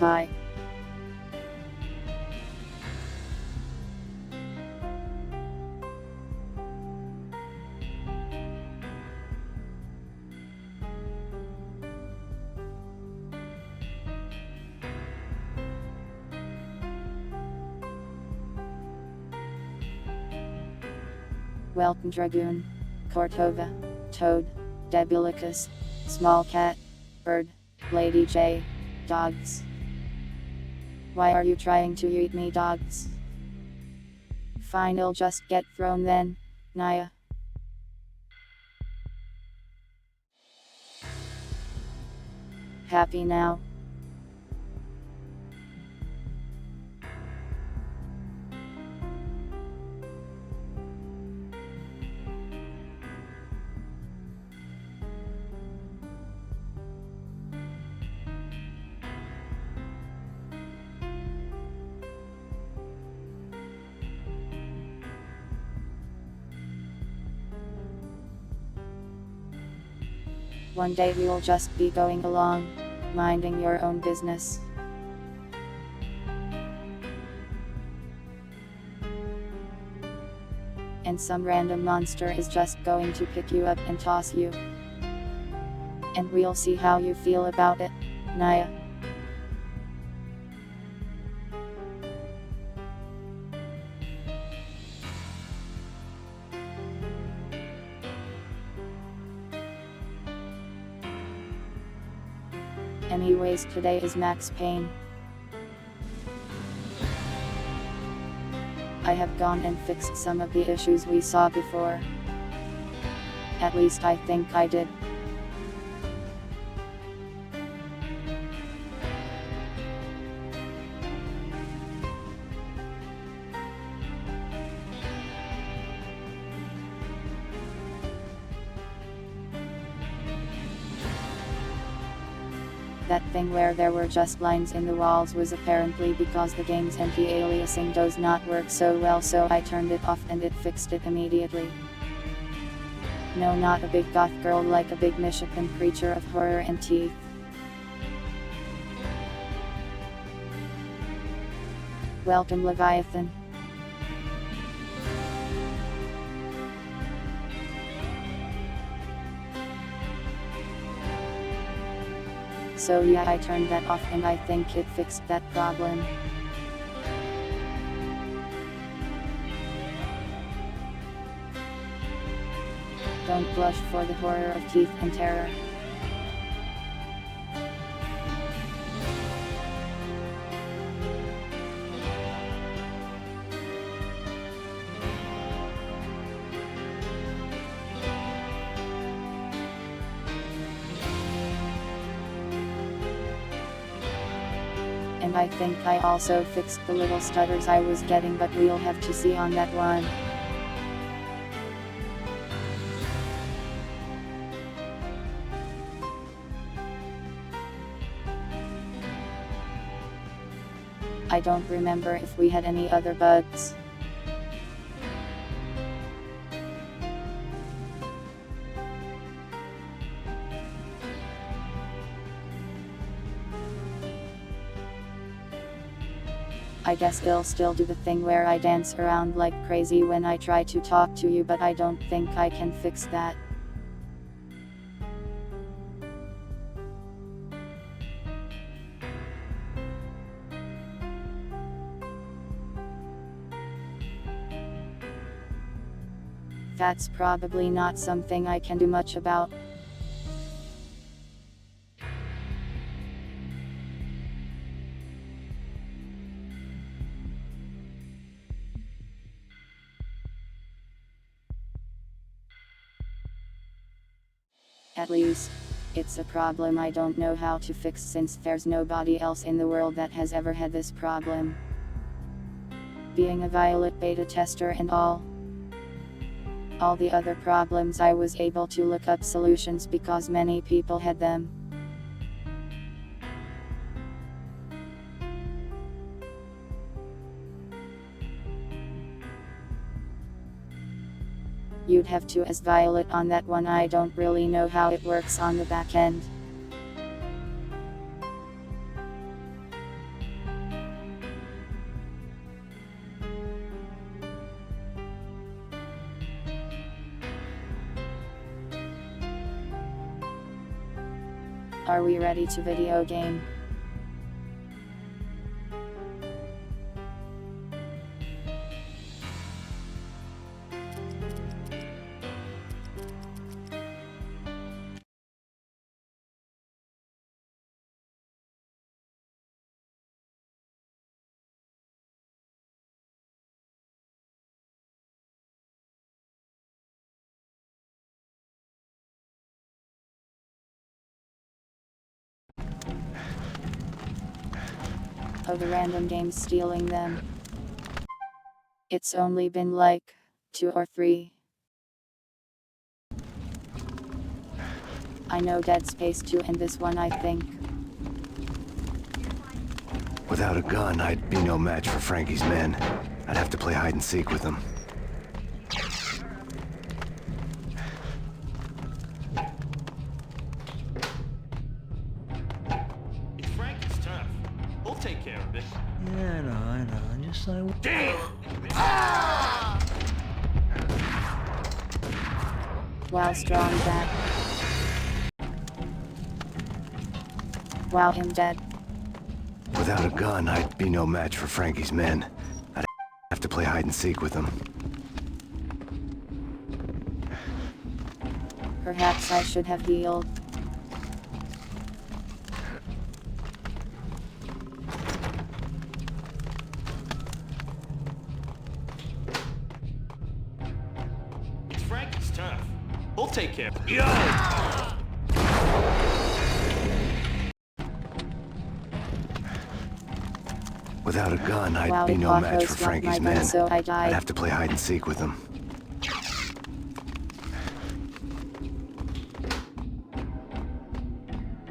Bye. Welcome Dragoon, Cortova, Toad, Debulicus, Small Cat, Bird, Lady J, Dogs. Why are you trying to eat me, dogs? Fine, I'll just get thrown then, Naya. Happy now? One day we'll just be going along, minding your own business. And some random monster is just going to pick you up and toss you. And we'll see how you feel about it, Naya. Anyways, today is Max Payne. I have gone and fixed some of the issues we saw before. At least I think I did. That thing where there were just lines in the walls was apparently because the game's anti-aliasing does not work so well, so I turned it off and it fixed it immediately. No, not a big goth girl, like a big misshapen creature of horror and teeth. Welcome, Leviathan. So yeah, I turned that off and I think it fixed that problem. Don't blush for the horror of teeth and terror. And I think I also fixed the little stutters I was getting, but we'll have to see on that one. I don't remember if we had any other bugs. I guess I'll still do the thing where I dance around like crazy when I try to talk to you, but I don't think I can fix that. That's probably not something I can do much about. At least, it's a problem I don't know how to fix, since there's nobody else in the world that has ever had this problem. Being a Violet beta tester and all the other problems I was able to look up solutions because many people had them. You'd have to ask Violet on that one, I don't really know how it works on the back end. Are we ready to video game? Of the random games stealing them. It's only been like 2 or 3. I know Dead Space 2 and this one I think. Without a gun, I'd be no match for Frankie's men. I'd have to play hide and seek with them. It's Frankie's tough. We'll take care of it. Yeah, I know. Just like... Damn! Wow, strong that. Wow, him dead. Without a gun, I'd be no match for Frankie's men. I'd have to play hide and seek with them. Perhaps I should have healed. It's Frankie's tough. We'll take care of it. Yo! Without a gun, I'd Wow, be no Paco's match for got Frankie's my gun, men. so I I'd died. have to play hide and seek with them.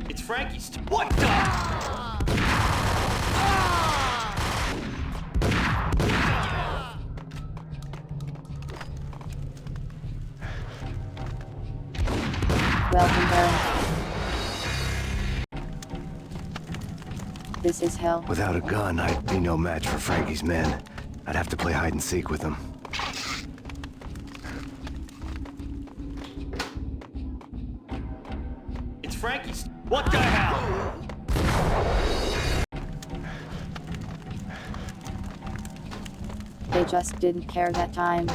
It's Frankie's What the? Welcome Baron. This is hell. Without a gun, I'd be no match for Frankie's men. I'd have to play hide and seek with them. It's Frankie's What the hell? They just didn't care that time.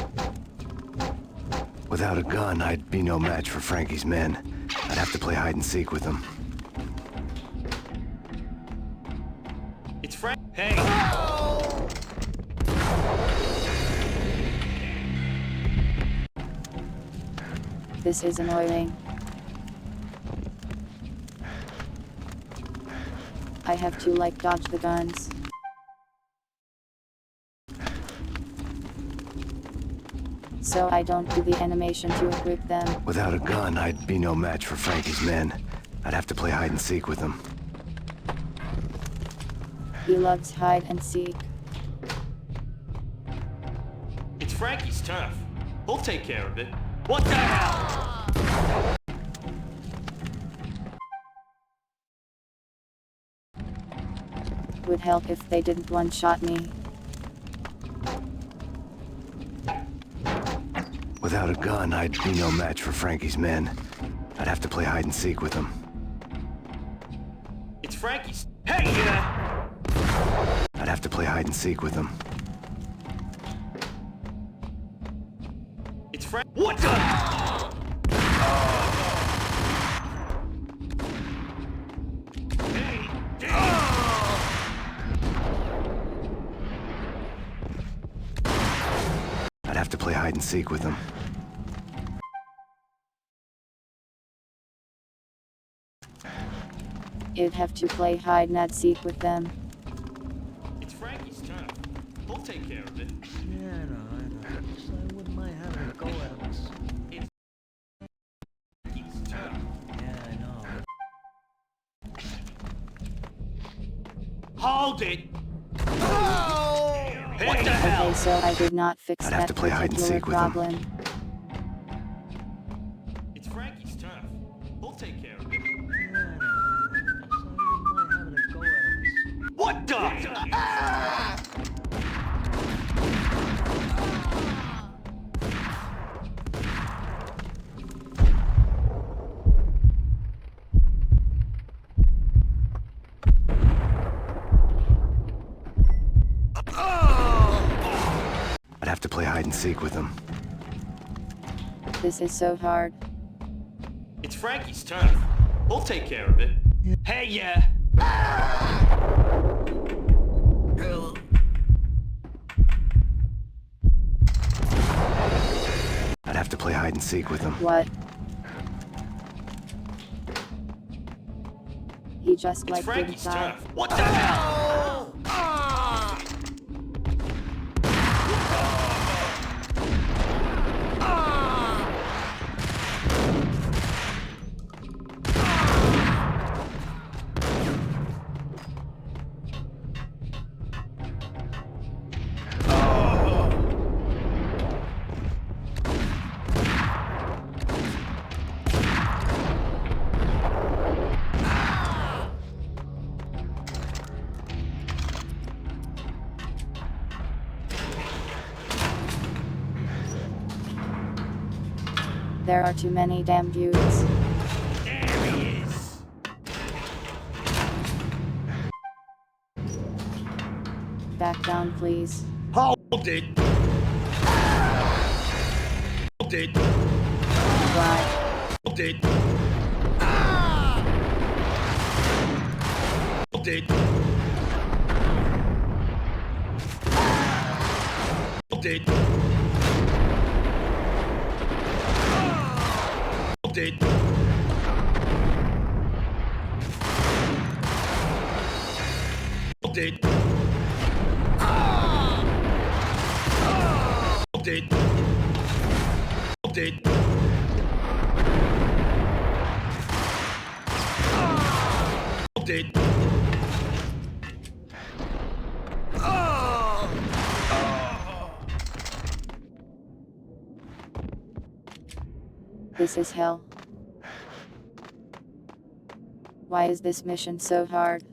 Without a gun, I'd be no match for Frankie's men. I'd have to play hide and seek with them. It's Frank. Hey! This is annoying. I have to like dodge the guns. So I don't do the animation to equip them. Without a gun, I'd be no match for Frankie's men. I'd have to play hide and seek with them. He loves hide and seek. It's Frankie's tough. We'll take care of it. What the hell? Would help if they didn't one-shot me. Without a gun, I'd be no match for Frankie's men. I'd have to play hide and seek with them. It's Frankie's. Hey! I'd have to play hide and seek with them. It's Frank. What the? Hey! I'd have to play hide and seek with them. I'd have to play hide and seek with them. It's Frankie's tough. We'll take care of it. Yeah, I know. Just I wouldn't mind having a go at him. He's tough. Yeah, I know. Hold it! What the hell? Okay, so I did not fix I'd that have to play hide and particular seek with them. problem. It's Frankie's tough. We'll take care of it. Yeah, I know. Just I wouldn't mind having a go at him. What the? to play hide and seek with him. This is so hard. It's Frankie's tough. He'll take care of it. Hey, yeah. I'd have to play hide and seek with him. What? He just It's like didn't Frankie's die. tough. What the hell? There are too many damn dudes. There he is. Back down, please. Hold it. Hold it. Why? Hold it. Hold it. Hold it. Hold it. Hold it. Hold it. Hold it. Hold it. This is hell. Why is this mission so hard?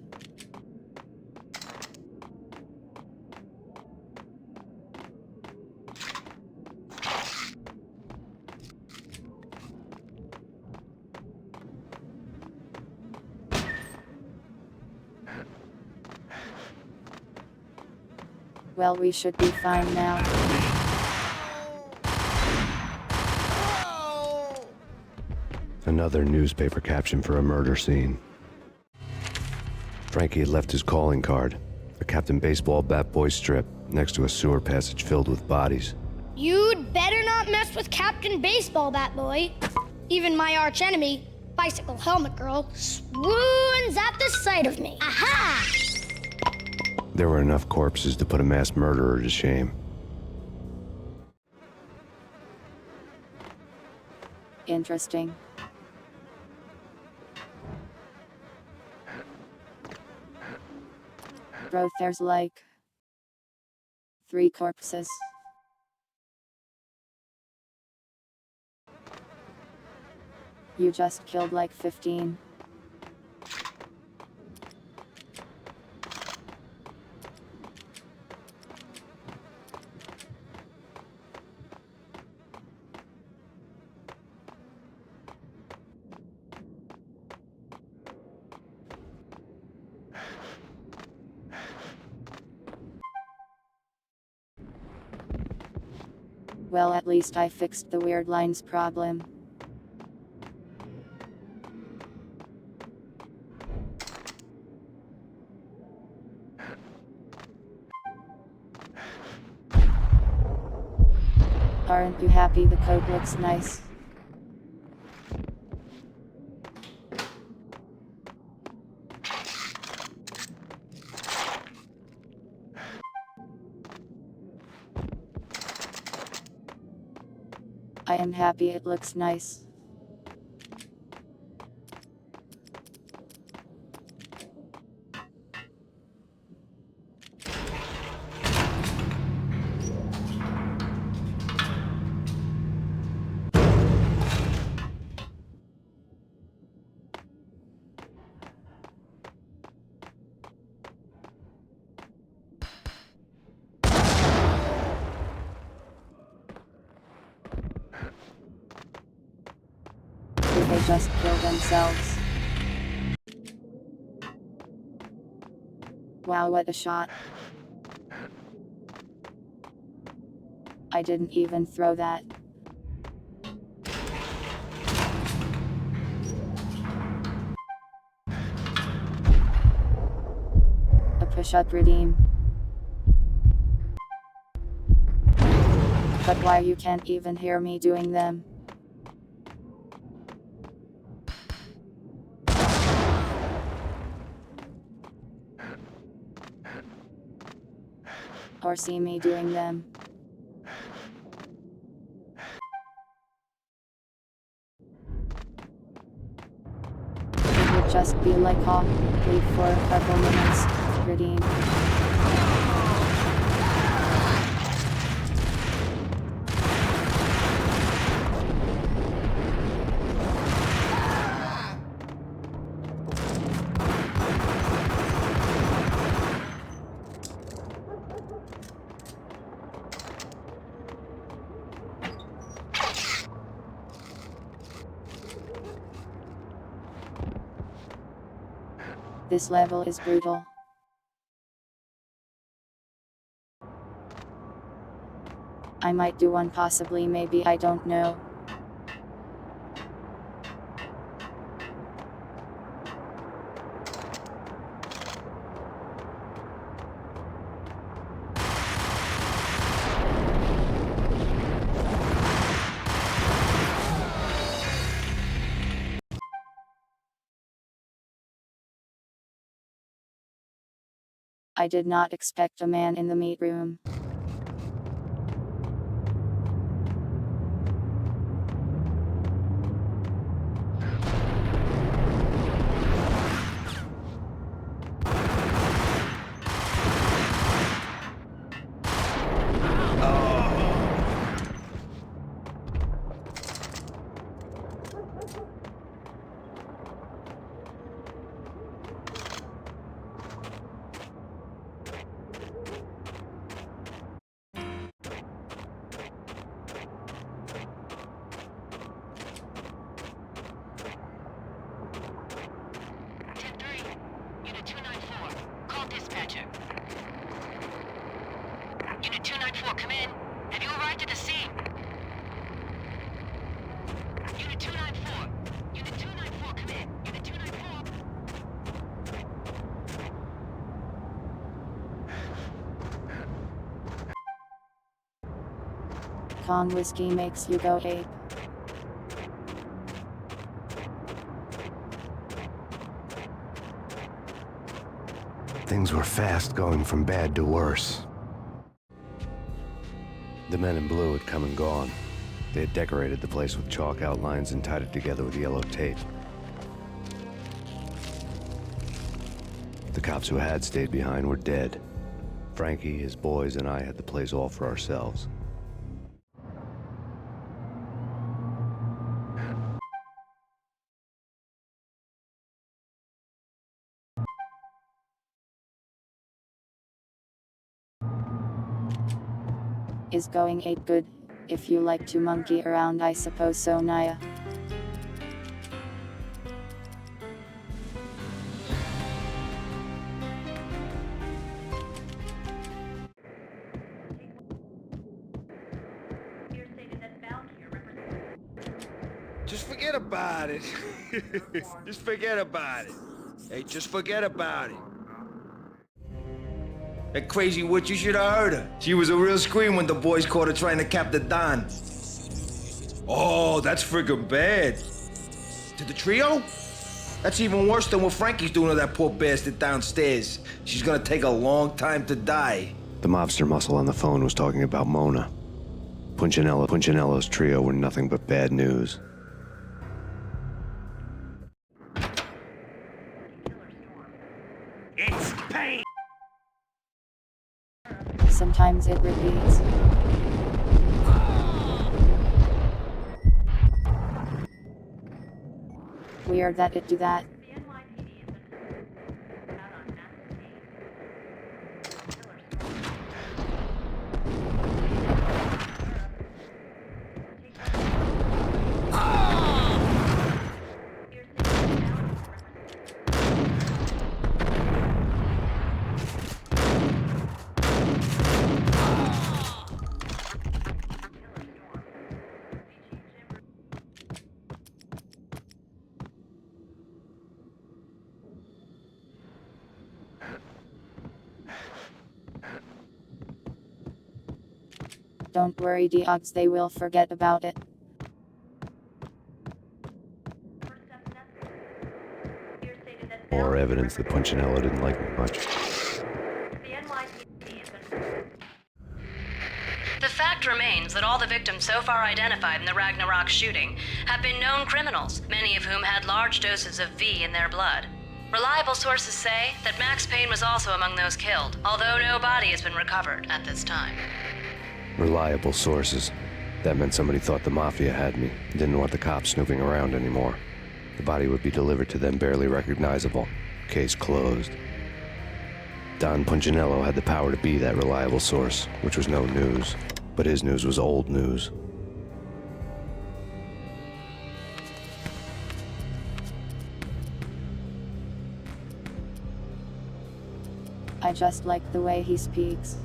Well, we should be fine now. Another newspaper caption for a murder scene. Frankie had left his calling card, a Captain Baseball bat boy strip, next to a sewer passage filled with bodies. You'd better not mess with Captain Baseball Bat Boy. Even my arch enemy, Bicycle Helmet Girl, swoons at the sight of me. Aha! There were enough corpses to put a mass murderer to shame. Interesting. Bro, there's like 3 corpses. You just killed like 15. Well, at least I fixed the weird lines problem. Aren't you happy the code looks nice? I am happy it looks nice. Did they just kill themselves? Wow, what a shot. I didn't even throw that. A push-up redeem. But why you can't even hear me doing them? Or see me doing them? It would just be like, oh, wait for a couple minutes, redeem. This level is brutal. I might do one, possibly, maybe, I don't know. I did not expect a man in the meat room. Unit 294, call dispatcher. Unit 294, come in. Have you arrived at the scene? Unit 294, Unit 294, come in. Unit 294. Kong whiskey makes you go ape. Things were fast going from bad to worse. The men in blue had come and gone. They had decorated the place with chalk outlines and tied it together with yellow tape. The cops who had stayed behind were dead. Frankie, his boys, and I had the place all for ourselves. Is going ape good? If you like to monkey around, I suppose so, Naya. Just forget about it. Just forget about it. Hey, just forget about it. That crazy witch, you should have heard her. She was a real scream when the boys caught her trying to cap the Don. Oh, that's friggin' bad. To the trio? That's even worse than what Frankie's doing to that poor bastard downstairs. She's gonna take a long time to die. The mobster muscle on the phone was talking about Mona. Punchinello's trio were nothing but bad news. It's Payne! Sometimes it repeats. Weird that it do that. Don't worry, Diogs, they will forget about it. More evidence that Punchinello didn't like me much. The fact remains that all the victims so far identified in the Ragnarok shooting have been known criminals, many of whom had large doses of V in their blood. Reliable sources say that Max Payne was also among those killed, although no body has been recovered at this time. Reliable sources. That meant somebody thought the Mafia had me, didn't want the cops snooping around anymore. The body would be delivered to them barely recognizable. Case closed. Don Punchinello had the power to be that reliable source, which was no news. But his news was old news. I just like the way he speaks.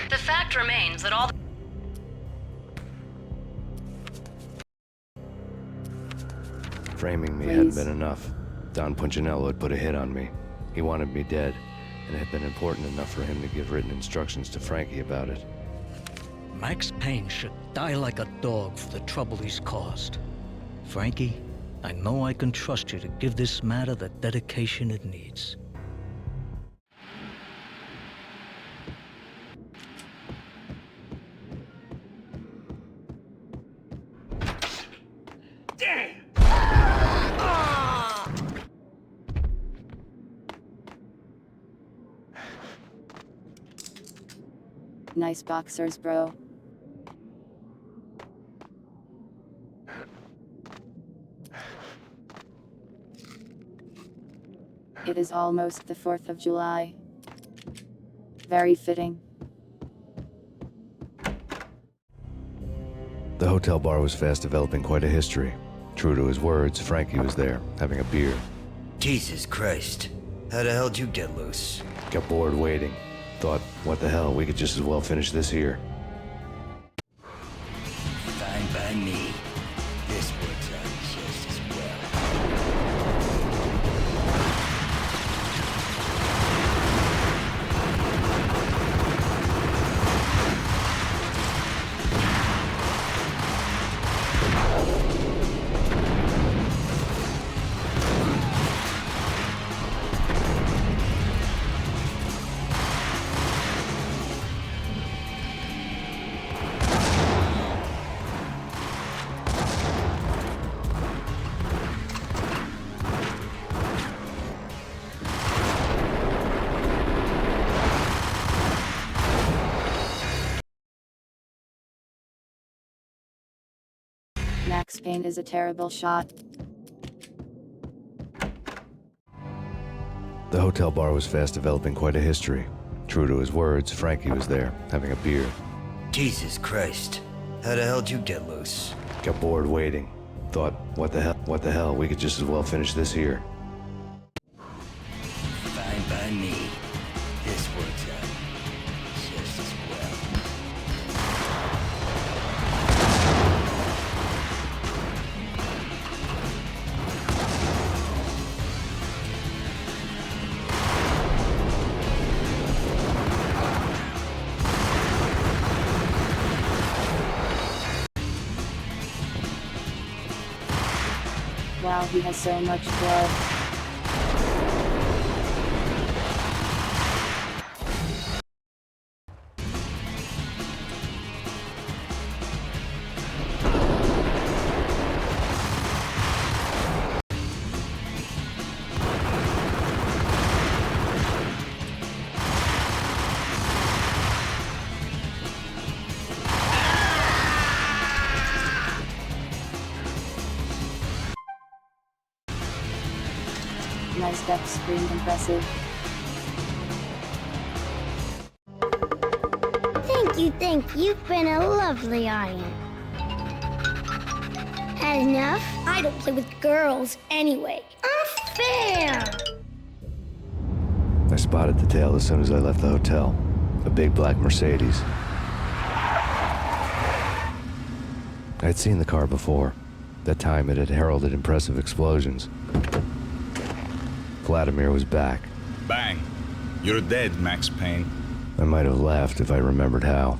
The fact remains that all the Framing me hadn't been enough. Don Punchinello had put a hit on me. He wanted me dead, and it had been important enough for him to give written instructions to Frankie about it. Max Payne should die like a dog for the trouble he's caused. Frankie, I know I can trust you to give this matter the dedication it needs. Nice boxers, bro. It is almost the 4th of July. Very fitting. The hotel bar was fast developing quite a history. True to his words, Frankie was there, having a beer. Jesus Christ. How the hell did you get loose? Got bored waiting. Thought, what the hell, we could just as well finish this here. Fine by me. This works out just as well. Max Payne is a terrible shot. The hotel bar was fast developing quite a history. True to his words, Frankie was there, having a beer. Jesus Christ. How the hell did you get loose? Got bored waiting. Thought, what the hell, we could just as well finish this here. Fine by me. This works out just as well. Wow, he has so much blood. Nice depth screen, impressive. Thank you. You've been a lovely audience. Had enough? I don't play with girls anyway. Unfair! I spotted the tail as soon as I left the hotel. A big black Mercedes. I'd seen the car before. That time it had heralded impressive explosions. Vladimir was back. Bang. You're dead, Max Payne. I might have laughed if I remembered how.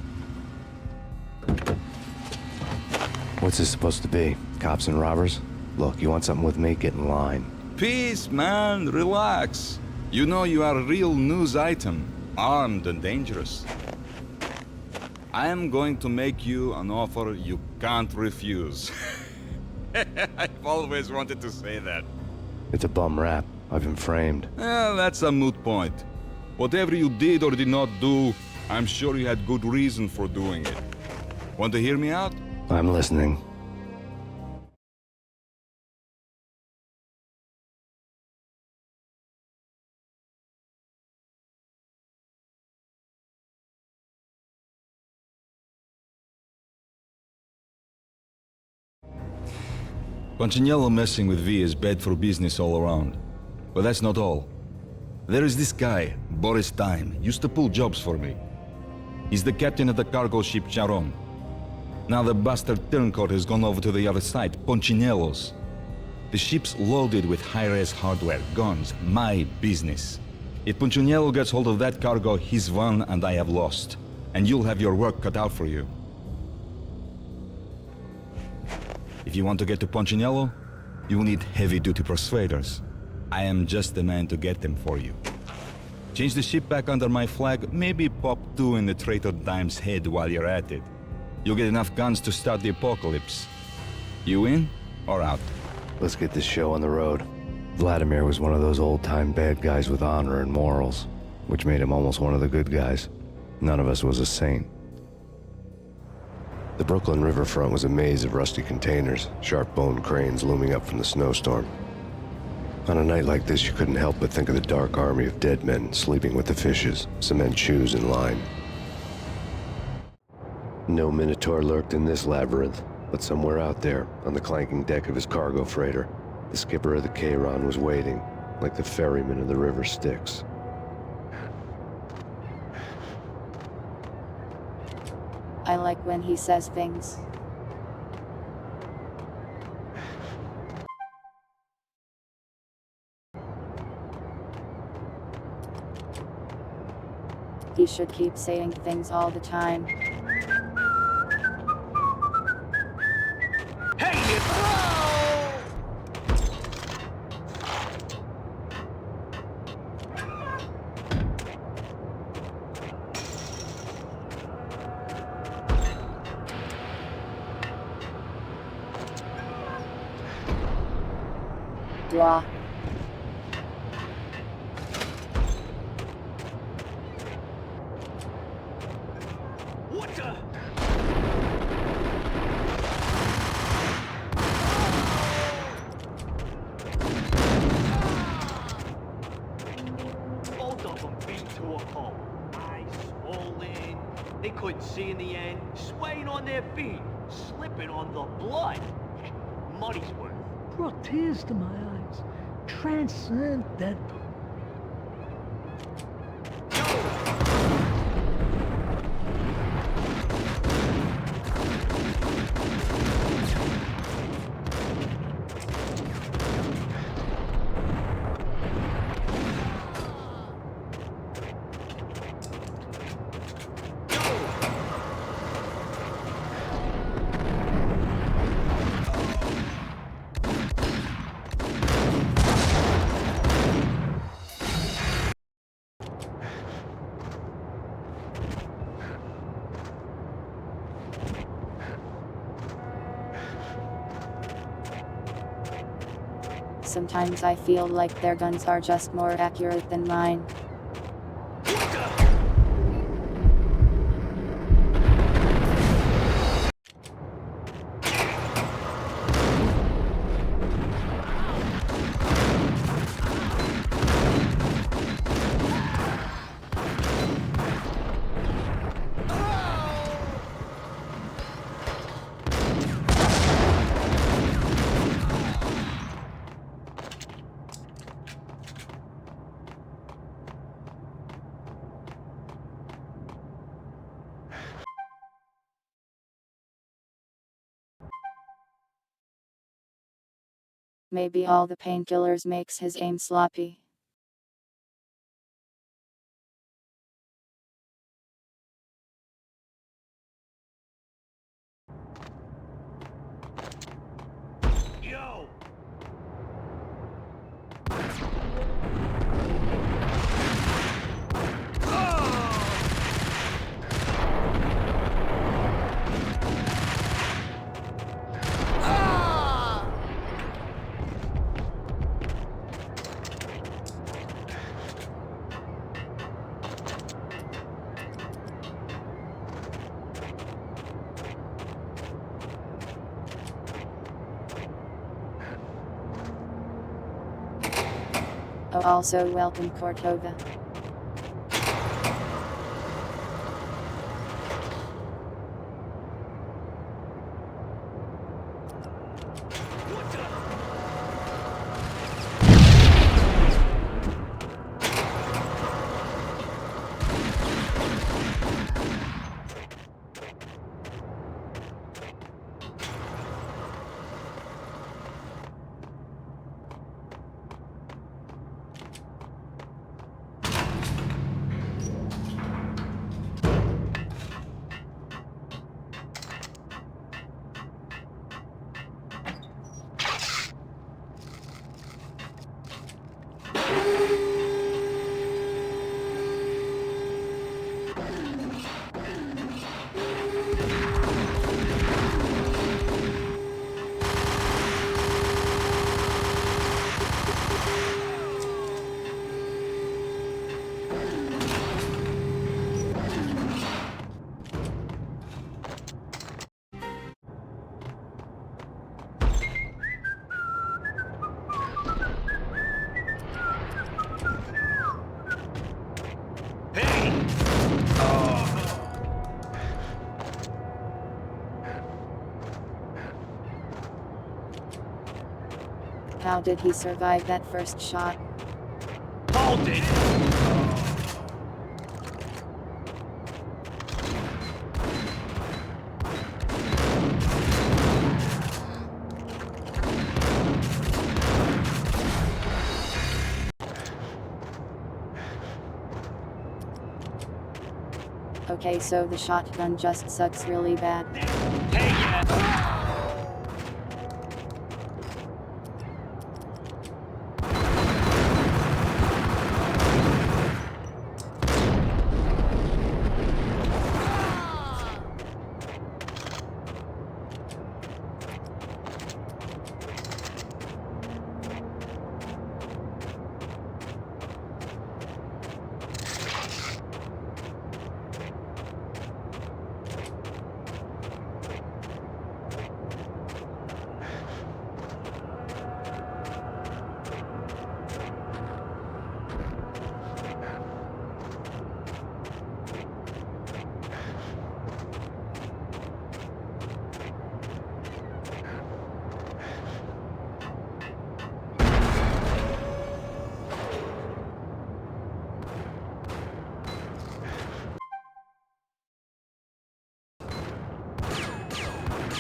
What's this supposed to be? Cops and robbers? Look, you want something with me? Get in line. Peace, man. Relax. You know you are a real news item. Armed and dangerous. I am going to make you an offer you can't refuse. I've always wanted to say that. It's a bum rap. I've been framed. Well, that's a moot point. Whatever you did or did not do, I'm sure you had good reason for doing it. Want to hear me out? I'm listening. Punchinello messing with V is bad for business all around. But that's not all. There is this guy, Boris Time, used to pull jobs for me. He's the captain of the cargo ship Charon. Now the bastard turncoat has gone over to the other side, Punchinello's. The ship's loaded with high-res hardware, guns, my business. If Punchinello gets hold of that cargo, he's won and I have lost. And you'll have your work cut out for you. If you want to get to Punchinello, you will need heavy-duty persuaders. I am just the man to get them for you. Change the ship back under my flag, maybe pop 2 in the traitor Dime's head while you're at it. You'll get enough guns to start the apocalypse. You in or out? Let's get this show on the road. Vladimir was one of those old-time bad guys with honor and morals, which made him almost one of the good guys. None of us was a saint. The Brooklyn riverfront was a maze of rusty containers, sharp-boned cranes looming up from the snowstorm. On a night like this, you couldn't help but think of the dark army of dead men sleeping with the fishes, cement shoes in line. No Minotaur lurked in this labyrinth, but somewhere out there, on the clanking deck of his cargo freighter, the skipper of the Chiron was waiting, like the ferryman of the river Styx. I like when he says things. He should keep saying things all the time. Hey, you Blah. What the? Both of them beat to a pulp. Eyes swollen. They couldn't see in the end. Swaying on their feet. Slipping on the blood. Money's worth. Brought tears to my eyes. Transcendental. Sometimes I feel like their guns are just more accurate than mine. Maybe all the painkillers makes his aim sloppy. Oh, also welcome Cortova. How did he survive that first shot? Hold it! Okay, so the shotgun just sucks really bad. Hey, yeah!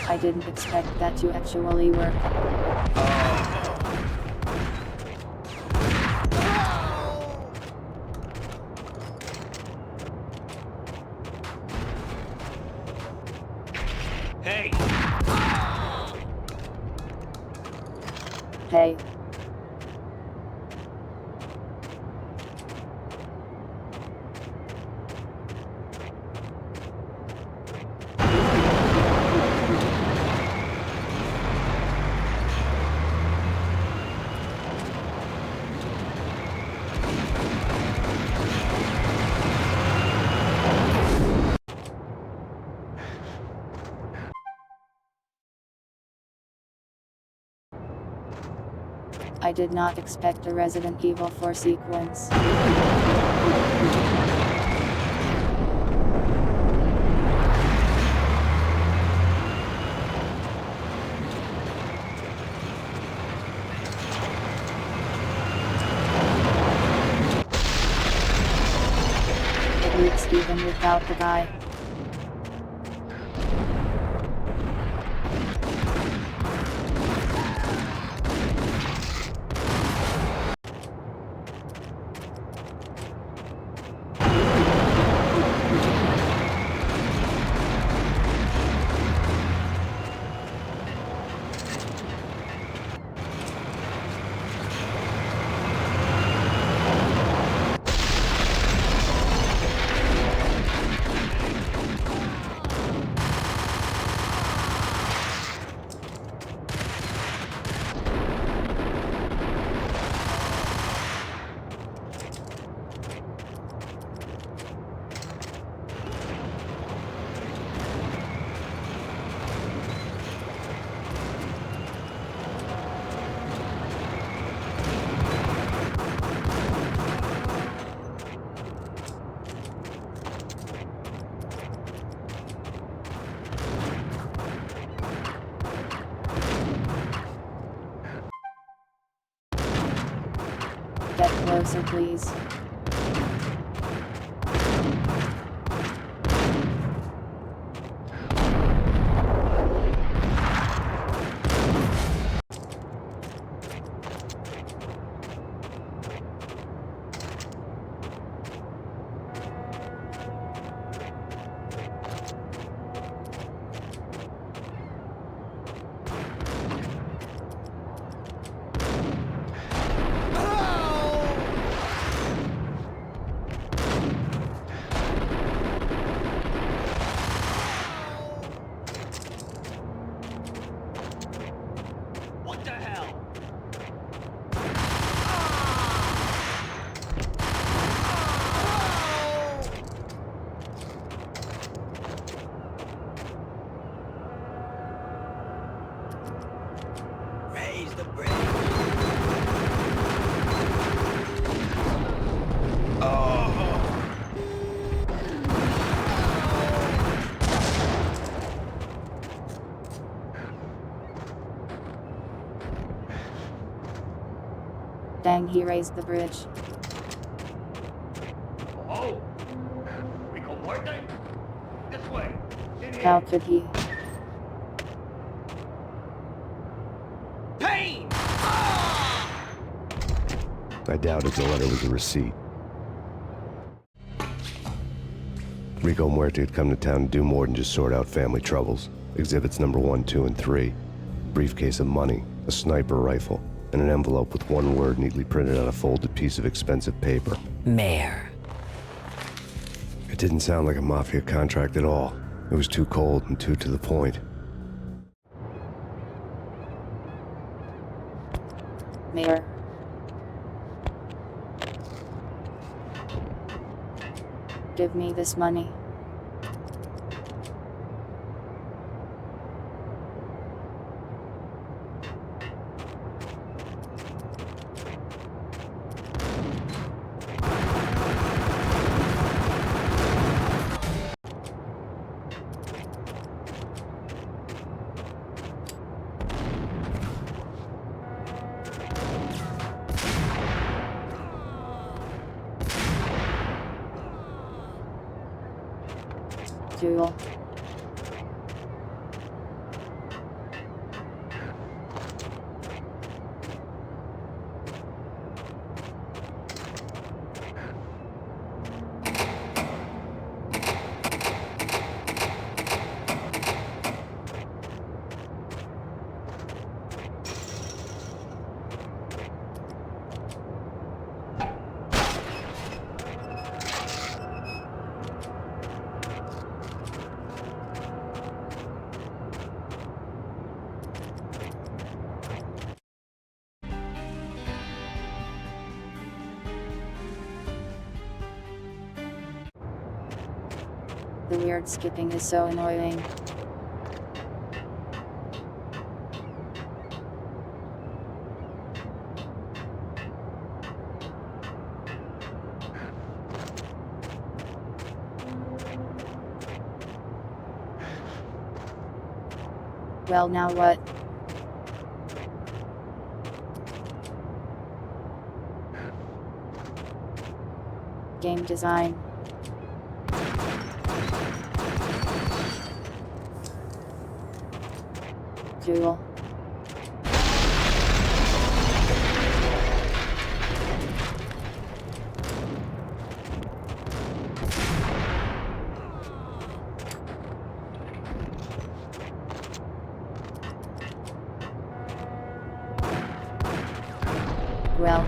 I didn't expect that to actually work. Hey! Hey. I did not expect a Resident Evil 4 sequence. It leaks even without the guy. closer, please. What the hell? Raise the bridge. Dang, he raised the bridge. Oh! Rico Muerte? This way! In here! How could he? Payne! I doubted the letter was a receipt. Rico Muerte had come to town to do more than just sort out family troubles. Exhibits number 1, 2, and 3. Briefcase of money, a sniper rifle, and an envelope with one word neatly printed on a folded piece of expensive paper. Mayor. It didn't sound like a mafia contract at all. It was too cold and too to the point. Mayor. Give me this money. Jewel. The weird skipping is so annoying. Well, now what? Game design. Jewel. Well.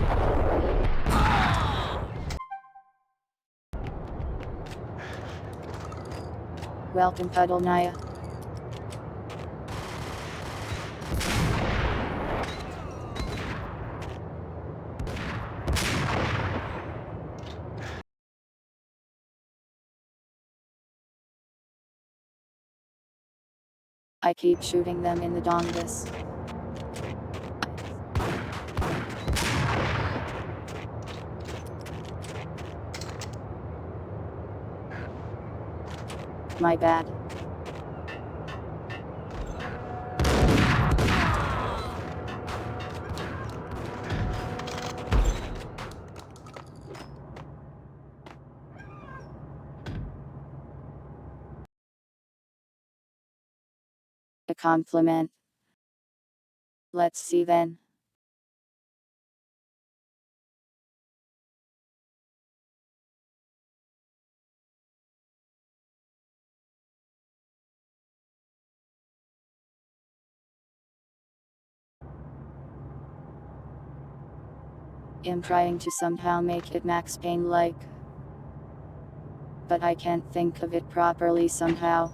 Welcome, Puddle Naya. I keep shooting them in the dongus. My bad. A compliment. Let's see then. I'm trying to somehow make it Max Payne-like. But I can't think of it properly somehow.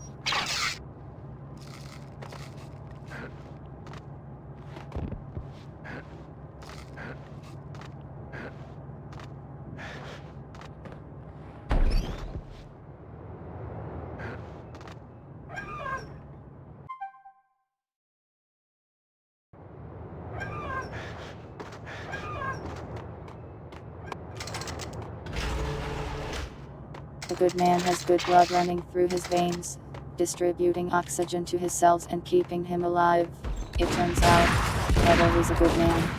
A good man has good blood running through his veins, distributing oxygen to his cells and keeping him alive. It turns out, Edel is a good man.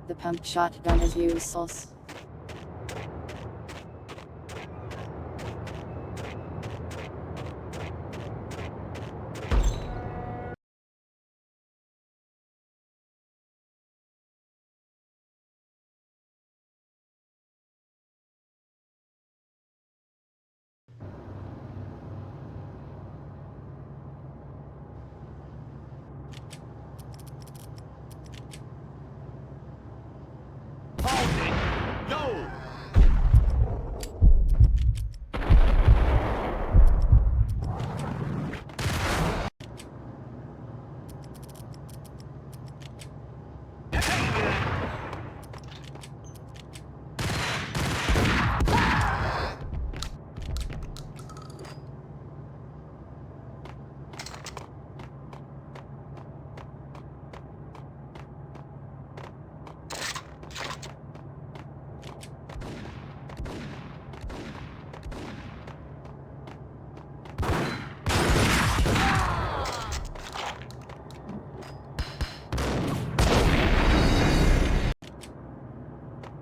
The pump shotgun is useless. Yo!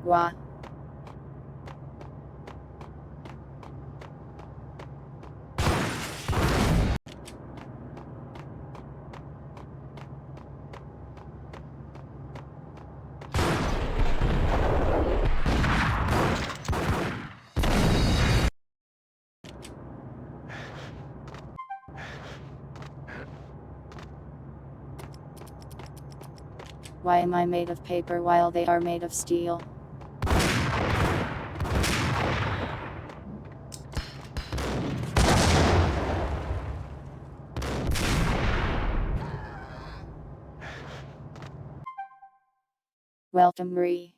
Wah. Why am I made of paper while they are made of steel? Welcome, Ree.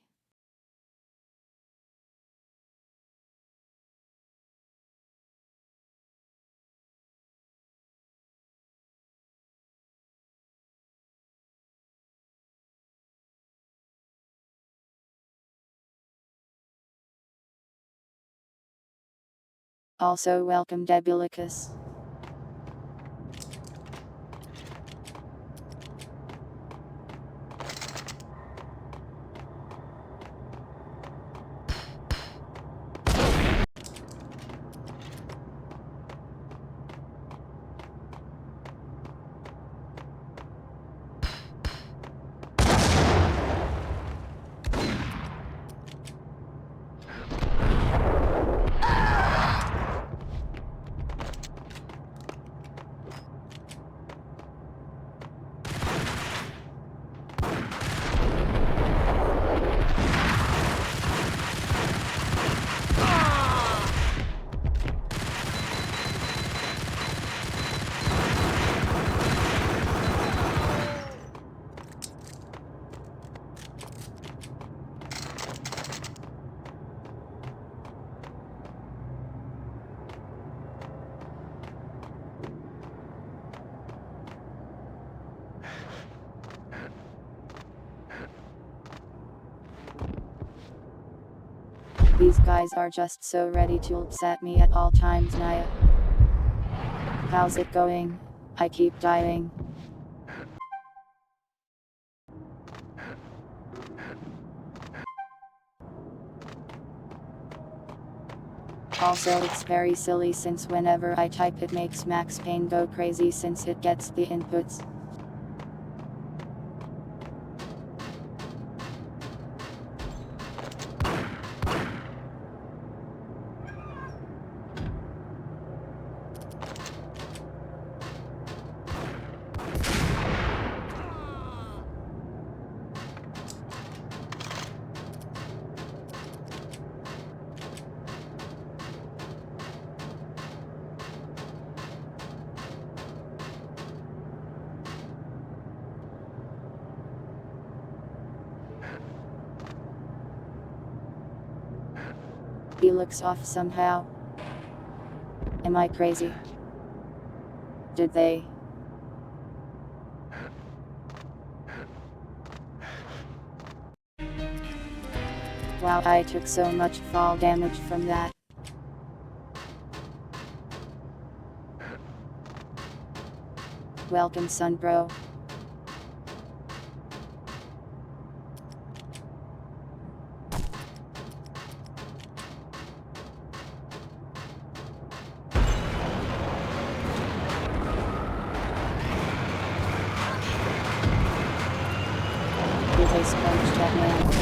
Also welcome, Debulicus. These guys are just so ready to upset me at all times, Naya. How's it going? I keep dying. Also, it's very silly since whenever I type it makes Max Payne go crazy since it gets the inputs. He looks off somehow. Am I crazy? Did they? Wow, I took so much fall damage from that. Welcome, son bro. Did they sponge that man?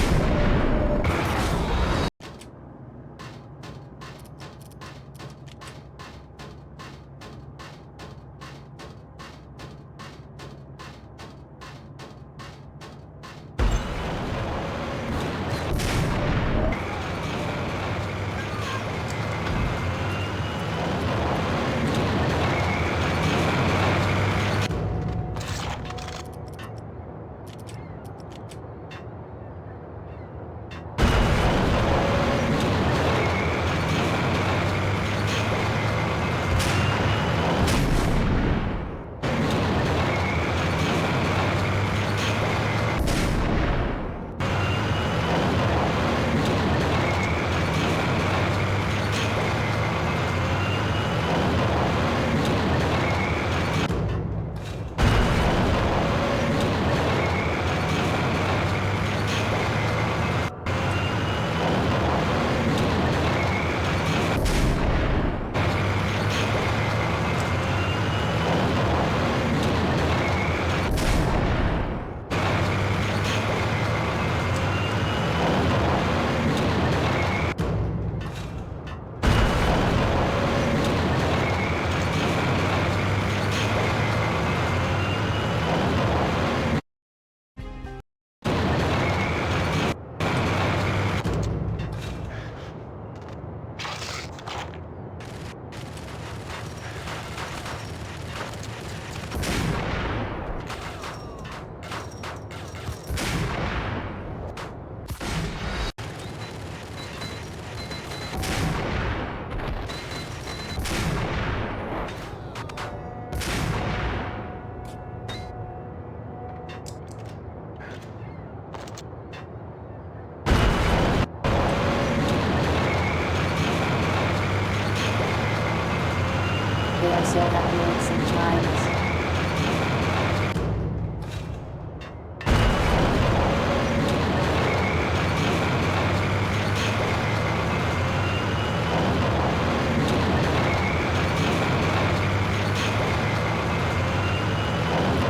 They are so accurate sometimes.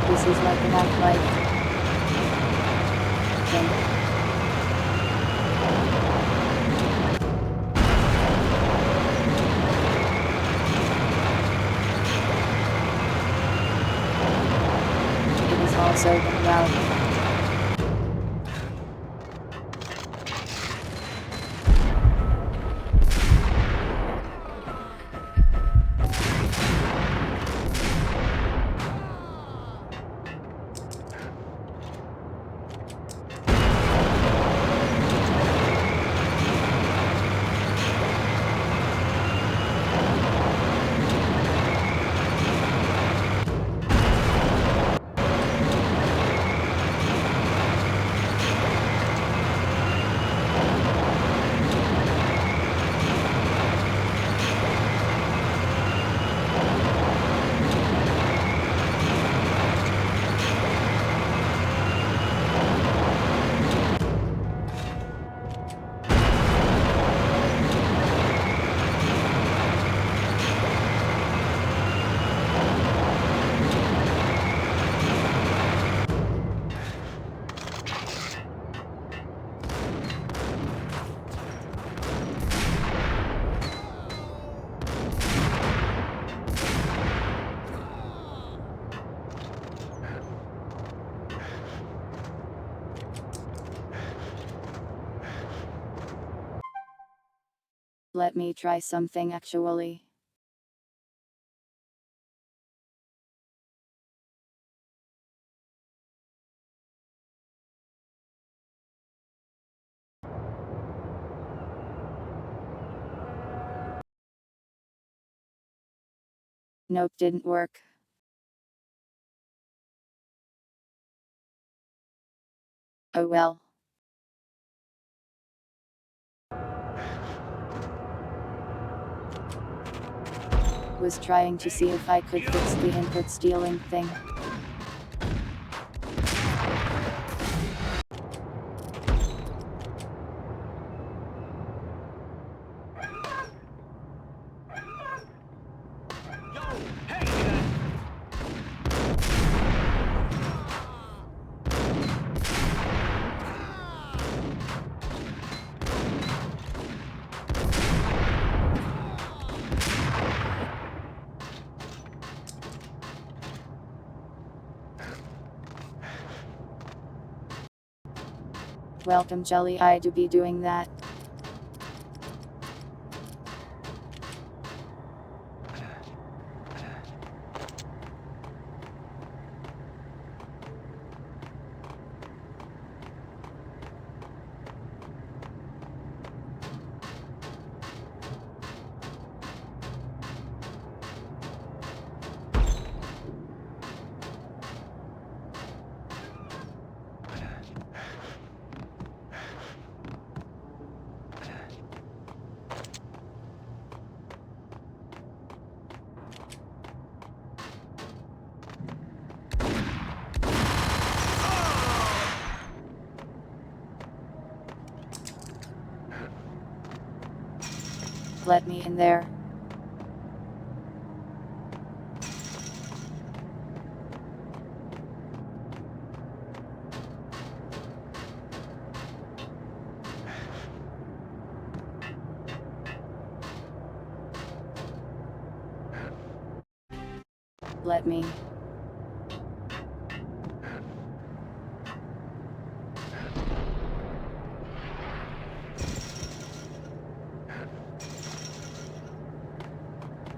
This is like a Half-Life thing. Also the route. Let me try something actually. Nope, didn't work. Oh well. Was trying to see if I could fix the input stealing thing. Yo, hey! Welcome, Jelly. I do be doing that. Let me in there. Let me.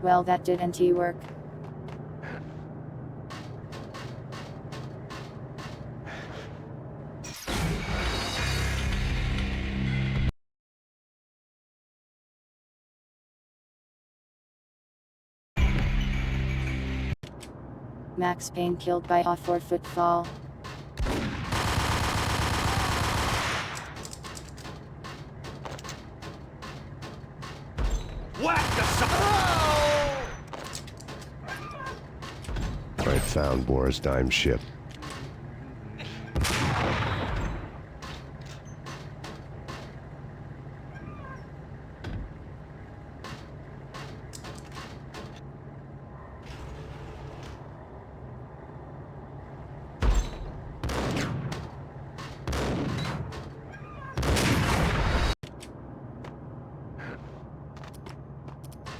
Well, that didn't work. Max Payne killed by a 4-foot fall. Whack the I found Boris Dime's ship.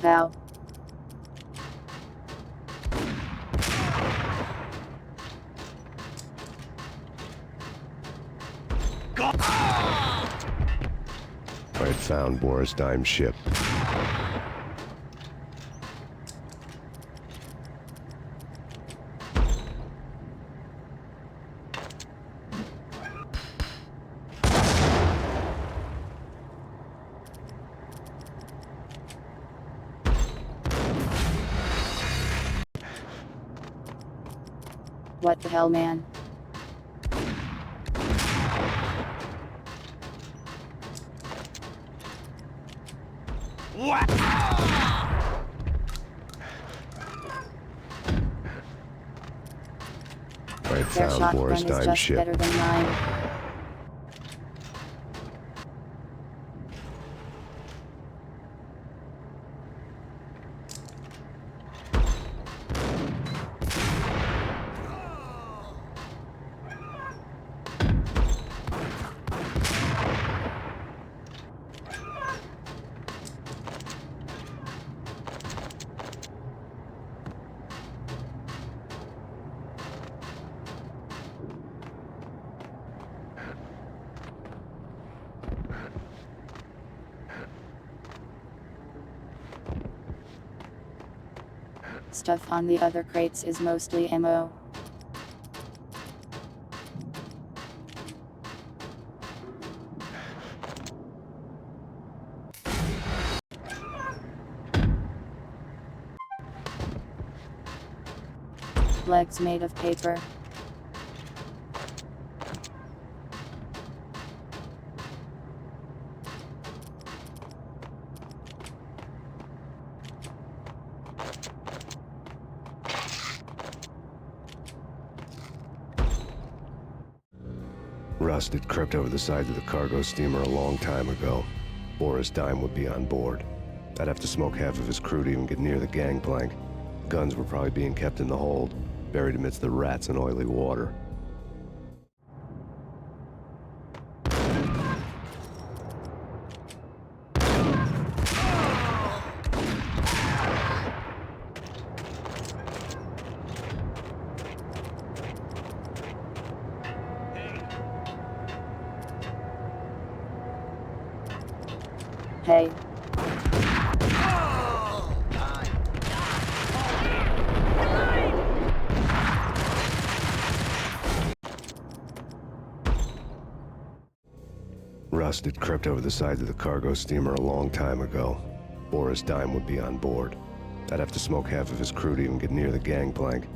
Thou. I found Boris Dime's ship. What the hell, man? What? I Their found Boris shotgun is Dime's just ship. better than mine. Stuff on the other crates is mostly ammo. Legs made of paper. Rust had crept over the sides of the cargo steamer a long time ago. Boris Dime would be on board. I'd have to smoke half of his crew to even get near the gangplank. Guns were probably being kept in the hold, buried amidst the rats and oily water. Hey. Rust had crept over the sides of the cargo steamer a long time ago. Boris Dime would be on board. I'd have to smoke half of his crew to even get near the gangplank.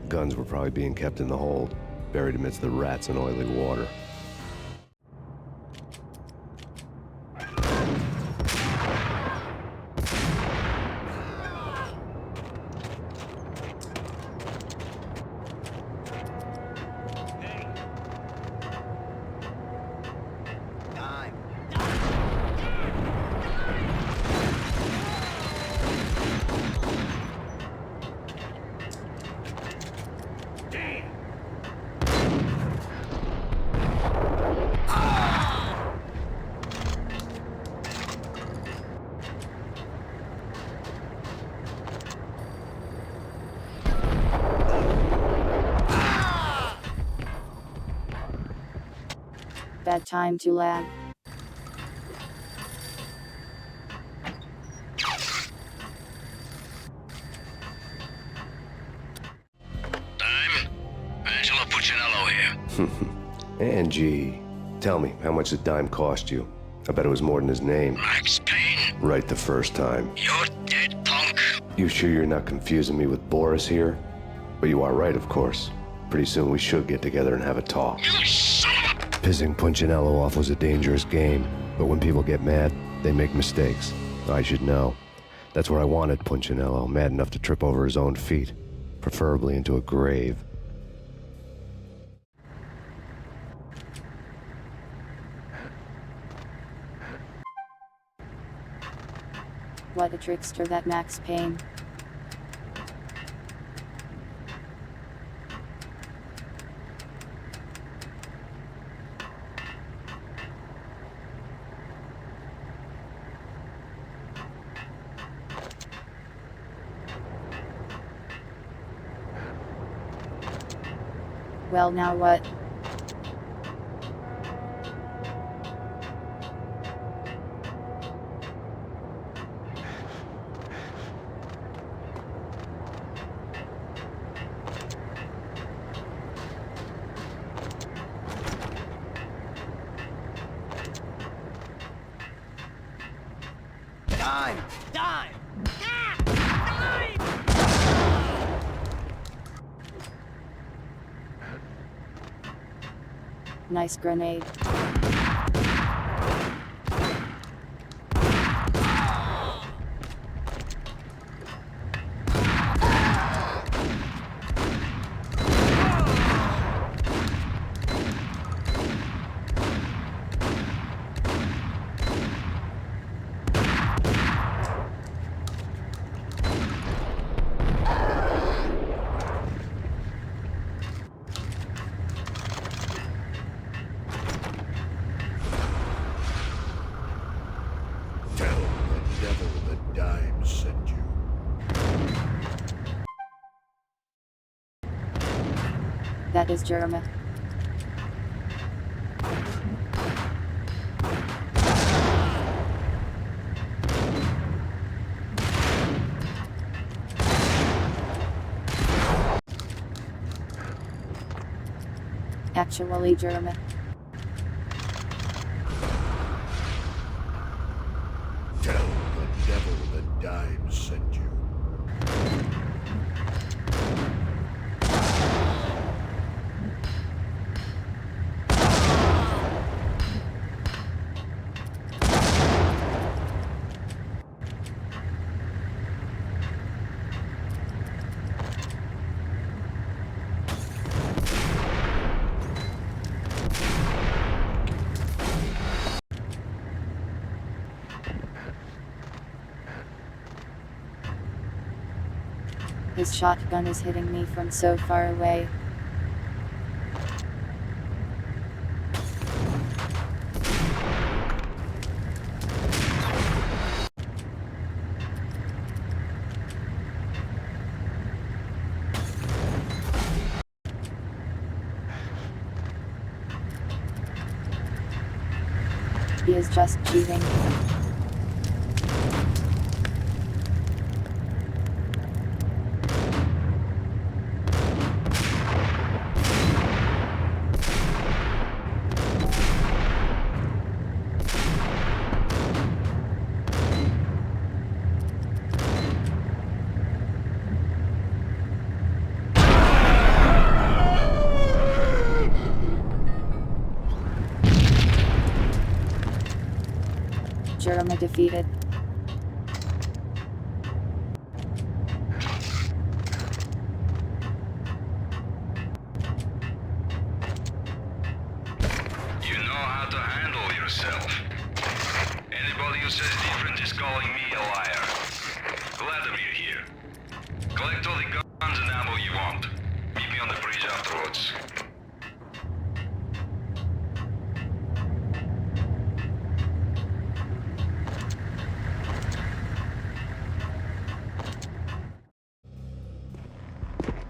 Guns were probably being kept in the hold, buried amidst the rats and oily water. Bad time to lag. Dime? Angelo Puccinello here. Angie, tell me, how much did Dime cost you? I bet it was more than his name. Max Payne? Right the first time. You're dead, punk. You sure you're not confusing me with Boris here? But you are right, of course. Pretty soon we should get together and have a talk. You son of a... Pissing Punchinello off was a dangerous game, but when people get mad, they make mistakes. I should know. That's where I wanted Punchinello, mad enough to trip over his own feet, preferably into a grave. What a trickster that Max Payne. Well, now what? Dime! Dime! Nice grenade. Tell the devil that Dime sent you. That is Jeremy. actually German. Tell the devil that Dime sent you. His shotgun is hitting me from so far away. He is just cheating. Jerma defeated. You know how to handle yourself. Anybody who says different is calling me a liar. Glad I'm here. Collect all the guns and ammo you want. Meet me on the bridge afterwards.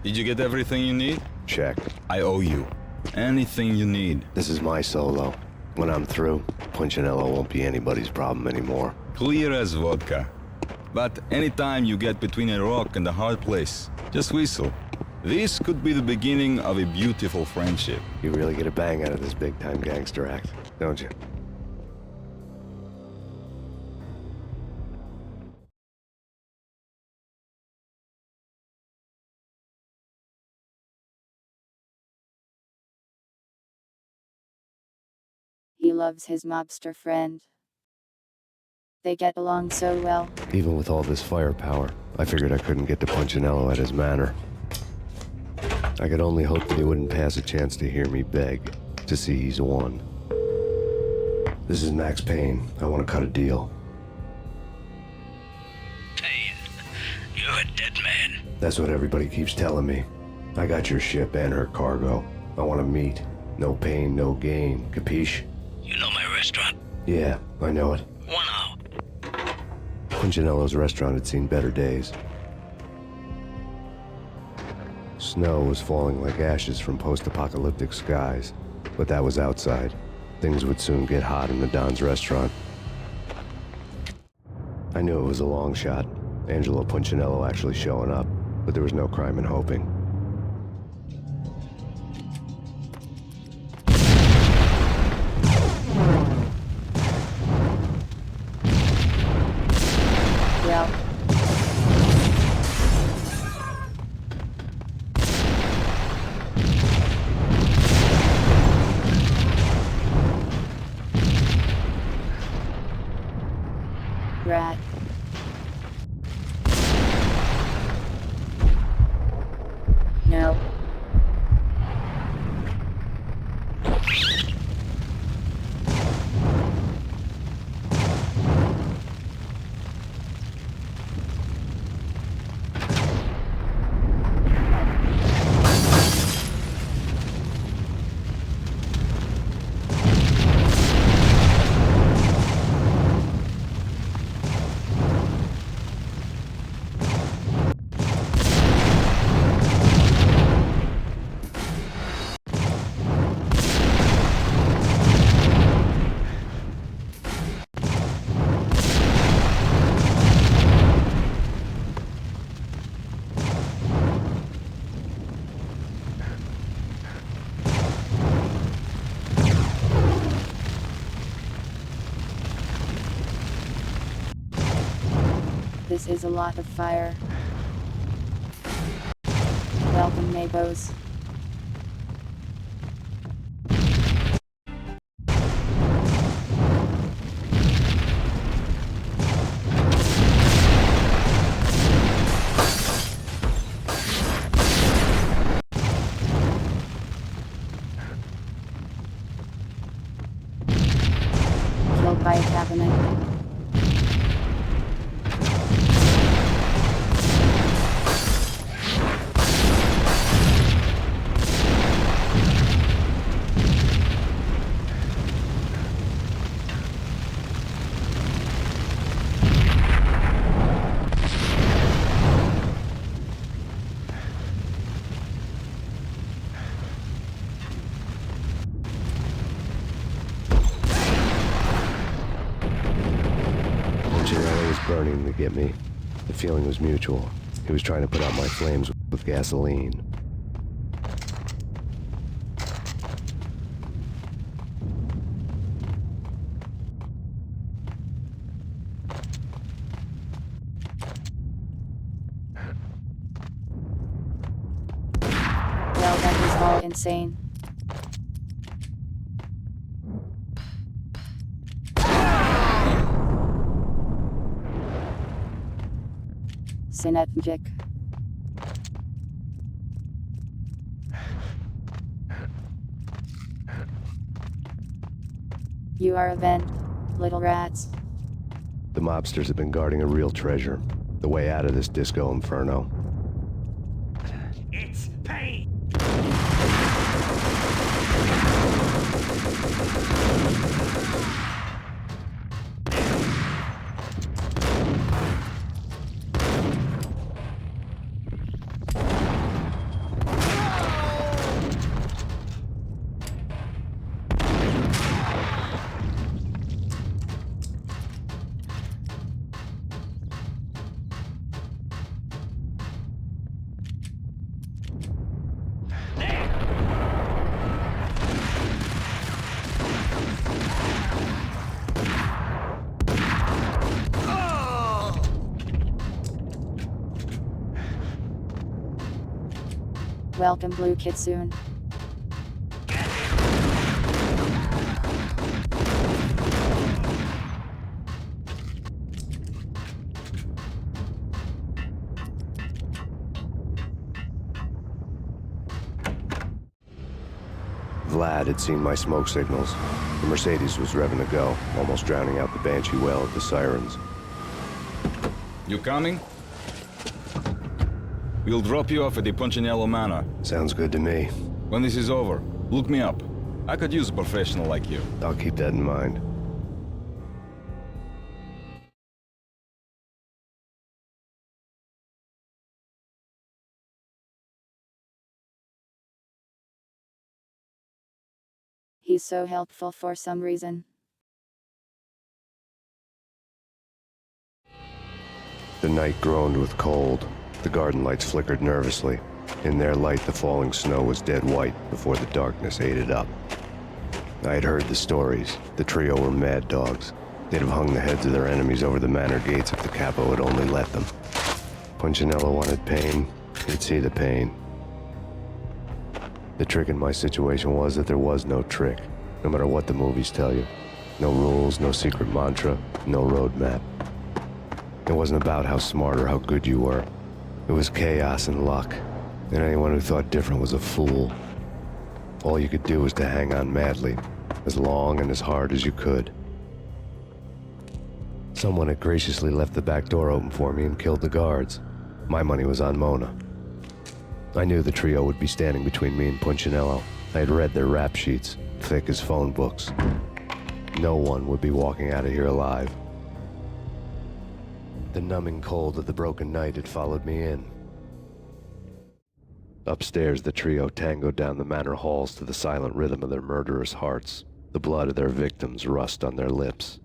Did you get everything you need? Check. I owe you. Anything you need. This is my solo. When I'm through, Punchinello won't be anybody's problem anymore. Clear as vodka. But anytime you get between a rock and a hard place, just whistle. This could be the beginning of a beautiful friendship. You really get a bang out of this big-time gangster act, don't you? He loves his mobster friend. They get along so well. Even with all this firepower, I figured I couldn't get to Punchinello at his manor. I could only hope that he wouldn't pass a chance to hear me beg to see he's won. This is Max Payne. I want to cut a deal. Payne, you're a dead man. That's what everybody keeps telling me. I got your ship and her cargo. I want to meet. No pain, no gain. Capiche? You know my restaurant? Yeah, I know it. 1 hour. Punchinello's restaurant had seen better days. Snow was falling like ashes from post-apocalyptic skies, but that was outside. Things would soon get hot in the Don's restaurant. I knew it was a long shot, Angelo Punchinello actually showing up, but there was no crime in hoping. Well, rat. No. This is a lot of fire. Welcome, neighbors. Killed by a cabinet. Punchinello was burning to get me. The feeling was mutual. He was trying to put out my flames with gasoline. Well, that was all insane. Synergic. You are a vent, little rats. The mobsters have been guarding a real treasure. The way out of this disco inferno. It's Payne! Welcome, Blue Kitsune. Vlad had seen my smoke signals. The Mercedes was revving to go, almost drowning out the Banshee wail of the sirens. You coming? We'll drop you off at the Punchinello Manor. Sounds good to me. When this is over, look me up. I could use a professional like you. I'll keep that in mind. He's so helpful for some reason. The night groaned with cold. The garden lights flickered nervously. In their light, the falling snow was dead white before the darkness ate it up. I had heard the stories. The trio were mad dogs. They'd have hung the heads of their enemies over the manor gates if the capo had only let them. Punchinello wanted Payne. He'd see the pain. The trick in my situation was that there was no trick, no matter what the movies tell you. No rules, no secret mantra, no roadmap. It wasn't about how smart or how good you were. It was chaos and luck, and anyone who thought different was a fool. All you could do was to hang on madly, as long and as hard as you could. Someone had graciously left the back door open for me and killed the guards. My money was on Mona. I knew the trio would be standing between me and Punchinello. I had read their rap sheets, thick as phone books. No one would be walking out of here alive. The numbing cold of the broken night had followed me in. Upstairs, the trio tangoed down the manor halls to the silent rhythm of their murderous hearts, the blood of their victims rust on their lips.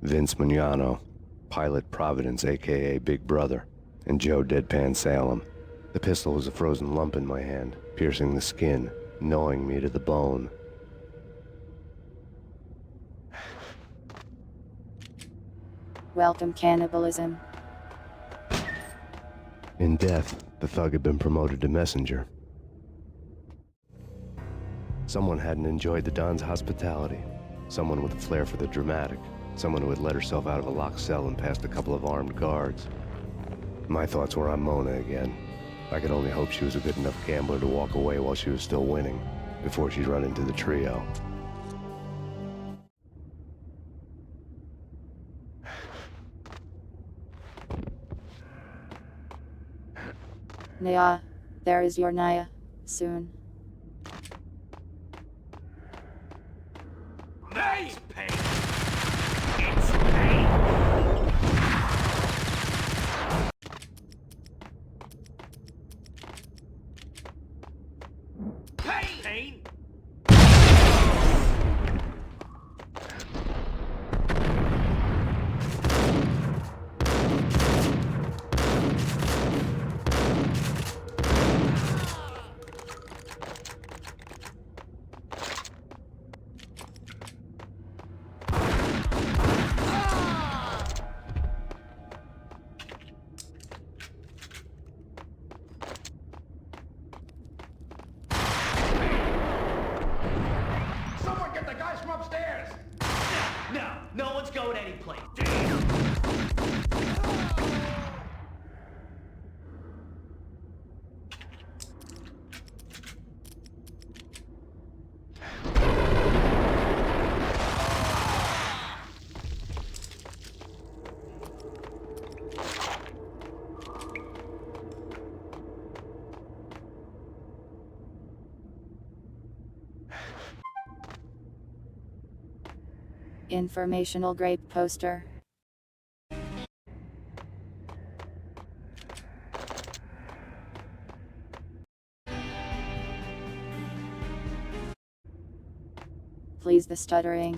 Vince Mugnano, Pilot Providence, a.k.a. Big Brother, and Joe Deadpan Salem. The pistol was a frozen lump in my hand, piercing the skin, gnawing me to the bone. Welcome, cannibalism. In death, the thug had been promoted to messenger. Someone hadn't enjoyed the Don's hospitality. Someone with a flair for the dramatic. Someone who had let herself out of a locked cell and past a couple of armed guards. My thoughts were on Mona again. I could only hope she was a good enough gambler to walk away while she was still winning, before she'd run into the trio. Naya, there is your Naya. Soon. Nice, Payne! It's Payne! Payne! Someone get the guys from upstairs! No one's going anyplace. Informational grape poster. Please the stuttering.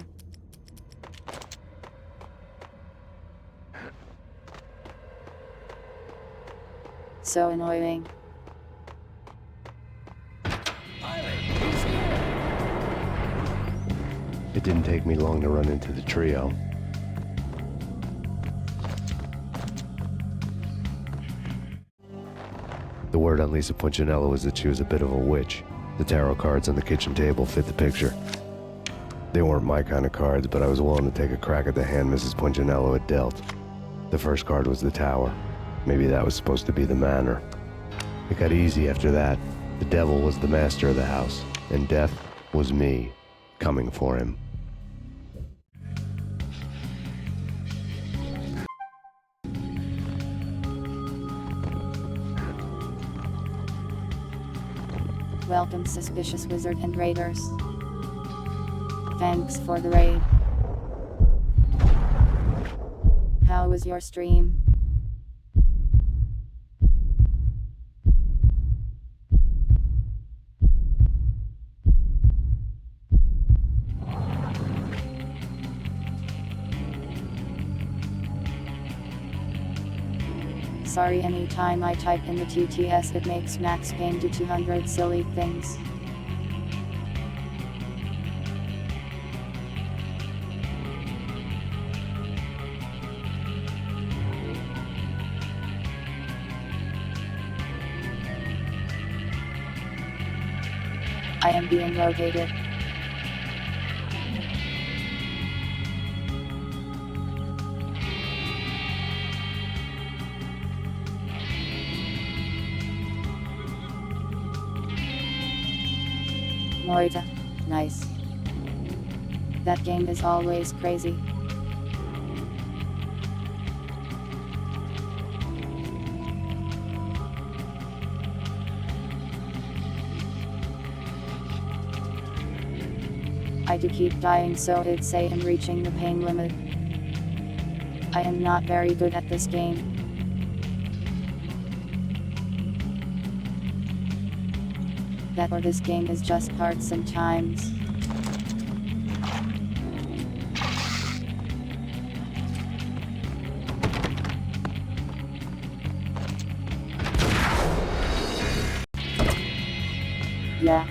So annoying. It didn't take me long to run into the trio. The word on Lisa Punchinello was that she was a bit of a witch. The tarot cards on the kitchen table fit the picture. They weren't my kind of cards, but I was willing to take a crack at the hand Mrs. Punchinello had dealt. The first card was the Tower. Maybe that was supposed to be the manor. It got easy after that. The devil was the master of the house, and death was me, coming for him. Welcome, suspicious wizard and raiders. Thanks for the raid. How was your stream? Sorry, anytime I type in the TTS it makes Max Payne do 200 silly things. I am being rotated. Moita. Nice. That game is always crazy. I do keep dying, so it'd say I'm reaching the pain limit. I am not very good at this game. That or this game is just hard sometimes. Yeah.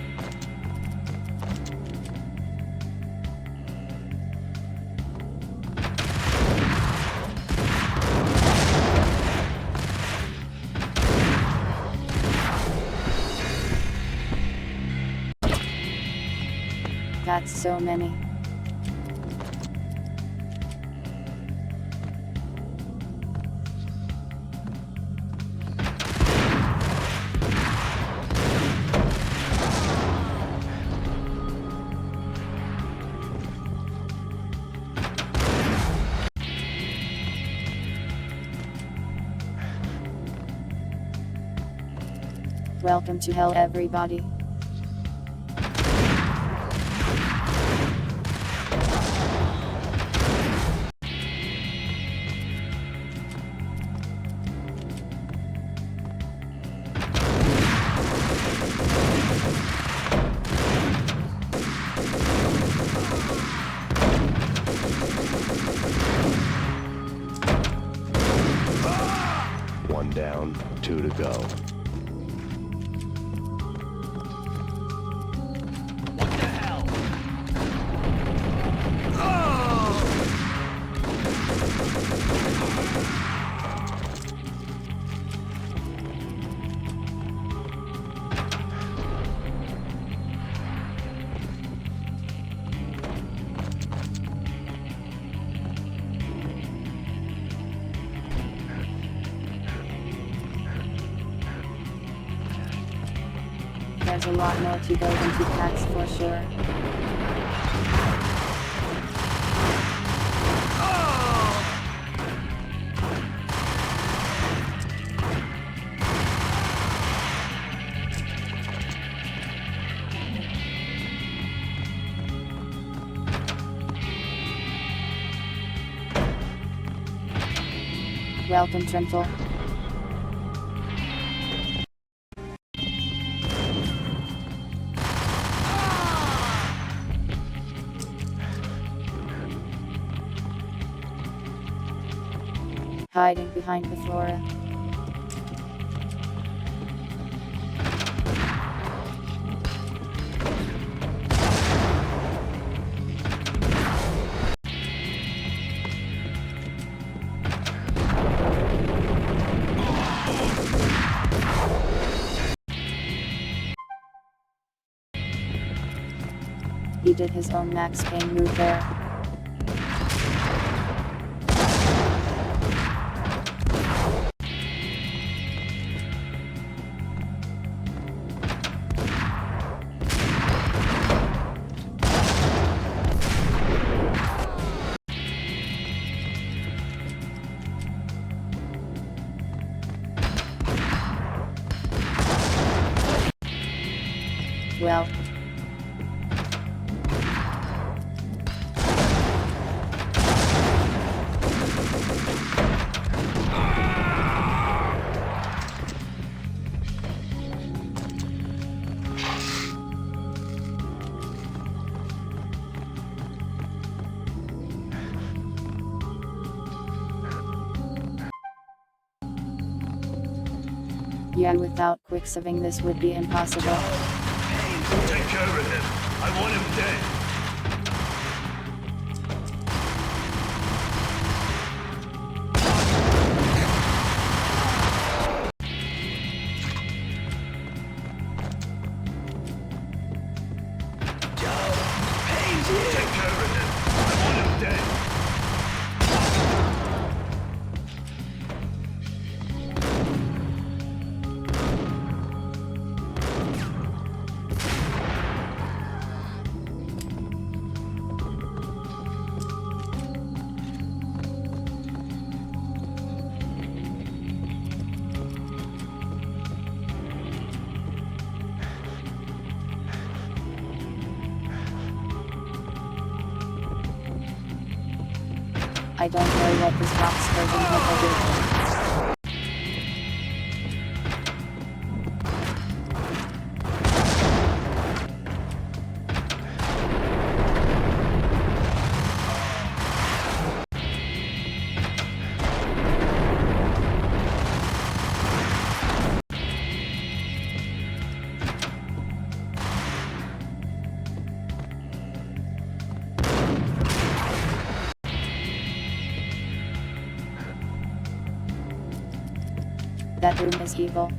That's so many. Welcome to hell, everybody. One down, 2 to go. What the hell? There's a lot more to go into packs for sure. Welcome, Tremble. Hiding behind the flora. He did his own Max Payne move there. Well. Yeah, without quicksaving this would be impossible. Take care of him. I want him dead. Payne's here. Take care of him. I want him dead. I don't know what this box version will do. That room is evil.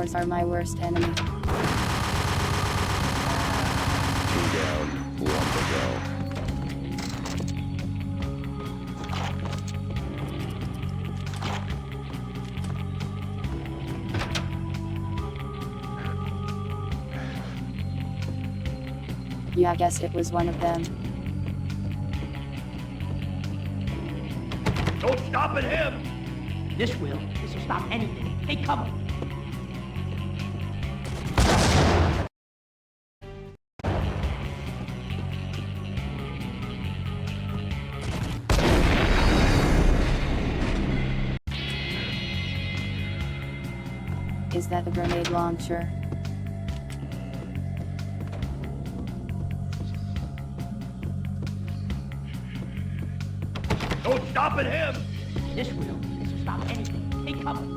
Whores are my worst enemy. 2 down, 1 to go. Yeah, I guess it was one of them. Don't stop at him! This will stop anything. Hey, come on. Is that a grenade launcher? Don't stop at him! This will stop anything. Hey, come on.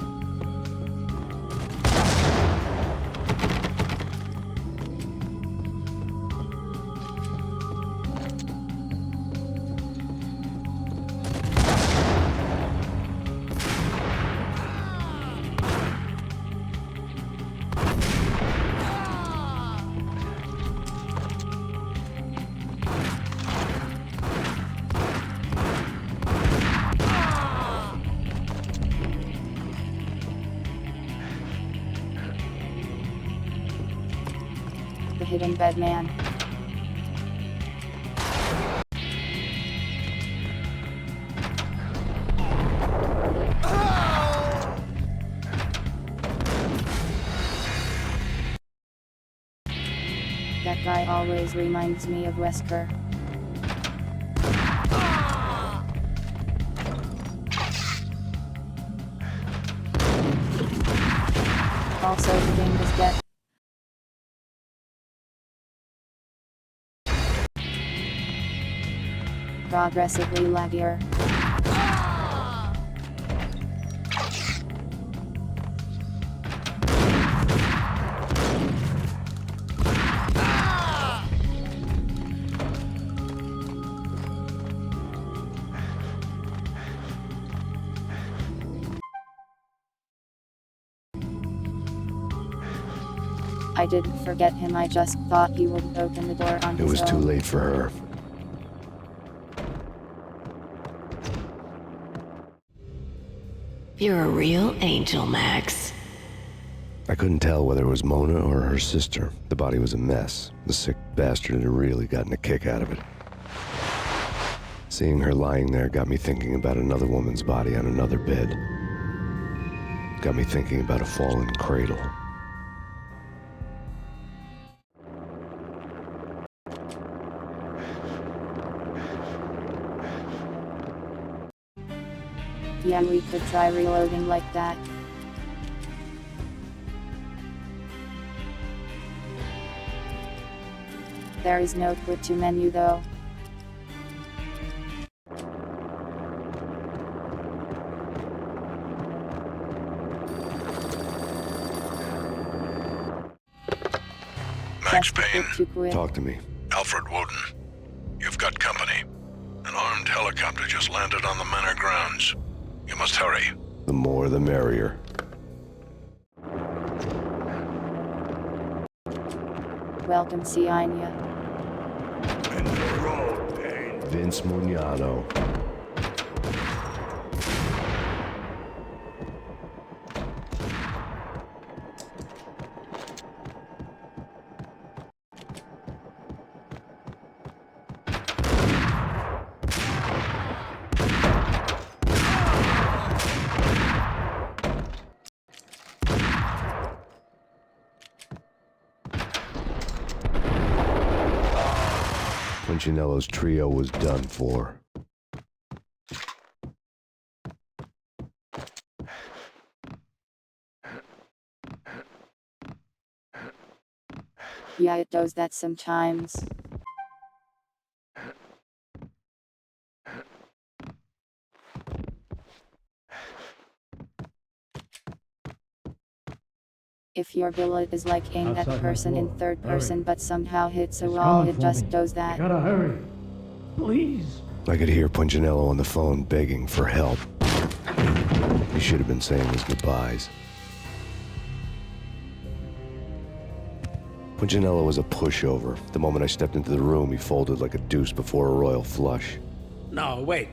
The hidden bed man. That guy always reminds me of Wesker. Also, the game is dead. Progressively laggier. I didn't forget him, I just thought he wouldn't open the door on his own. It was too late for her. You're a real angel, Max. I couldn't tell whether it was Mona or her sister. The body was a mess. The sick bastard had really gotten a kick out of it. Seeing her lying there got me thinking about another woman's body on another bed. Got me thinking about a fallen cradle. Yeah, we could try reloading like that. There is no quit to menu though. Max Payne, Talk to me. Alfred Woden. You've got company. An armed helicopter just landed on the manor grounds. You must hurry. The more the merrier. Welcome, Ciania. In the road, Payne. Vince Mugnano. Punchinello's trio was done for. Yeah, it does that sometimes. If your bullet is like aimed at a person in third person but somehow hits a wall, it just does that. Gotta hurry. Please. I could hear Punchinello on the phone begging for help. He should have been saying his goodbyes. Punchinello was a pushover. The moment I stepped into the room, he folded like a deuce before a royal flush. No, wait.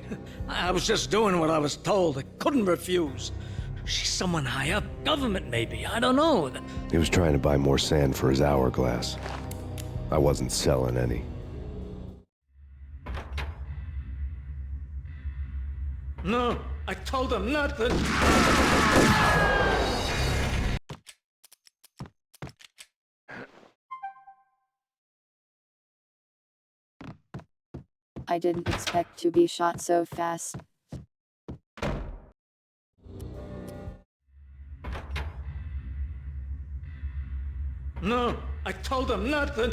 I was just doing what I was told. I couldn't refuse. She's someone high up. Government, maybe. I don't know. He was trying to buy more sand for his hourglass. I wasn't selling any. No, I told him nothing. I didn't expect to be shot so fast. No, I told him nothing.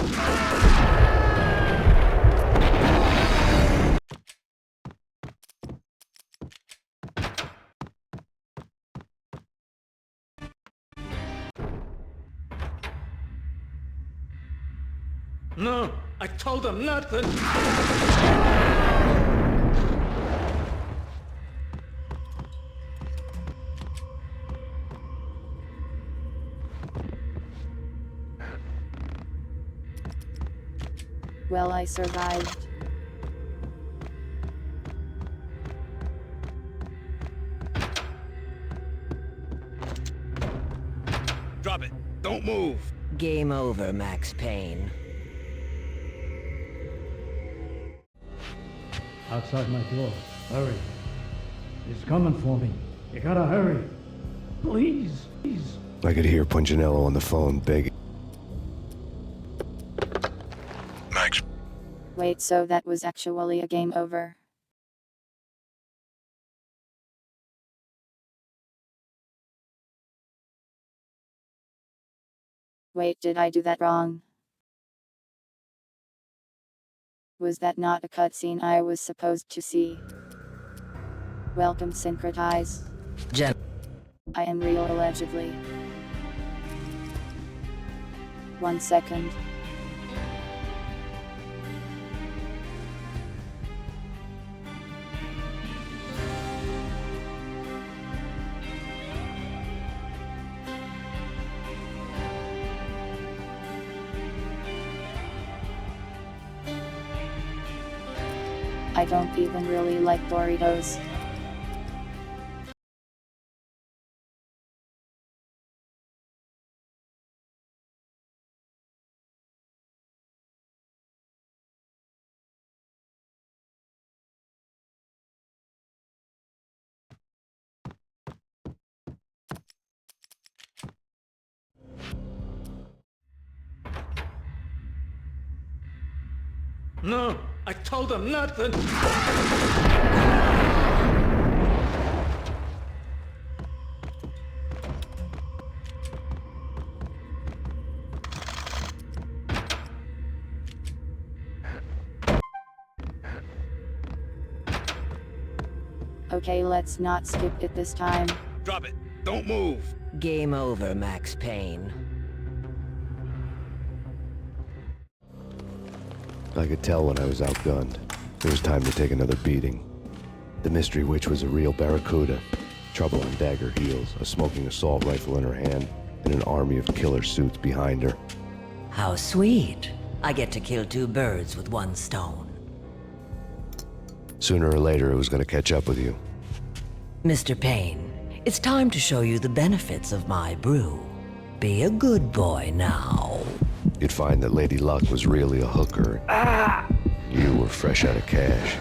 No, I told him nothing. Well, I survived. Drop it. Don't move. Game over, Max Payne. Outside my door. Hurry. He's coming for me. You gotta hurry. Please, please. I could hear Punchinello on the phone begging. Max, Wait, so that was actually a game over? Wait, did I do that wrong? Was that not a cutscene I was supposed to see? Welcome, Syncretize. I am real, allegedly. 1 second. I don't even really like Doritos. No, I told him nothing. Okay, let's not skip it this time. Drop it. Don't move. Game over, Max Payne. I could tell when I was outgunned. It was time to take another beating. The mystery witch was a real barracuda. Trouble on dagger heels, a smoking assault rifle in her hand, and an army of killer suits behind her. How sweet. I get to kill two birds with one stone. Sooner or later, it was going to catch up with you. Mr. Payne, it's time to show you the benefits of my brew. Be a good boy now. You'd find that Lady Luck was really a hooker. You were fresh out of cash.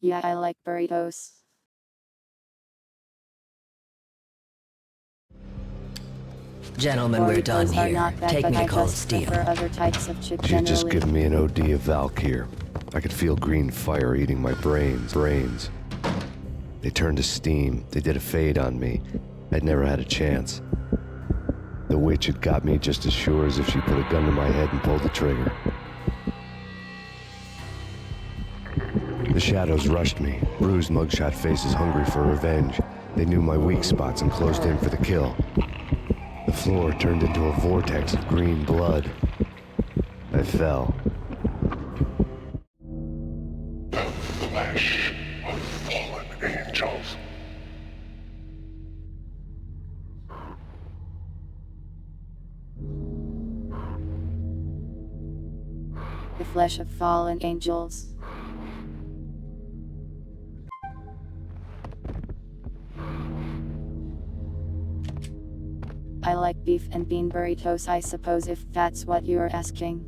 Yeah, I like burritos. Gentlemen, we're done Burritos are here. not bad, Take but me I to Cold just Steel. prefer other types of chip You'd just generally. given me an OD of Valkyr. I could feel green fire eating my brains. They turned to steam. They did a fade on me. I'd never had a chance. The witch had got me just as sure as if she put a gun to my head and pulled the trigger. The shadows rushed me, bruised mugshot faces hungry for revenge. They knew my weak spots and closed in for the kill. The floor turned into a vortex of green blood. I fell. angels. The flesh of fallen angels. I like beef and bean burritos, I suppose, if that's what you're asking.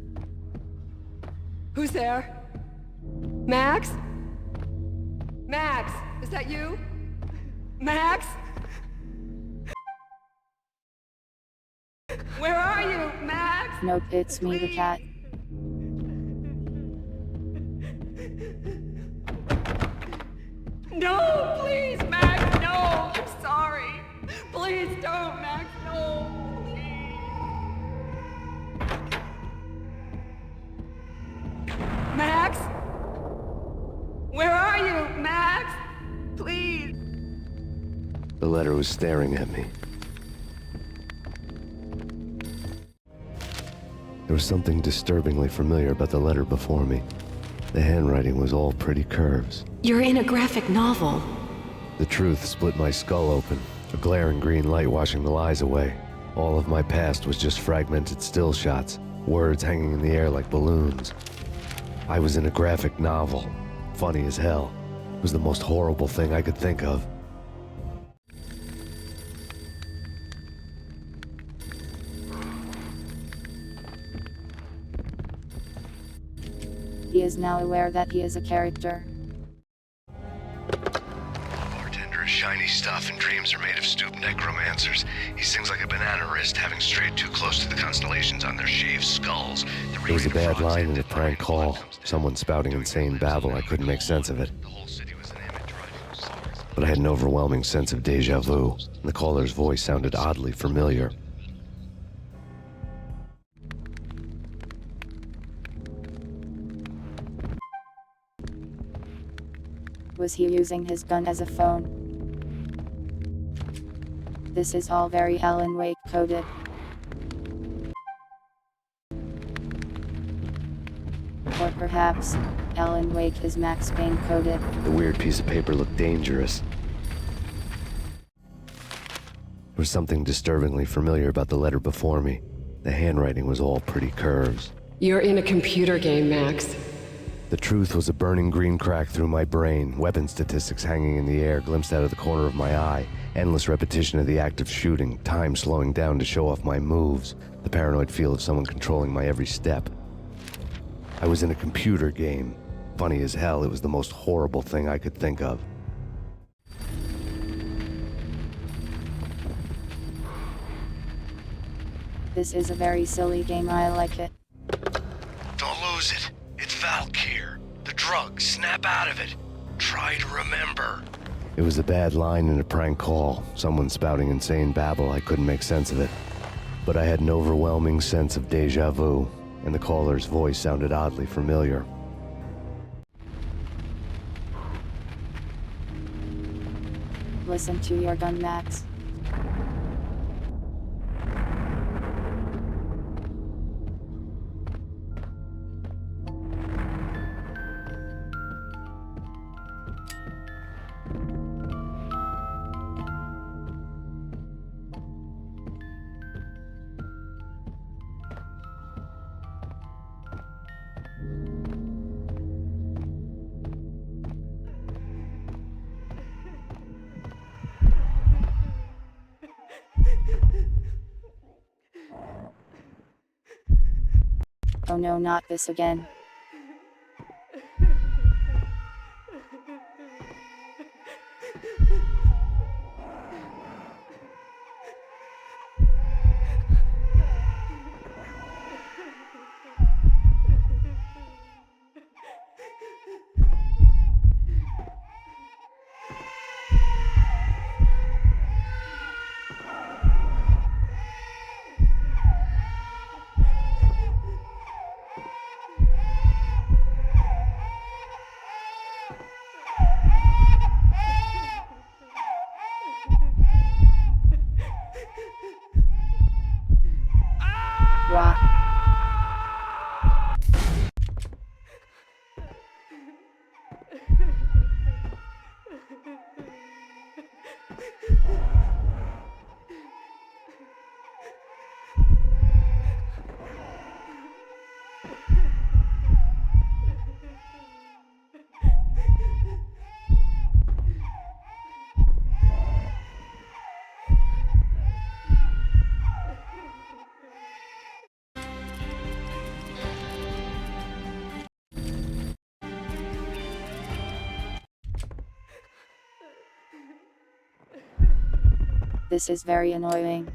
Who's there? Max? Max, is that you? Max? Where are you, Max? Nope, it's me, the cat. No, please, Max, no! I'm sorry. Please don't, Max, no! Max? Where are you, Max? Please. The letter was staring at me. There was something disturbingly familiar about the letter before me. The handwriting was all pretty curves. You're in a graphic novel. The truth split my skull open, a glaring green light washing the lies away. All of my past was just fragmented still shots, words hanging in the air like balloons. I was in a graphic novel. Funny as hell. It was the most horrible thing I could think of. He is now aware that he is a character. Bartender is shiny stuff and dreams are made of stooped necromancers. He sings like a banana wrist, having strayed too close to the constellations on their shaved skulls. There was a bad line in a prank call. Someone spouting insane babble. I couldn't make sense of it. But I had an overwhelming sense of deja vu. The caller's voice sounded oddly familiar. Was he using his gun as a phone? This is all very Alan Wake coded. Or perhaps, Alan Wake is Max Payne coded. The weird piece of paper looked dangerous. There was something disturbingly familiar about the letter before me. The handwriting was all pretty curves. You're in a computer game, Max. The truth was a burning green crack through my brain, weapon statistics hanging in the air glimpsed out of the corner of my eye, endless repetition of the act of shooting, time slowing down to show off my moves, the paranoid feel of someone controlling my every step. I was in a computer game. Funny as hell, it was the most horrible thing I could think of. This is a very silly game, I like it. Don't lose it. It's Valkyr. The drug. Snap out of it. Try to remember. It was a bad line in a prank call. Someone spouting insane babble. I couldn't make sense of it. But I had an overwhelming sense of deja vu, and the caller's voice sounded oddly familiar. Listen to your gun, Max. Oh no, not this again. This is very annoying.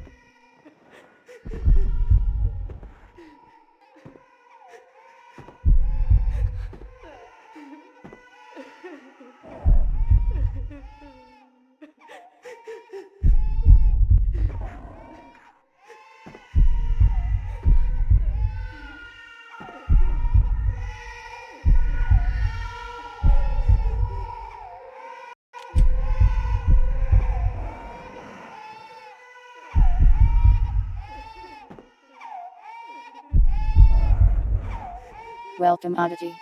Welcome, oddity.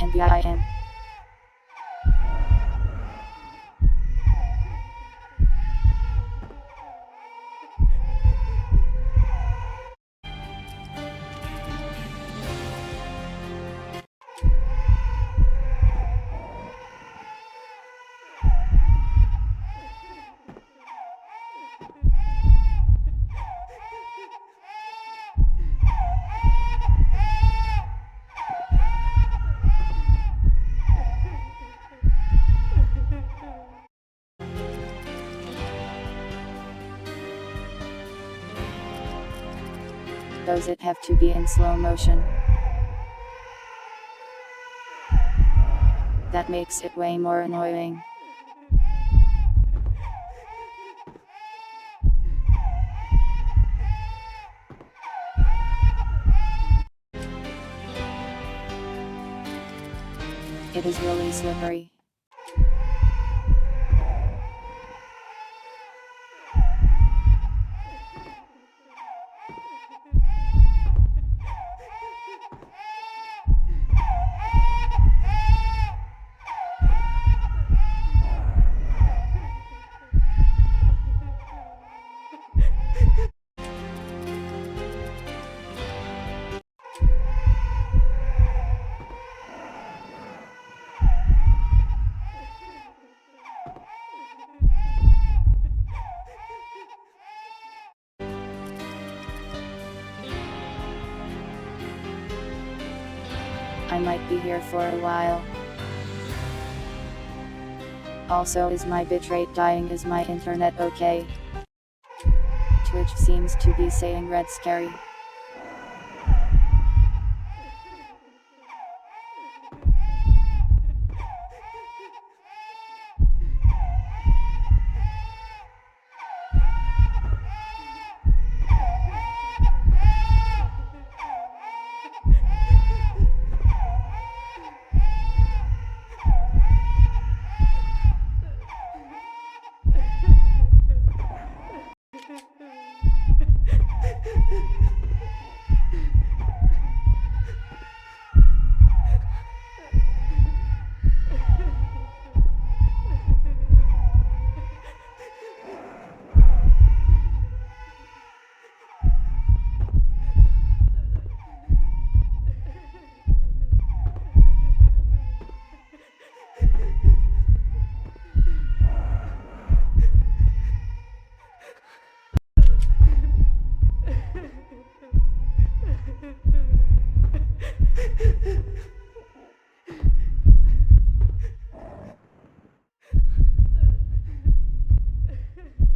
NBIN. Does it have to be in slow motion? That makes it way more annoying. It is really slippery. I might be here for a while. Also, is my bitrate dying? Is my internet okay? Twitch seems to be saying red scary.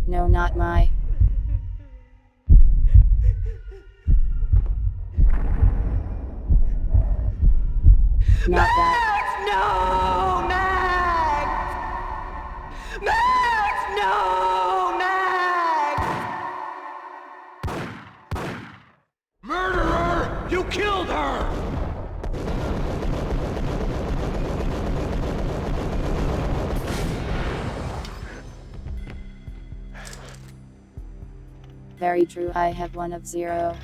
No, not my. Not that. No, Max! Max, no, Max! Murderer! You killed her! Very true, I have one of 0.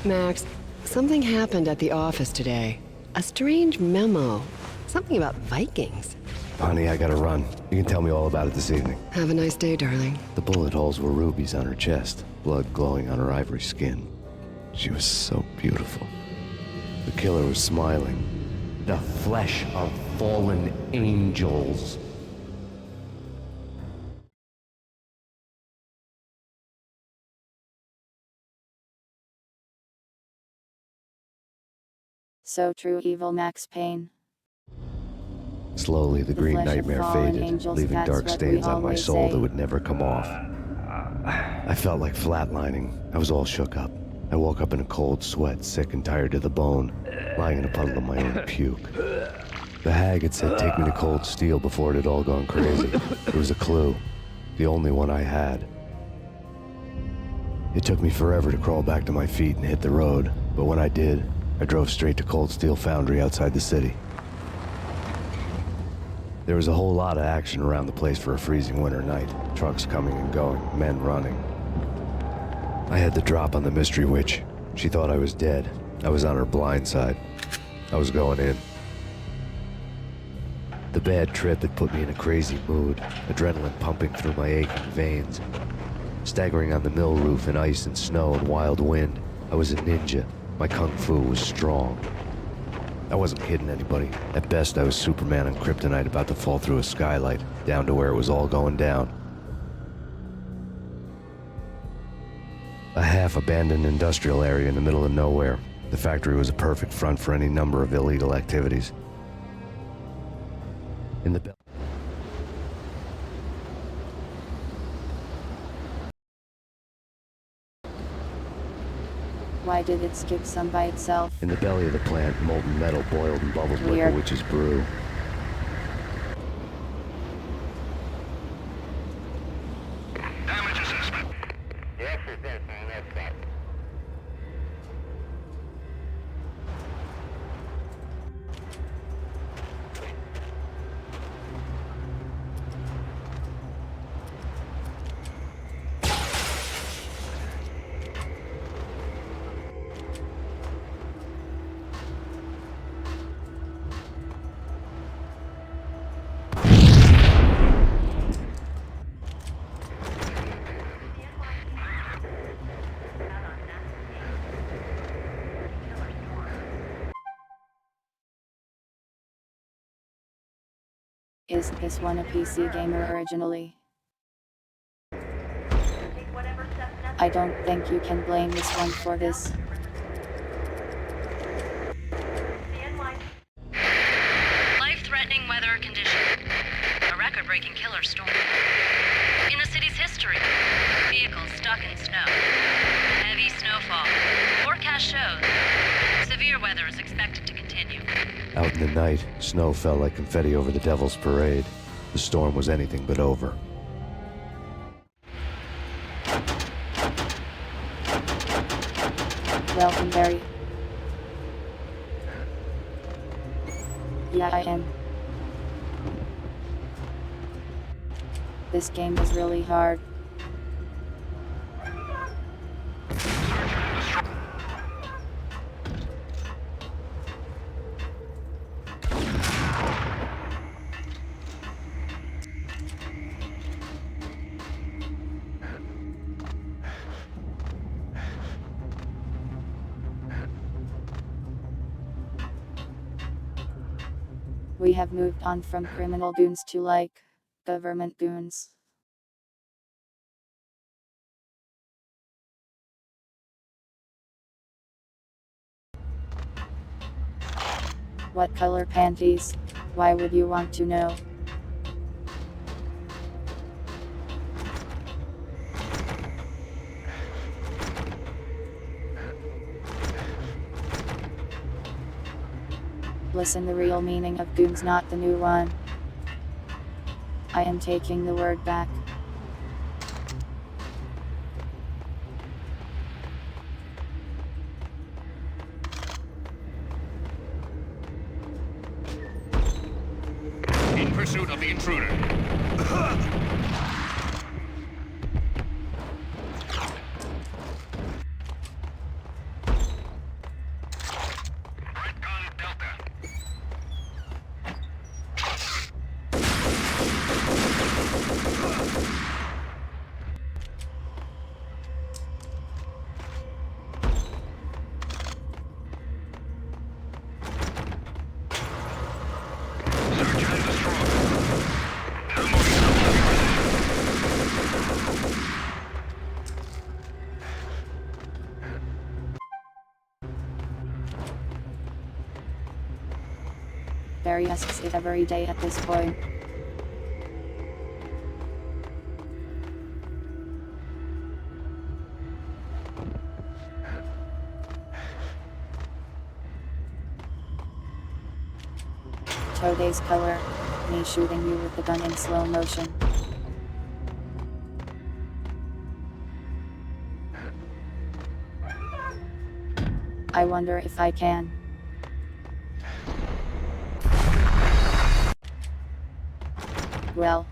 Max, Something happened at the office today. A strange memo. Something about Vikings. Honey, I gotta run. You can tell me all about it this evening. Have a nice day, darling. The bullet holes were rubies on her chest, blood glowing on her ivory skin. She was so beautiful. The killer was smiling. The flesh of fallen angels. So true, evil Max Payne. Slowly, the green flesh of nightmare fallen faded, angels, leaving that's dark what we stains on my always soul say. that would never come off. I felt like flatlining. I was all shook up. I woke up in a cold sweat, sick and tired to the bone, lying in a puddle of my own puke. The hag had said take me to Cold Steel before it had all gone crazy. It was a clue, the only one I had. It took me forever to crawl back to my feet and hit the road, but when I did, I drove straight to Cold Steel Foundry outside the city. There was a whole lot of action around the place for a freezing winter night. Trucks coming and going, men running. I had the drop on the mystery witch. She thought I was dead. I was on her blind side. I was going in. The bad trip had put me in a crazy mood, adrenaline pumping through my aching veins. Staggering on the mill roof in ice and snow and wild wind, I was a ninja. My kung fu was strong. I wasn't kidding anybody. At best, I was Superman on kryptonite about to fall through a skylight, down to where it was all going down. A half-abandoned industrial area in the middle of nowhere. The factory was a perfect front for any number of illegal activities. In the Why did it skip some by itself? In the belly of the plant, molten metal boiled and bubbled like a Weird. witch's brew. Damage assessment. Is this one a PC gamer originally? I don't think you can blame this one for this. Life-threatening weather condition. A record-breaking killer storm. In the city's history. Vehicles stuck in snow. Heavy snowfall. Forecast shows severe weather is expected to continue. Out in the night, snow fell like confetti over the Devil's Parade. The storm was anything but over. Welcome, Barry. Yeah, I am. This game is really hard. We have moved on from criminal goons to like government goons. What color panties? Why would you want to know? Listen, the real meaning of goons, not the new one. I am taking the word back. In pursuit of the intruder. Barry asks it every day at this point. Today's color. Me shooting you with the gun in slow motion. I wonder if I can. Well.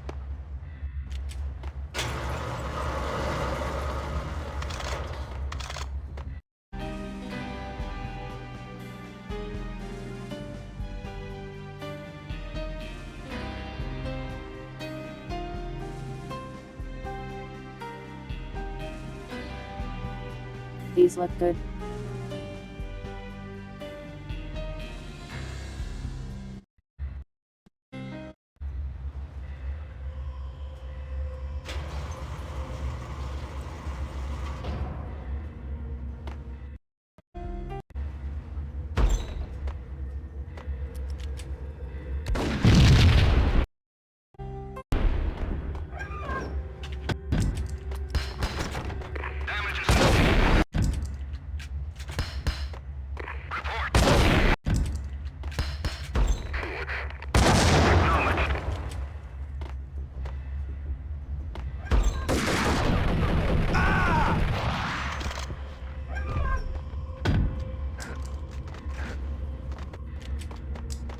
These look good.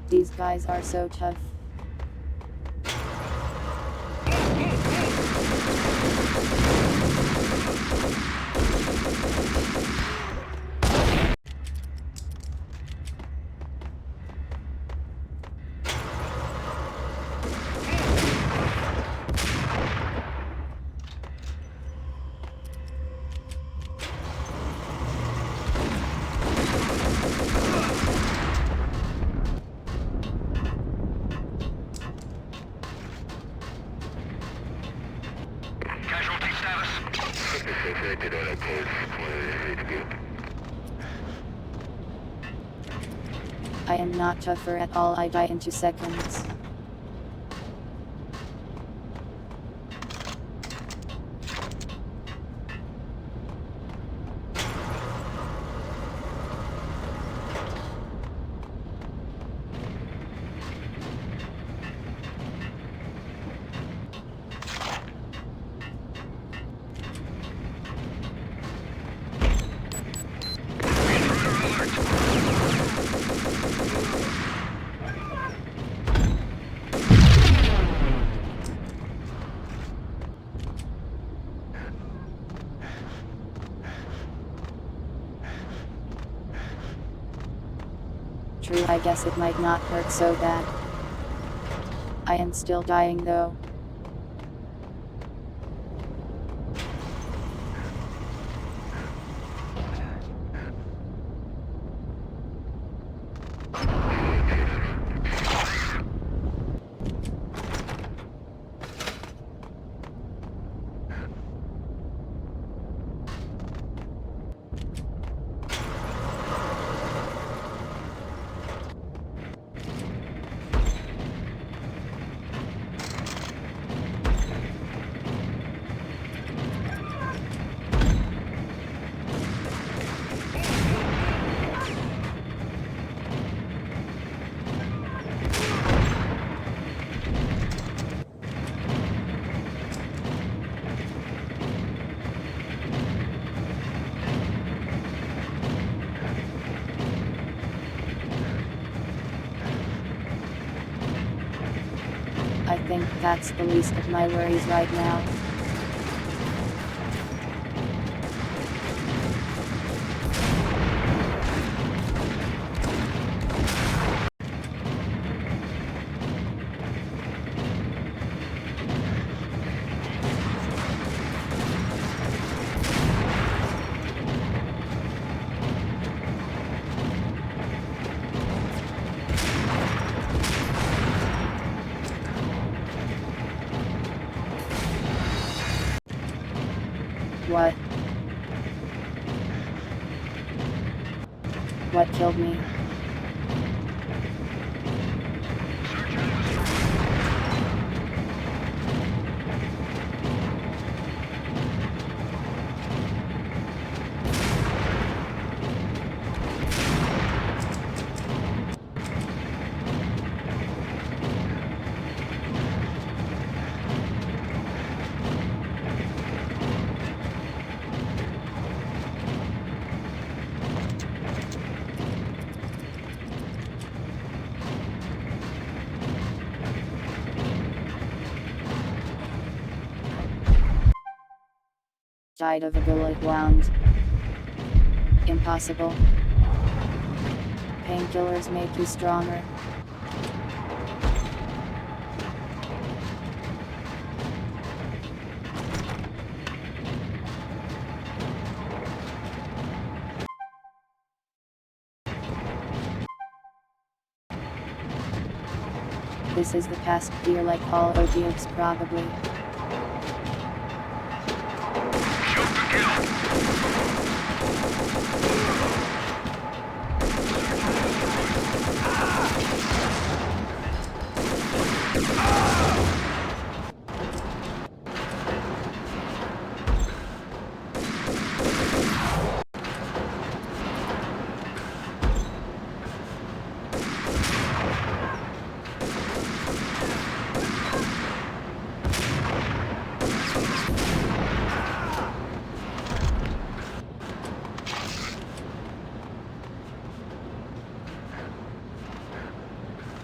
These guys are so tough. I am not tougher at all, I die in 2 seconds. True, I guess it might not hurt so bad. I am still dying though. I think that's the least of my worries right now. What? What killed me? died of a bullet wound. Impossible. Painkillers make you stronger. This is the past, dear, like all opiates probably.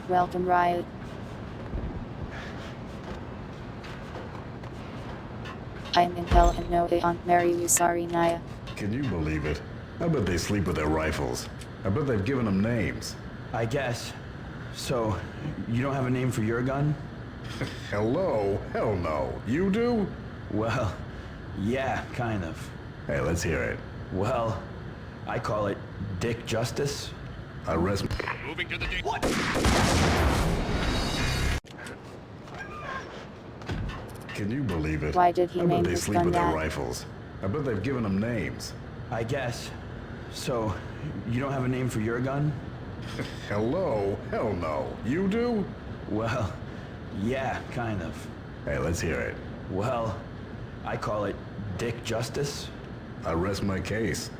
Welcome, Riot. I'm in hell and no they aren't marry you, sorry Naya. Can you believe it? I bet they sleep with their rifles. I bet they've given them names. I guess. So, you don't have a name for your gun? Hello? Hell no. You do? Well, yeah, kind of. Hey, let's hear it. Well, I call it Dick Justice. Arrest. Moving to the D. What? Can you believe it? Why did he I bet name they his sleep gun with their that? rifles. I bet they've given them names. I guess. So, you don't have a name for your gun? Hello? Hell no. You do? Well, yeah, kind of. Hey, let's hear it. Well, I call it Dick Justice. I rest my case.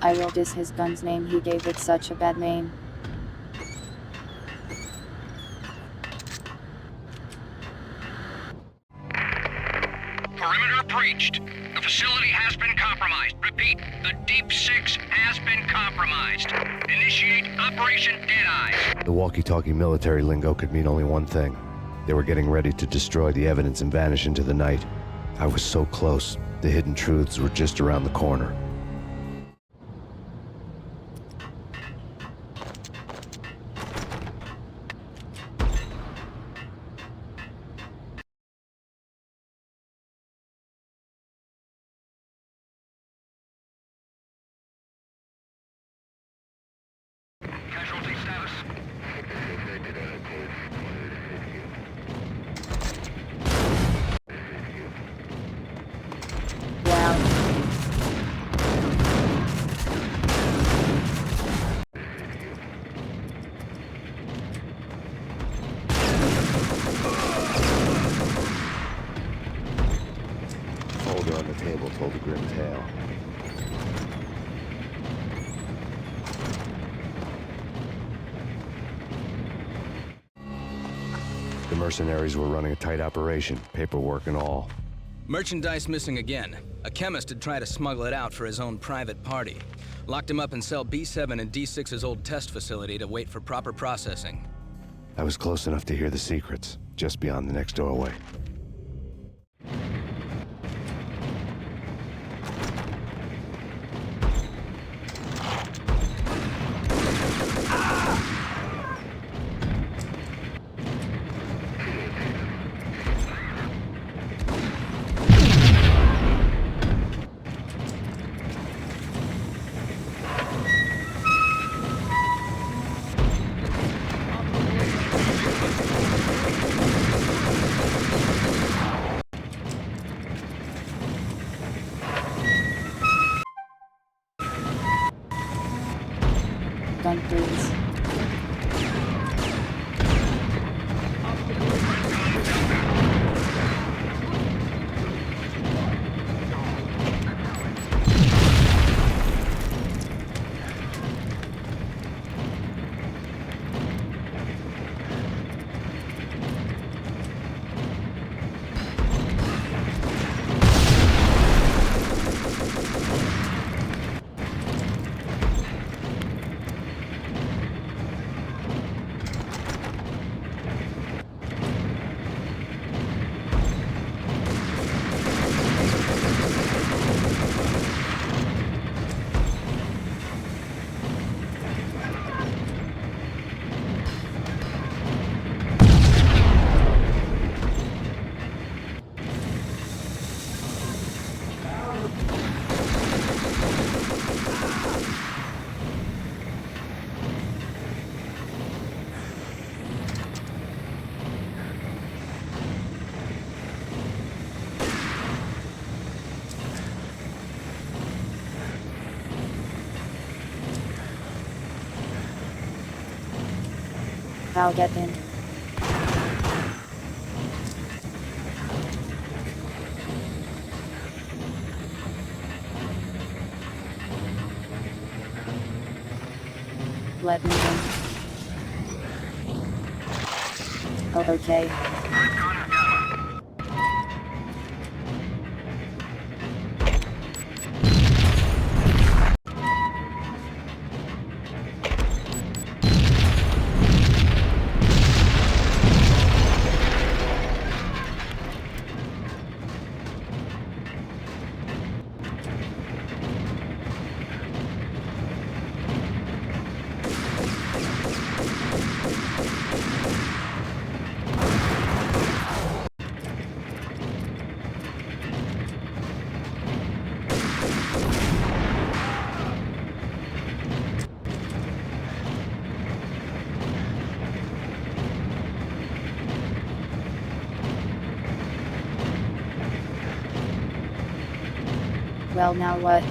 I will diss his gun's name, he gave it such a bad name. Perimeter breached. The facility has been compromised. Repeat, the Deep Six has been compromised. Initiate Operation Deadeye. The walkie-talkie military lingo could mean only one thing. They were getting ready to destroy the evidence and vanish into the night. I was so close. The hidden truths were just around the corner. Casualty status. Folder on the table told a grim tale. The mercenaries were running a tight operation, paperwork and all. Merchandise missing again. A chemist had tried to smuggle it out for his own private party. Locked him up in cell B7 and D6's old test facility to wait for proper processing. I was close enough to hear the secrets, just beyond the next doorway. I'll get in. Let me in. Oh, okay. Well, now what?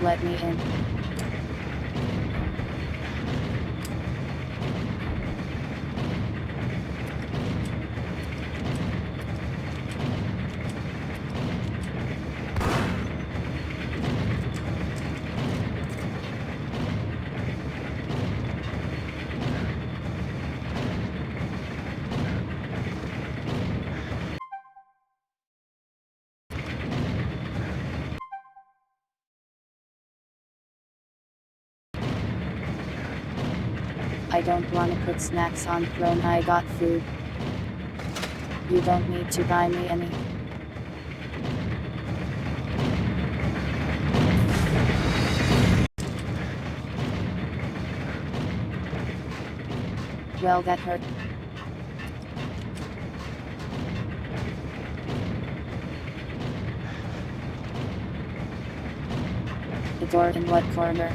Let me in. I don't want to put snacks on throne, I got food. You don't need to buy me any. Well, that hurt. The door in what corner?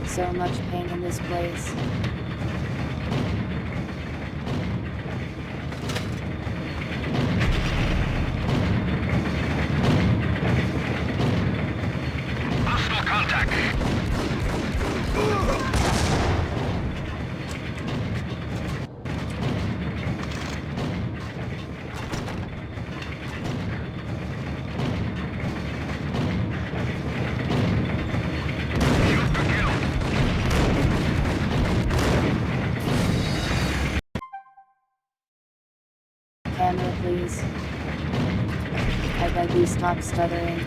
So much pain in this place. Hostile contact. Camera, please. I beg you, stop stuttering.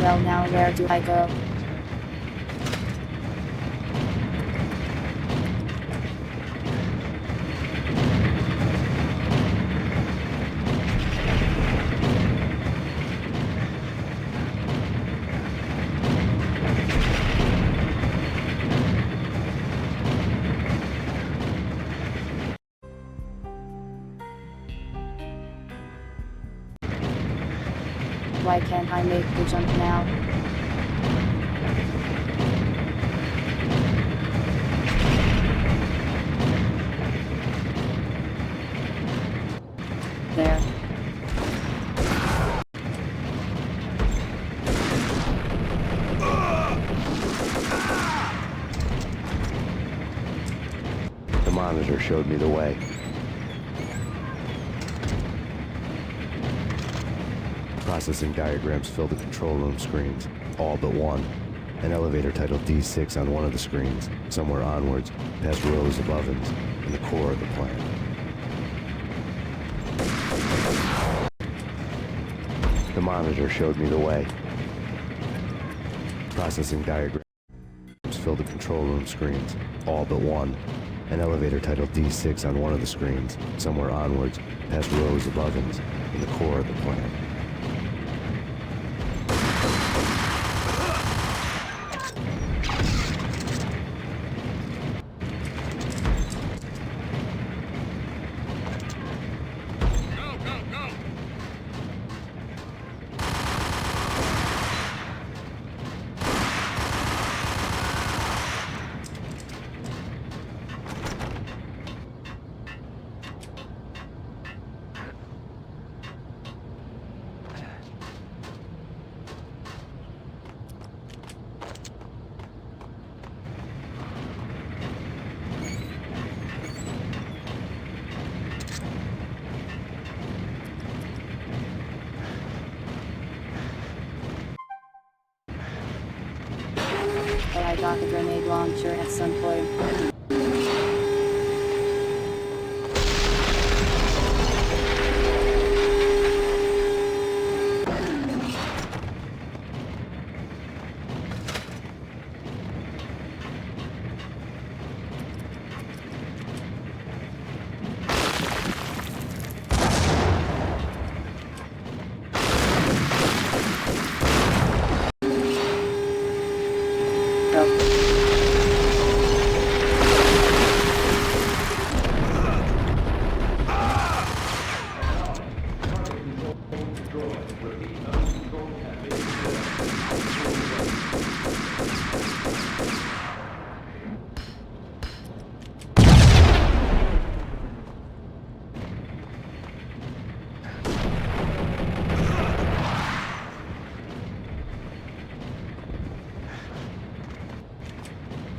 Well, now where do I go? Why can't I make the jump now? There. The monitor showed me the way. Processing diagrams filled the control room screens, all but one. An elevator titled D6 on one of the screens, somewhere onwards, past rows of ovens, in the core of the plant. The monitor showed me the way. Processing diagrams filled the control room screens, all but one. An elevator titled D6 on one of the screens, somewhere onwards, past rows of ovens, in the core of the plant. Oh, I got a grenade launcher at some point.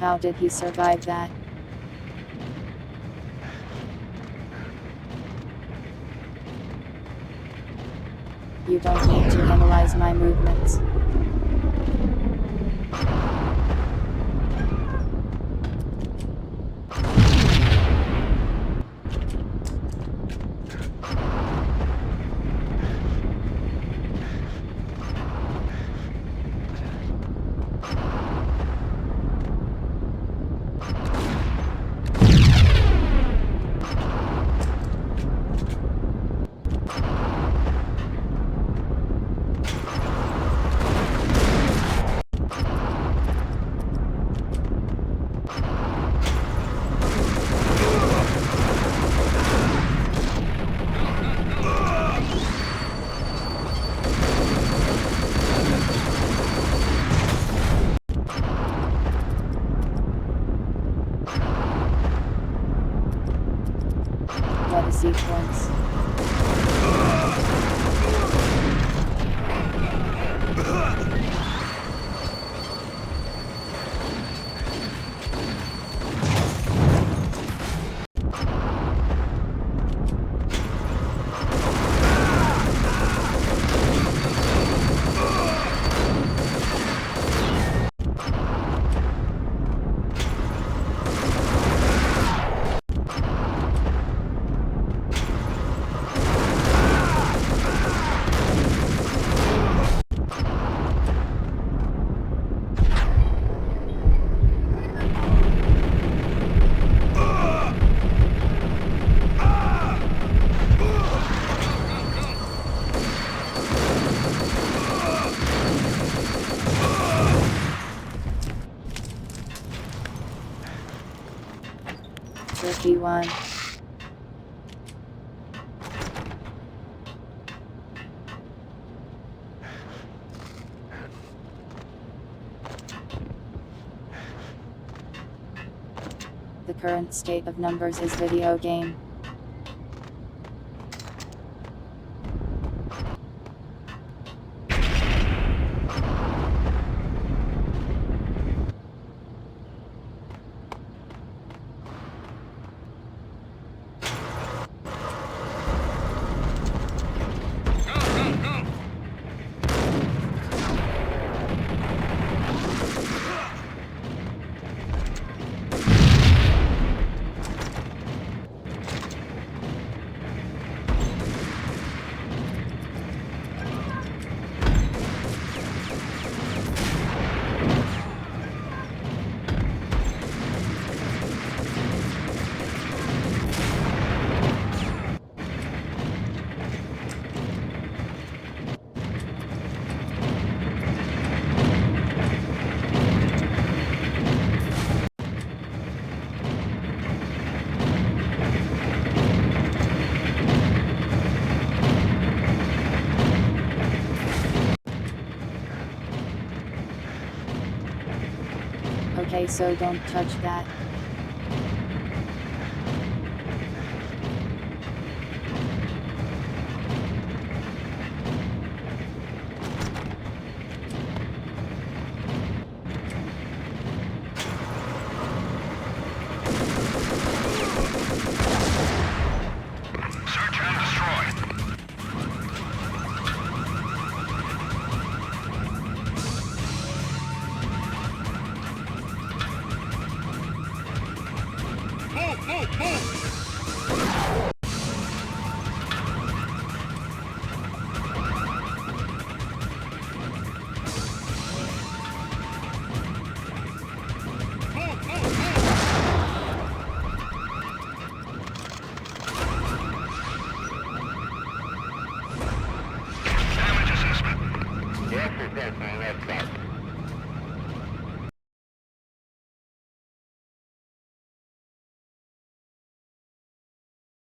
How did he survive that? You don't need to analyze my movements. What a sequence. tricky one. The current state of numbers is video game. Okay, so don't touch that. Search and destroy. Move, move, move! Damage assessment.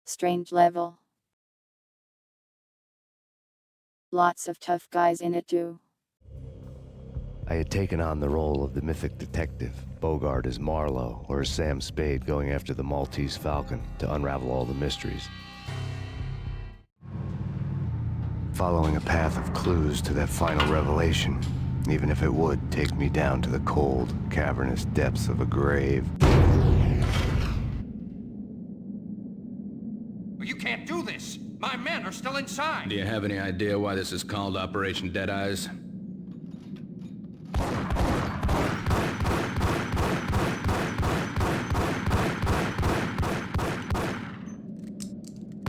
Strange level. Lots of tough guys in it too. I had taken on the role of the mythic detective, Bogart as Marlowe, or as Sam Spade going after the Maltese Falcon to unravel all the mysteries. Following a path of clues to that final revelation, even if it would take me down to the cold, cavernous depths of a grave. You can't do this! My men are still inside! Do you have any idea why this is called Operation Deadeyes?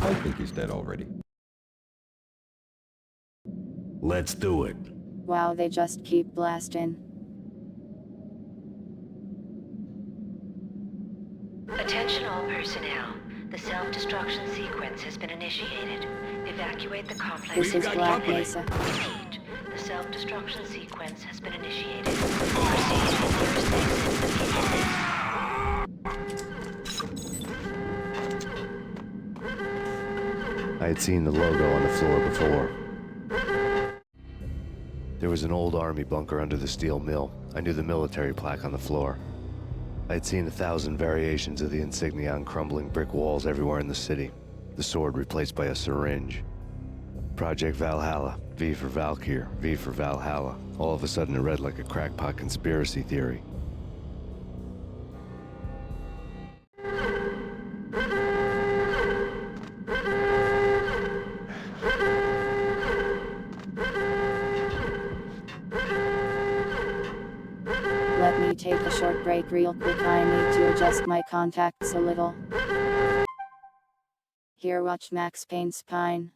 I think he's dead already. Let's do it. Wow, they just keep blasting. Attention all personnel. The self-destruction sequence has been initiated. Evacuate the complex. This is Black Mesa. Repeat. The self-destruction sequence has been initiated. Proceed to the nearest exit immediately. I had seen the logo on the floor before. There was an old army bunker under the steel mill. I knew the military plaque on the floor. I had seen 1,000 variations of the insignia on crumbling brick walls everywhere in the city. The sword replaced by a syringe. Project Valhalla, V for Valkyr, V for Valhalla. All of a sudden it read like a crackpot conspiracy theory. Let me take a short break real quick. I need to adjust my contacts a little. Here, watch Max Payne's Payne.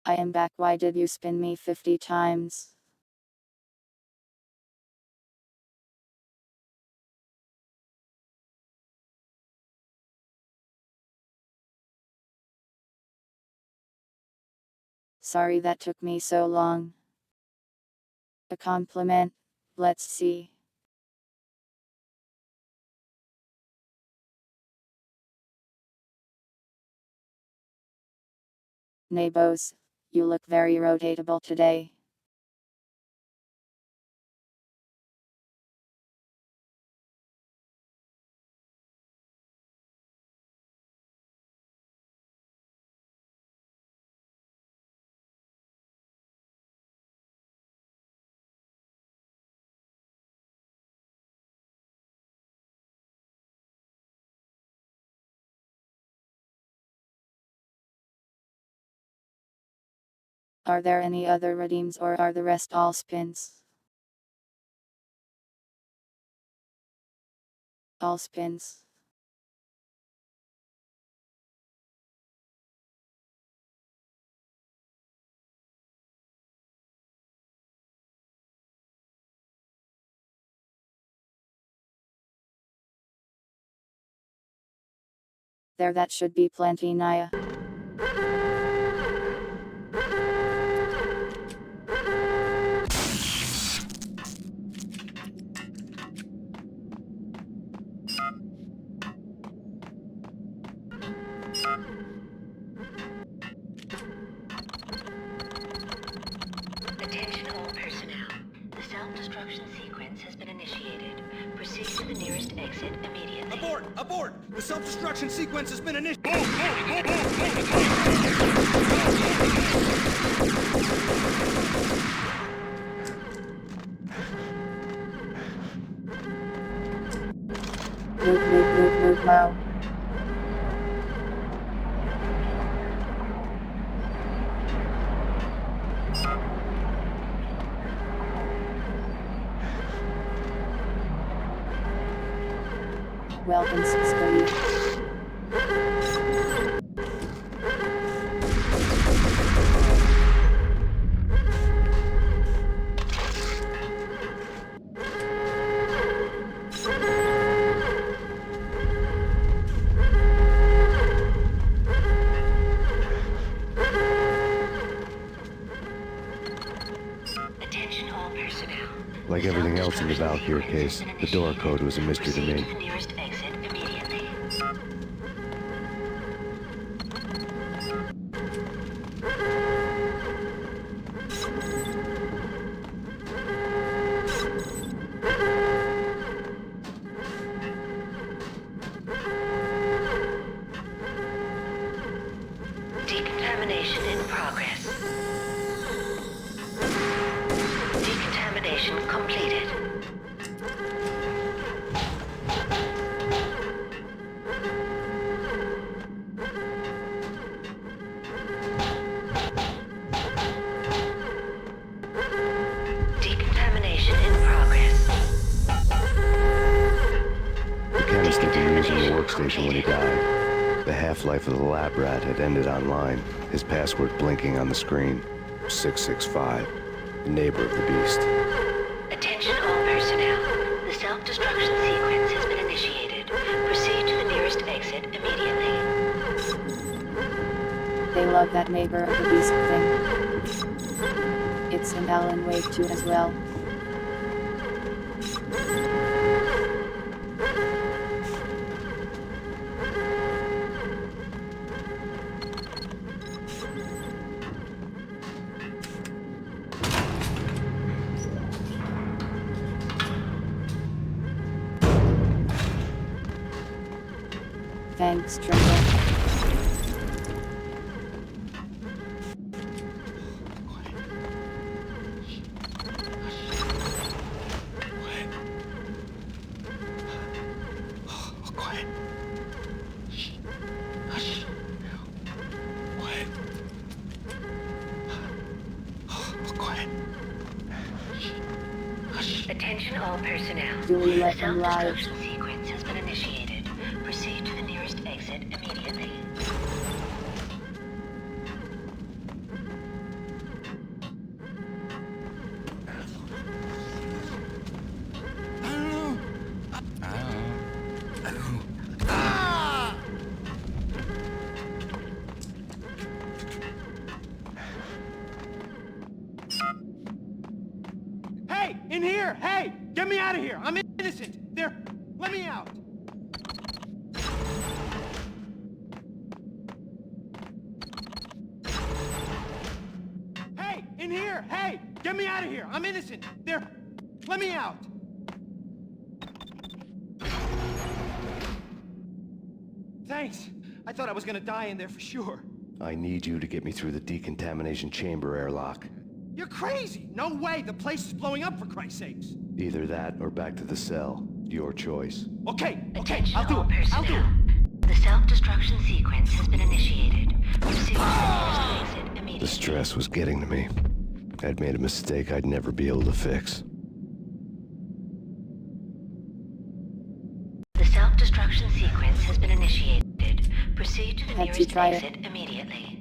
I am back. Why did you spin me 50 times? Sorry that took me so long. A compliment? Let's see. Neighbors, you look very rotatable today. Are there any other redeems or are the rest all spins? All spins. There, that should be plenty, Naya. Attention all personnel. The self-destruction sequence has been initiated. Proceed to the nearest exit immediately. Abort! Abort! The self-destruction sequence has been initiated. Move now. Welcome, Scotty. Attention all personnel. Like everything else in the Valkyrie case, the door code was a mystery to Proceed me. to the nearest exit immediately. Decontamination in progress. Decontamination completed. Decontamination in progress. The chemist had been using the workstation when he died. The half-life of the lab rat had ended online, his password blinking on the screen. 665, the neighbor of the beast. Attention all personnel. The self-destruction sequence has been initiated. Proceed to the nearest exit immediately. They love that neighbor of the beast thing. It's in Alan Wake 2 as well. Thanks, Trimble. Quiet. Hush. Quiet. Quiet. Attention all personnel. Do we let The them live? self-destruction sequence has been initiated. Proceed to the nearest exit immediately. Hey, in here! Hey! Get me out of here! I'm innocent! There, let me out! Hey, in here! Hey! Get me out of here! I'm innocent! There, let me out! Thanks. I thought I was gonna die in there for sure. I need you to get me through the decontamination chamber airlock. You're crazy! No way! The place is blowing up, for Christ's sakes! Either that or back to the cell. Your choice. Okay, Attention I'll do all it. I'll do personnel. it. The self-destruction sequence has been initiated. Proceed to the nearest exit immediately. The stress was getting to me. I'd made a mistake I'd never be able to fix. The self-destruction sequence has been initiated. Proceed to the Had to nearest try it. exit immediately.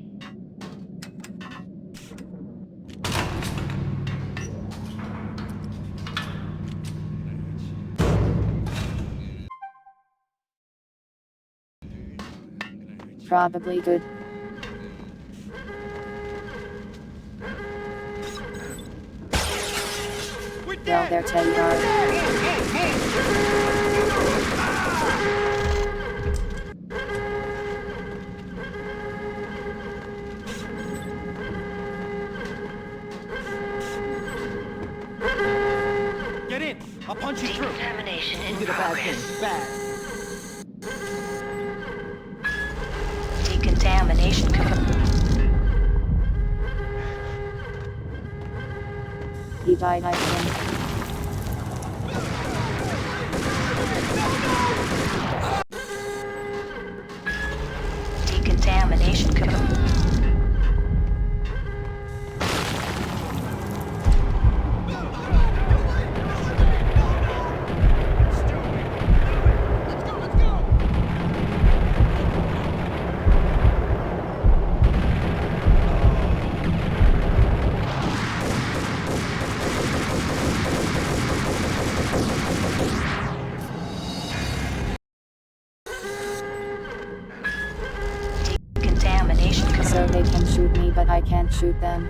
Probably good. Well, there, Teddy. Get in! I'll punch you through! Decontamination in Did a bad progress. thing. Bad. Decontamination He died, I think. Decontamination So they can shoot me, but I can't shoot them.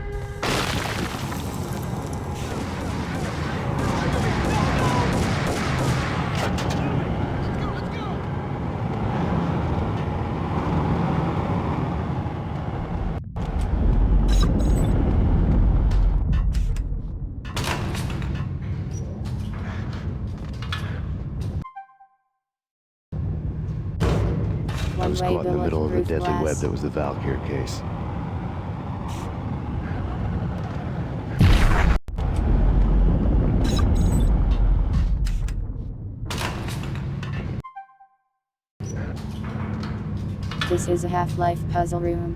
I was caught in the middle of the deadly glass. web that was the Valkyr case. This is a Half-Life puzzle room.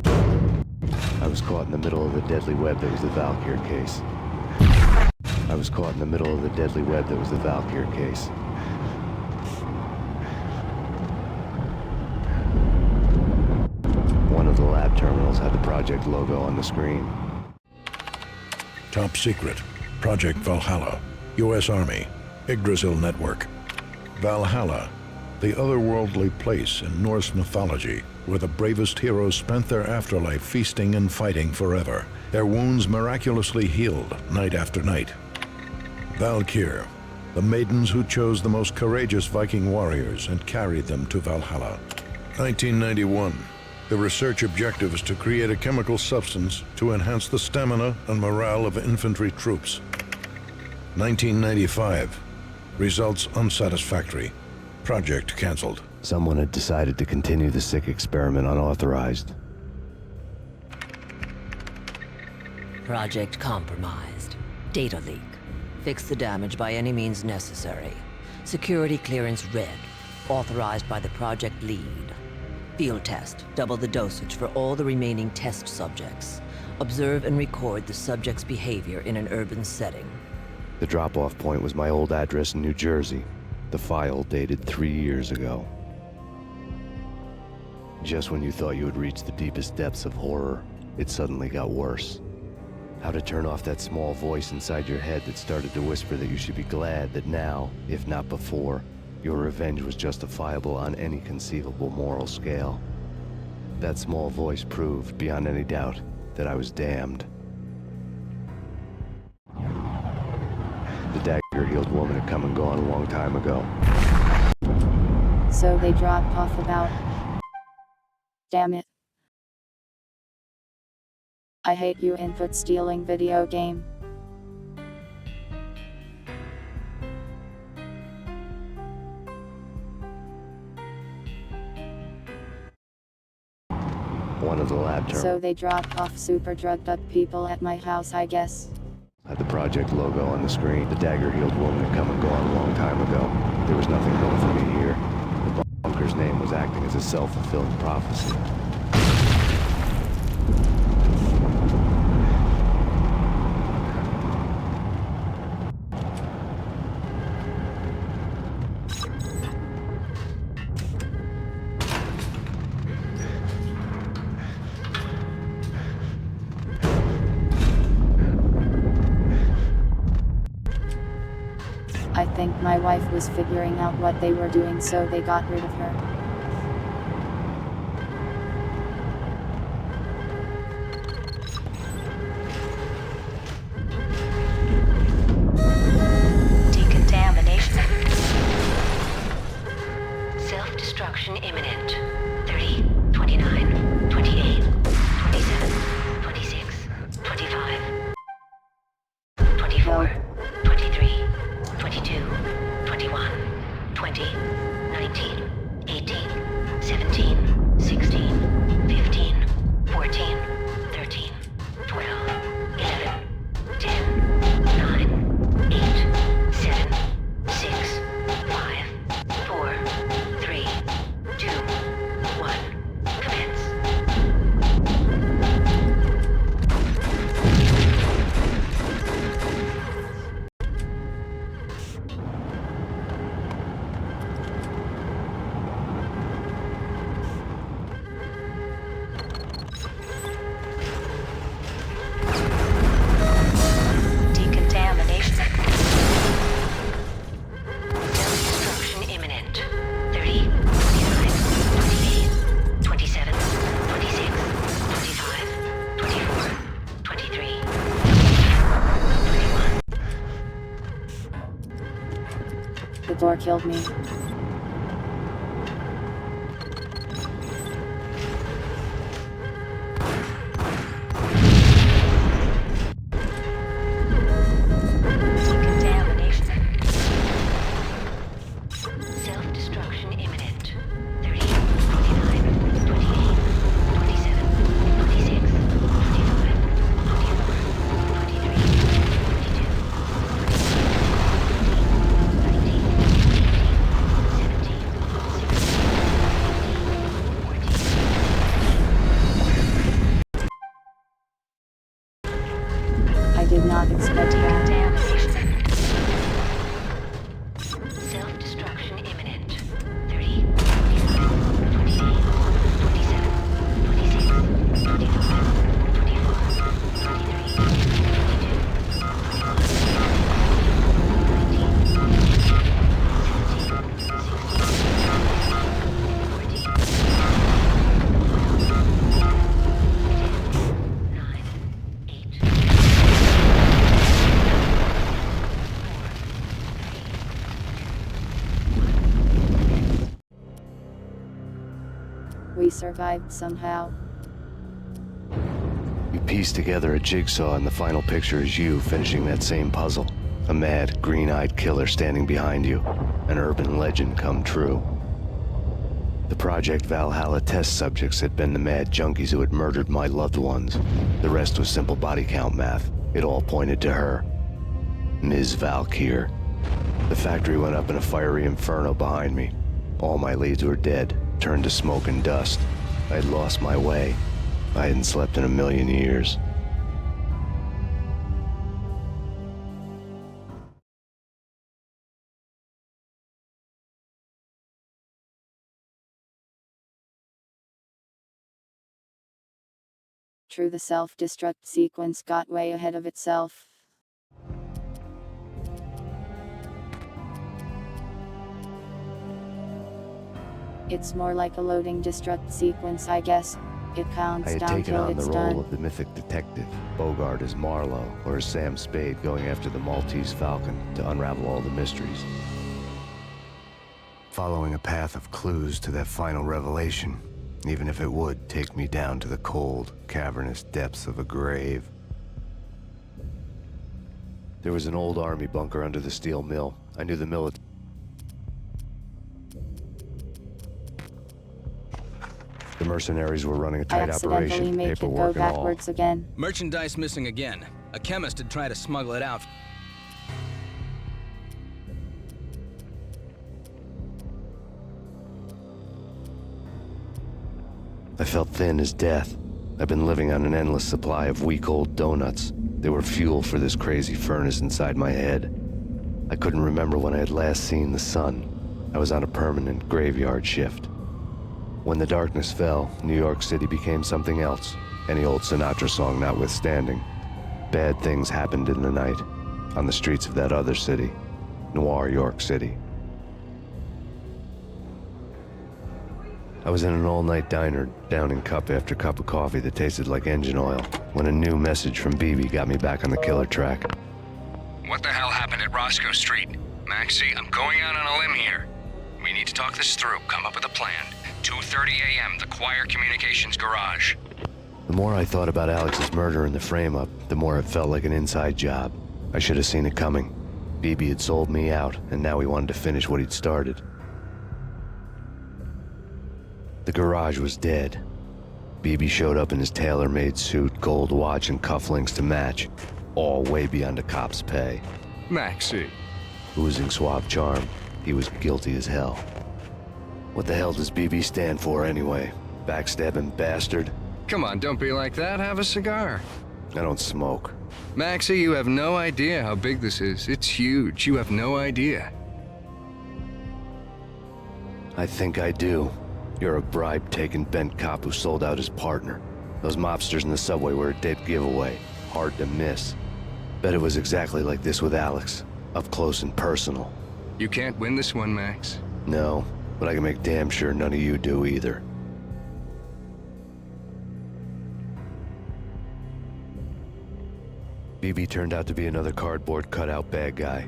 I was caught in the middle of the deadly web that was the Valkyr case. I was caught in the middle of the deadly web that was the Valkyr case. One of the lab terminals had the project logo on the screen. Top secret. Project Valhalla. U.S. Army. Yggdrasil Network. Valhalla. The otherworldly place in Norse mythology where the bravest heroes spent their afterlife feasting and fighting forever, their wounds miraculously healed night after night. Valkyr, the maidens who chose the most courageous Viking warriors and carried them to Valhalla. 1991. The research objective is to create a chemical substance to enhance the stamina and morale of infantry troops. 1995. Results unsatisfactory. Project canceled. Someone had decided to continue the sick experiment unauthorized. Project compromised. Data leak. Fix the damage by any means necessary. Security clearance red. Authorized by the project lead. Field test. Double the dosage for all the remaining test subjects. Observe and record the subject's behavior in an urban setting. The drop-off point was my old address in New Jersey. The file dated 3 years ago. Just when you thought you had reached the deepest depths of horror, it suddenly got worse. How to turn off that small voice inside your head that started to whisper that you should be glad that now, if not before, your revenge was justifiable on any conceivable moral scale. That small voice proved, beyond any doubt, that I was damned. The dagger-heeled woman had come and gone a long time ago. So they dropped off about... Damn it. I hate you, input stealing video game. One of the lab terminals. So they dropped off super drugged up people at my house, I guess. Had the project logo on the screen. The dagger-heeled woman had come and gone a long time ago. There was nothing going for me here. The bunker's name was acting as a self-fulfilling prophecy. I think my wife was figuring out what they were doing, so they got rid of her. Decontamination. Self-destruction imminent. 30, 29, 28, 27, 26, 25, 24, 23, 22, 21, 20, 19, 18, 17, 16, 15, 14, 13, 12, 11, 10, 9, 8, 7, 6, 5, 4, 3, 2, 1. Commence. Decontamination. Self-destruction imminent. 30, 29, 28, 27, 26, 25, 24, 23, 21. The door killed me. Decontamination. Self-destruction imminent. 30, 29, 28, 27, 26, 25, 24, 23, 22, 19, 18, 17, 16, I did not expect that. Self-destruction imminent. 30, 29, 28, 27, 26, 25, 24, 23, 22, 21, We survived somehow. You piece together a jigsaw and the final picture is you finishing that same puzzle. A mad, green-eyed killer standing behind you. An urban legend come true. The Project Valhalla test subjects had been the mad junkies who had murdered my loved ones. The rest was simple body count math. It all pointed to her. Ms. Valkyr. The factory went up in a fiery inferno behind me. All my leads were dead, turned to smoke and dust. I had lost my way. I hadn't slept in a million years. True, the self-destruct sequence got way ahead of itself. It's more like a loading destruct sequence, I guess. It counts I had down taken till on the it's role done. of the mythic detective, Bogart as Marlowe, or as Sam Spade going after the Maltese Falcon to unravel all the mysteries. Following a path of clues to that final revelation, even if it would take me down to the cold, cavernous depths of a grave. There was an old army bunker under the steel mill. I knew the military. The mercenaries were running a I tight accidentally operation, made it go paperwork and all. backwards again. Merchandise missing again. A chemist had tried to smuggle it out. I felt thin as death. I've been living on an endless supply of week-old donuts. They were fuel for this crazy furnace inside my head. I couldn't remember when I had last seen the sun. I was on a permanent graveyard shift. When the darkness fell, New York City became something else, any old Sinatra song notwithstanding. Bad things happened in the night, on the streets of that other city, Noir York City. I was in an all-night diner, downing cup after cup of coffee that tasted like engine oil, when a new message from BB got me back on the killer track. What the hell happened at Roscoe Street? Maxie, I'm going out on a limb here. We need to talk this through, come up with a plan. 2:30 a.m., the Choir Communications Garage. The more I thought about Alex's murder and the frame-up, the more it felt like an inside job. I should have seen it coming. BB had sold me out, and now he wanted to finish what he'd started. The garage was dead. BB showed up in his tailor-made suit, gold watch, and cufflinks to match, all way beyond a cop's pay. Maxie. Oozing suave charm, he was guilty as hell. What the hell does BB stand for anyway? Backstabbing bastard? Come on, don't be like that. Have a cigar. I don't smoke. Maxie, you have no idea how big this is. It's huge. You have no idea. I think I do. You're a bribe-taking bent cop who sold out his partner. Those mobsters in the subway were a dead giveaway. Hard to miss. Bet it was exactly like this with Alex. Up close and personal. You can't win this one, Max. No, but I can make damn sure none of you do either. BB turned out to be another cardboard cutout bad guy.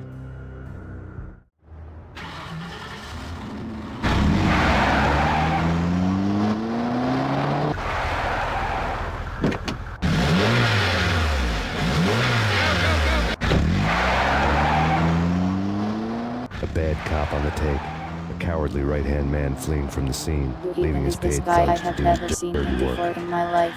A bad cop on the take. A cowardly right-hand man fleeing from the scene, leaving his paid guy I thugs to have do never his seen him dirty before work. in my life.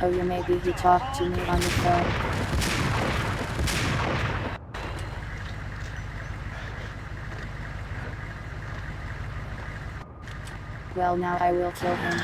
Oh yeah, maybe he talked to me on the phone. Well, now I will kill him.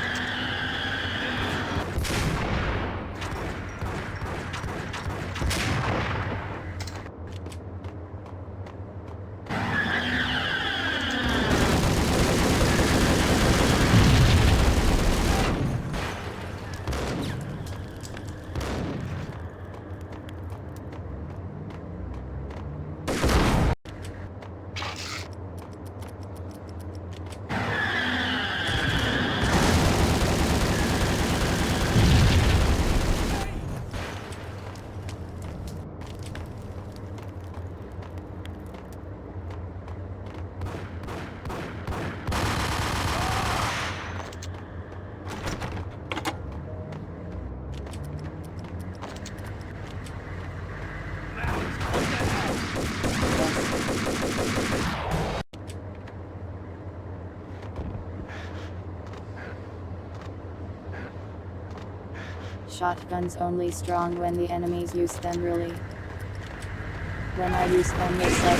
Shotguns only strong when the enemies use them really. When I use them they say.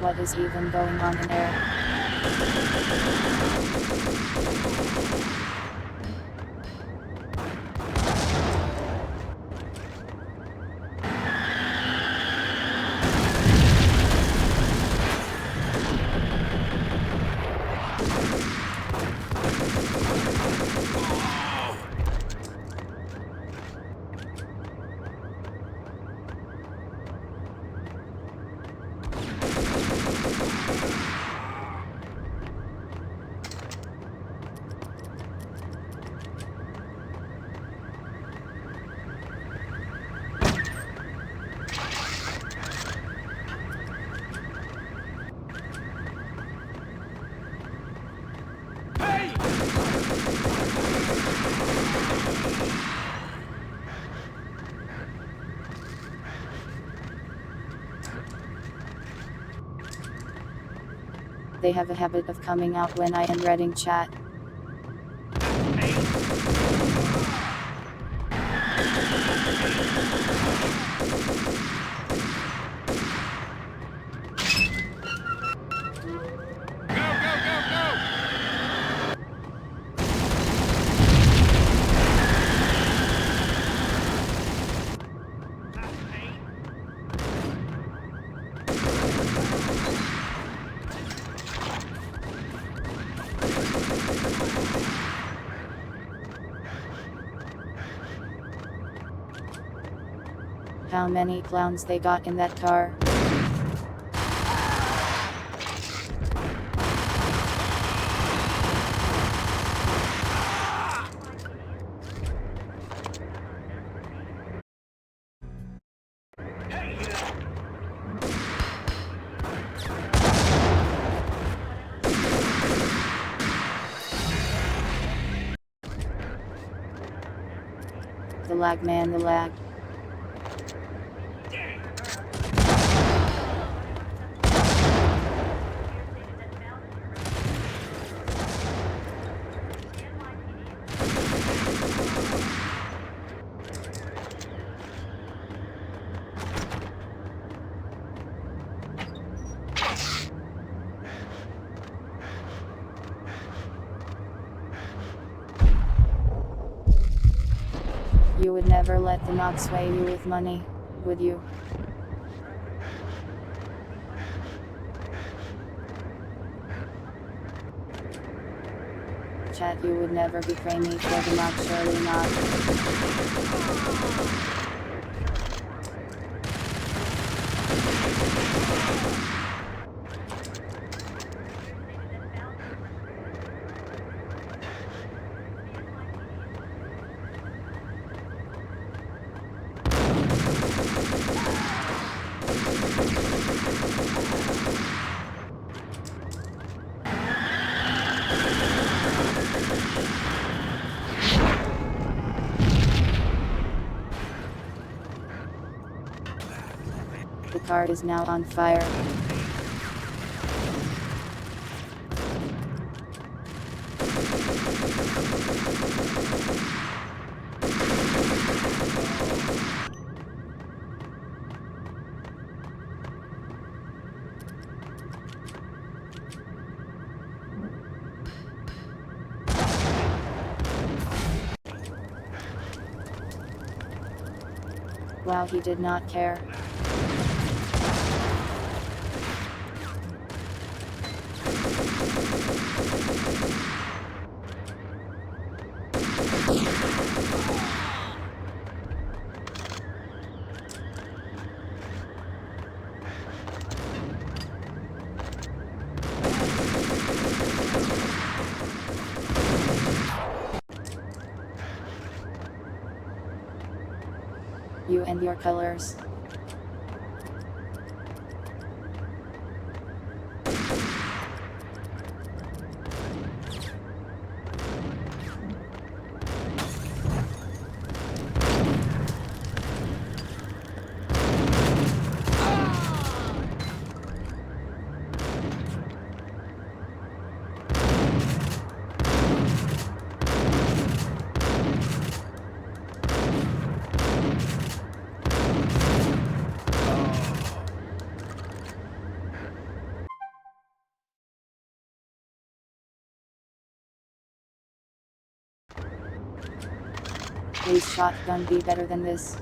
What is even going on in there? They have a habit of coming out when I am reading chat. How many clowns they got in that car? The lag man, the lag. You would never let the mob sway you with money, would you? Chat, you would never betray me for the mob, surely not. The car is now on fire. Wow, he did not care. You and your colors. Please shotgun be better than this.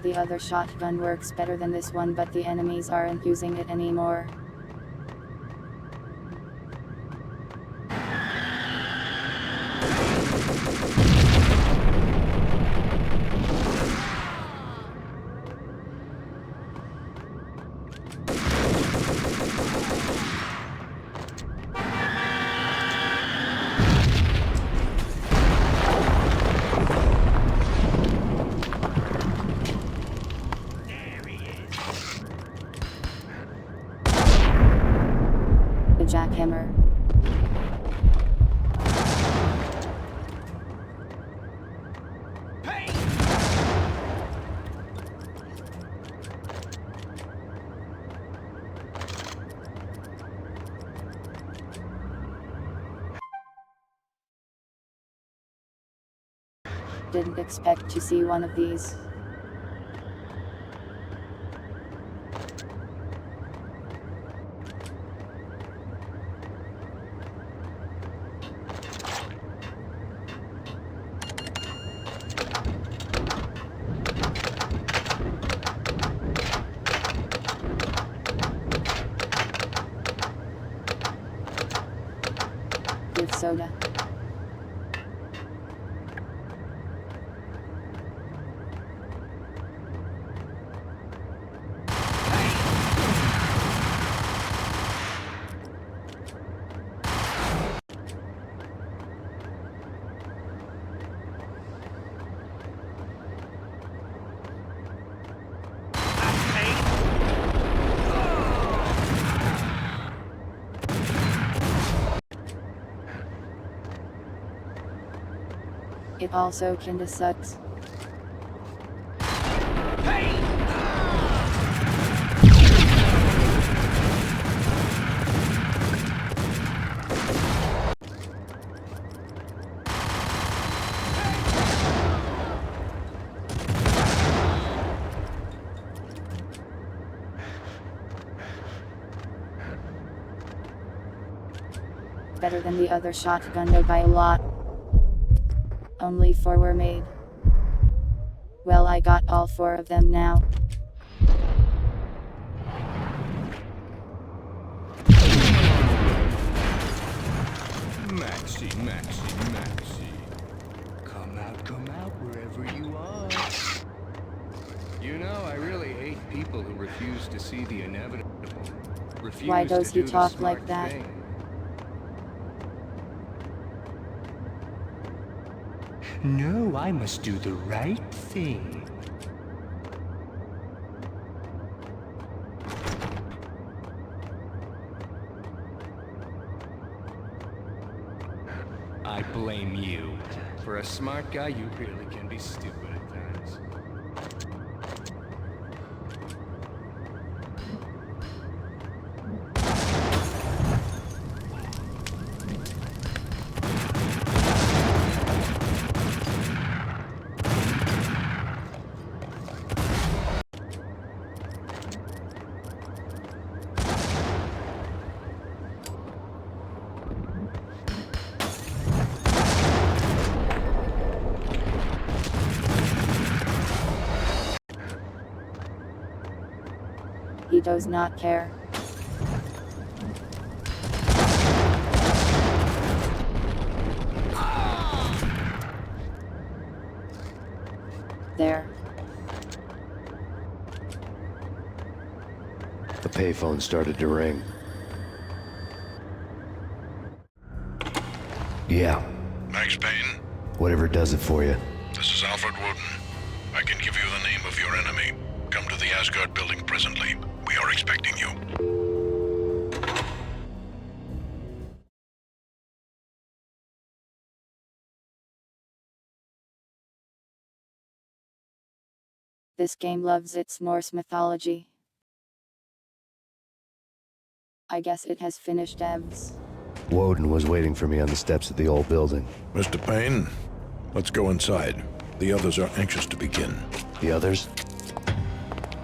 The other shotgun works better than this one, but the enemies aren't using it anymore. The jackhammer. Didn't expect to see one of these. Give soda. It also kinda sucks. Better than the other shotgun though by a lot. Only 4 were made. Well, I got all 4 of them now. Maxie, come out wherever you are. You know, I really hate people who refuse to see the inevitable. Why does he talk like that? No, I must do the right thing. I blame you. For a smart guy, you really can be stupid at times. He does not care. There. payphone started to ring. Yeah. Max Payne? Whatever does it for you. This is Alfred Woden. I can give you the name of your enemy. Come to the Asgard building presently. We are expecting you. This game loves its Norse mythology. I guess it has finished devs. Woden was waiting for me on the steps of the old building. Mr. Payne, let's go inside. The others are anxious to begin. The others?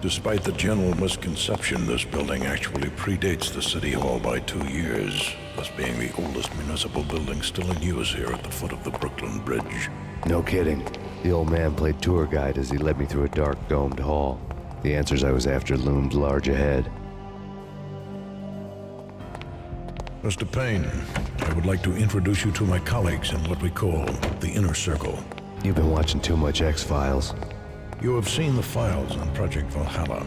Despite the general misconception, this building actually predates the City Hall by 2 years, thus being the oldest municipal building still in use here at the foot of the Brooklyn Bridge. No kidding. The old man played tour guide as he led me through a dark, domed hall. The answers I was after loomed large ahead. Mr. Payne, I would like to introduce you to my colleagues in what we call the Inner Circle. You've been watching too much X-Files. You have seen the files on Project Valhalla.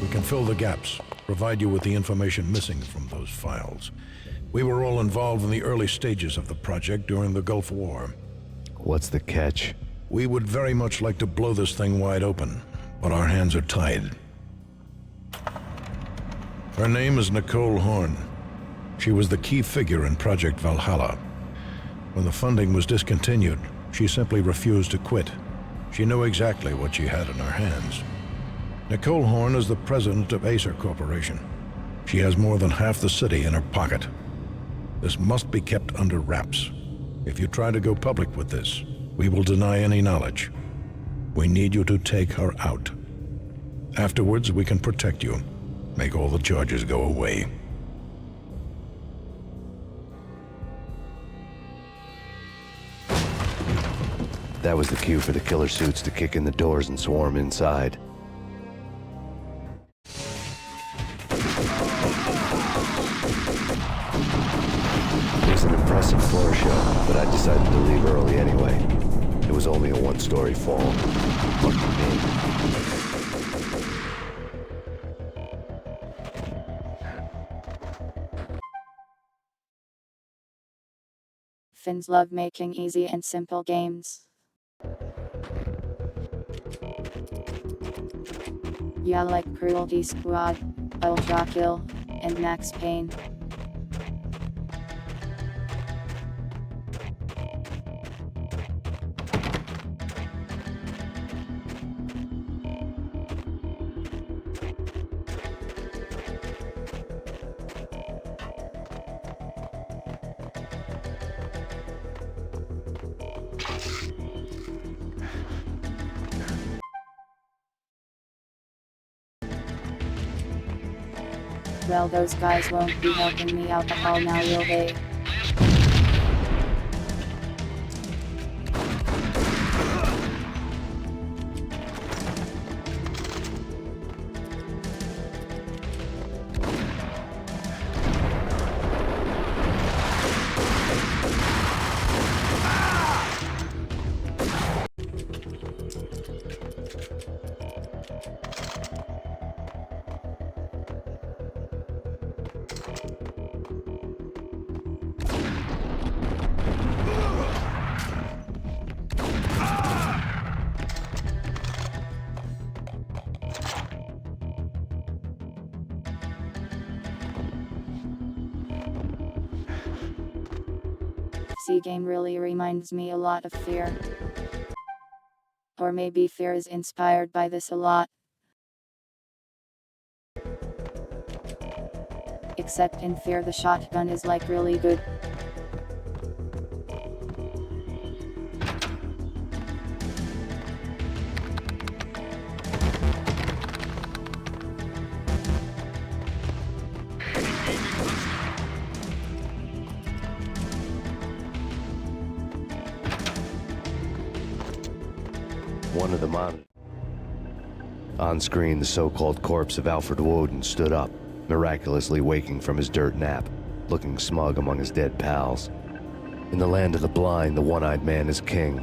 We can fill the gaps, provide you with the information missing from those files. We were all involved in the early stages of the project during the Gulf War. What's the catch? We would very much like to blow this thing wide open, but our hands are tied. Her name is Nicole Horn. She was the key figure in Project Valhalla. When the funding was discontinued, she simply refused to quit. She knew exactly what she had in her hands. Nicole Horn is the president of Acer Corporation. She has more than half the city in her pocket. This must be kept under wraps. If you try to go public with this, we will deny any knowledge. We need you to take her out. Afterwards, we can protect you, make all the charges go away. That was the cue for the killer suits to kick in the doors and swarm inside. It was an impressive floor show, but I decided to leave early anyway. It was only a one-story fall. Lucky me. Finns love making easy and simple games. Yeah, like Cruelty Squad, Ultra Kill, and Max Payne. Well, those guys won't be helping me out at all now, will they? This game really reminds me a lot of Fear. Or maybe Fear is inspired by this a lot. Except in Fear the shotgun is like really good. One of the monitors. On screen, the so-called corpse of Alfred Woden stood up, miraculously waking from his dirt nap, looking smug among his dead pals. In the land of the blind, the one-eyed man is king.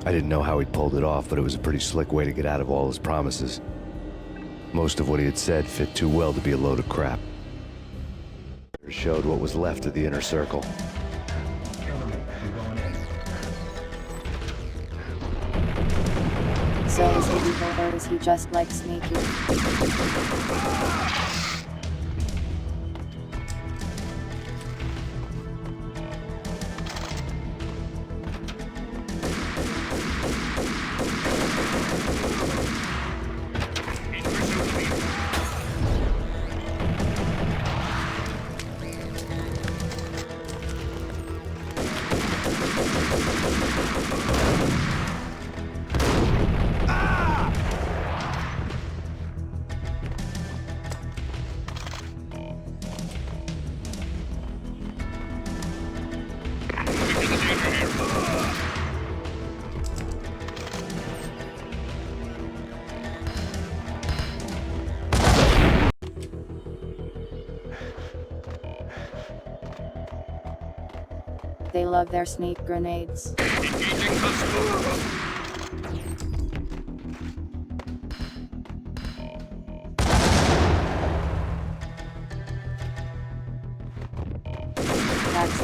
I didn't know how he'd pulled it off, but it was a pretty slick way to get out of all his promises. Most of what he had said fit too well to be a load of crap. It showed what was left of the inner circle. So is he evil or is he just like sneaky? They love their sneak grenades. That's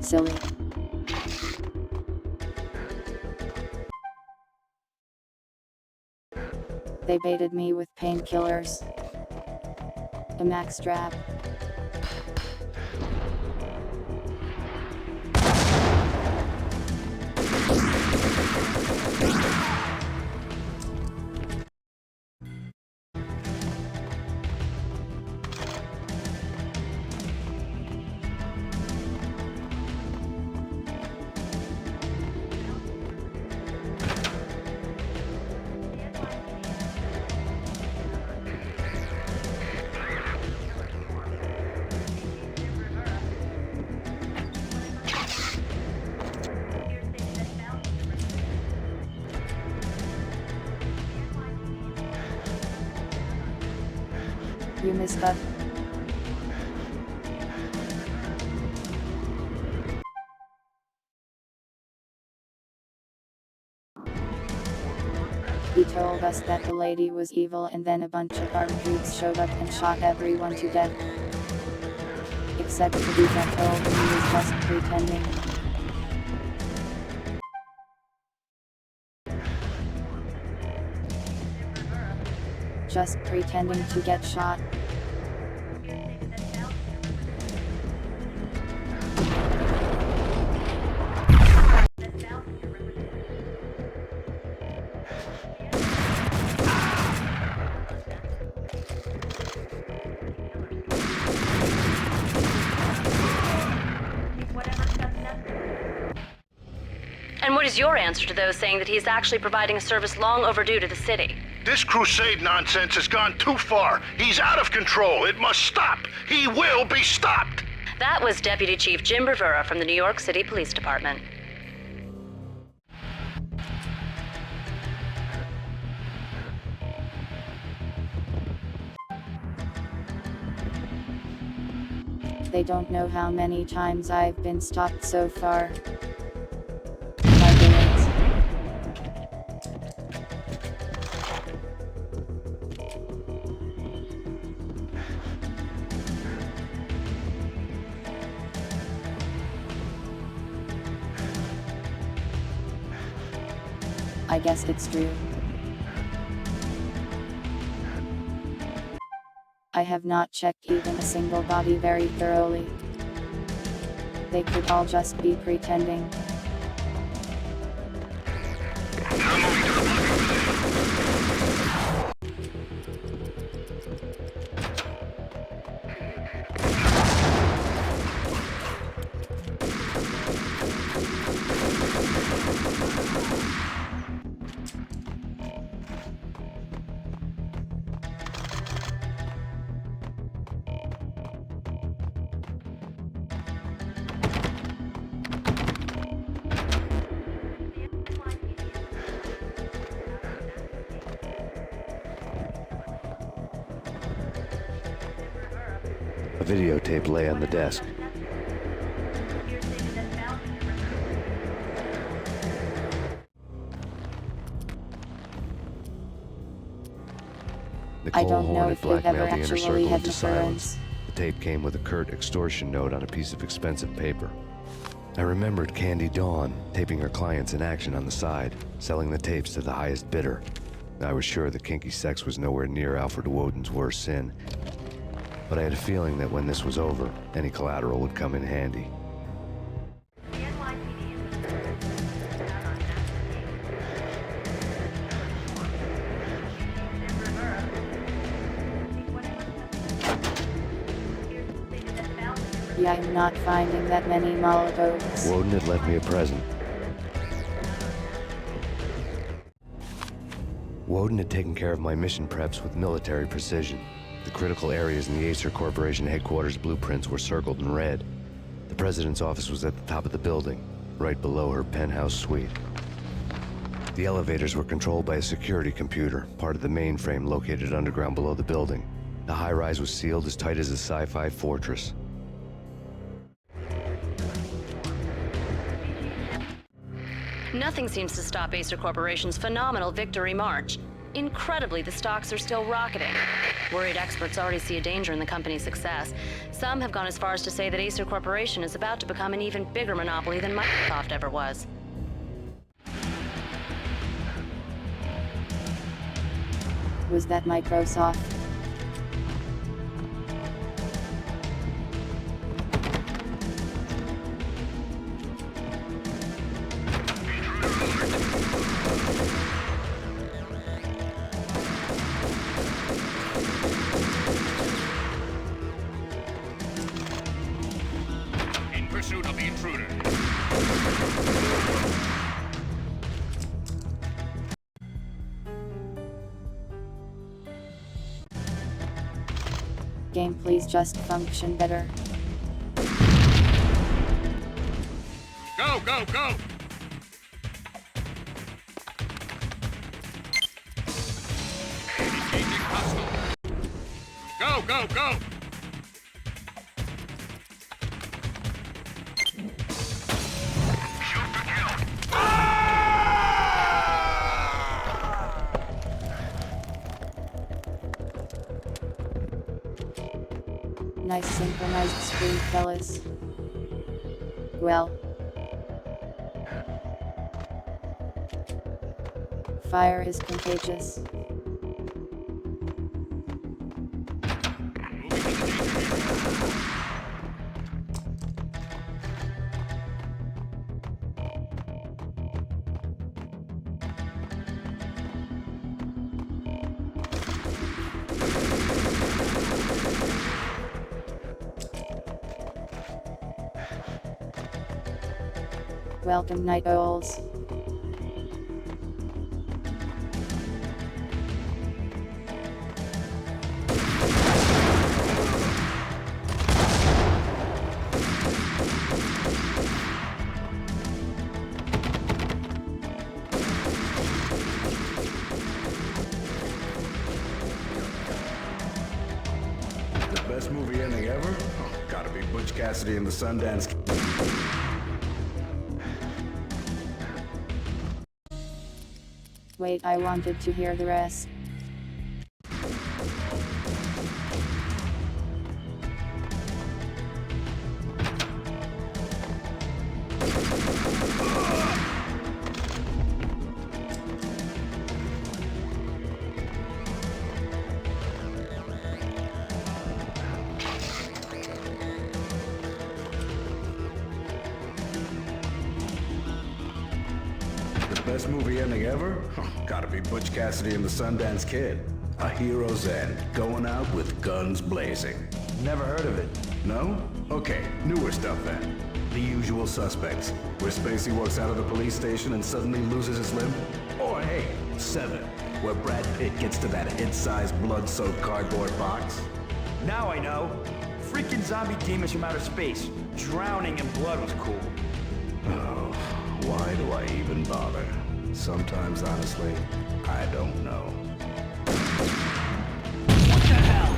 silly. They baited me with painkillers. A max strap. You missed up. He told us that the lady was evil and then a bunch of armed dudes showed up and shot everyone to death. Except the dude that told me he was just pretending. Just pretending to get shot. And what is your answer to those saying that he's actually providing a service long overdue to the city? This crusade nonsense has gone too far. He's out of control. It must stop. He will be stopped. That was Deputy Chief Jim Rivera from the New York City Police Department. They don't know how many times I've been stopped so far. I guess it's true. I have not checked even a single body very thoroughly. They could all just be pretending. A videotape lay on the desk. Nicole don't know Horn if had they've ever blackmailed the inner actually circle had into an silence. occurrence. The tape came with a curt extortion note on a piece of expensive paper. I remembered Candy Dawn taping her clients in action on the side, selling the tapes to the highest bidder. I was sure that kinky sex was nowhere near Alfred Woden's worst sin, but I had a feeling that when this was over, any collateral would come in handy. Yeah, I'm not finding that many Molotovs. Woden had left me a present. Woden had taken care of my mission preps with military precision. The critical areas in the Acer Corporation headquarters blueprints were circled in red. The president's office was at the top of the building, right below her penthouse suite. The elevators were controlled by a security computer, part of the mainframe located underground below the building. The high-rise was sealed as tight as a sci-fi fortress. Nothing seems to stop Acer Corporation's phenomenal victory march. Incredibly, the stocks are still rocketing. Worried experts already see a danger in the company's success. Some have gone as far as to say that Acer Corporation is about to become an even bigger monopoly than Microsoft ever was. Was that Microsoft? In pursuit of the intruder. Game, please just function better. Go, go, go! Engaging hostile. Go, go, go! Shoot to kill. Nice synchronized screen, fellas. Well. Fire is contagious. Welcome, night owls. The best movie ending ever? Oh, gotta be Butch Cassidy and the Sundance Kid. Wait, I wanted to hear the rest. The best movie ending ever? Oh, gotta be Butch Cassidy and the Sundance Kid. A hero's end, going out with guns blazing. Never heard of it. No? Okay, newer stuff then. The Usual Suspects, where Spacey walks out of the police station and suddenly loses his limb. Or hey, Seven, where Brad Pitt gets to that hit-sized blood-soaked cardboard box. Now I know. Freaking zombie demons from outer space. Drowning in blood was cool. Oh, why do I even bother? Sometimes, honestly, I don't know. What the hell?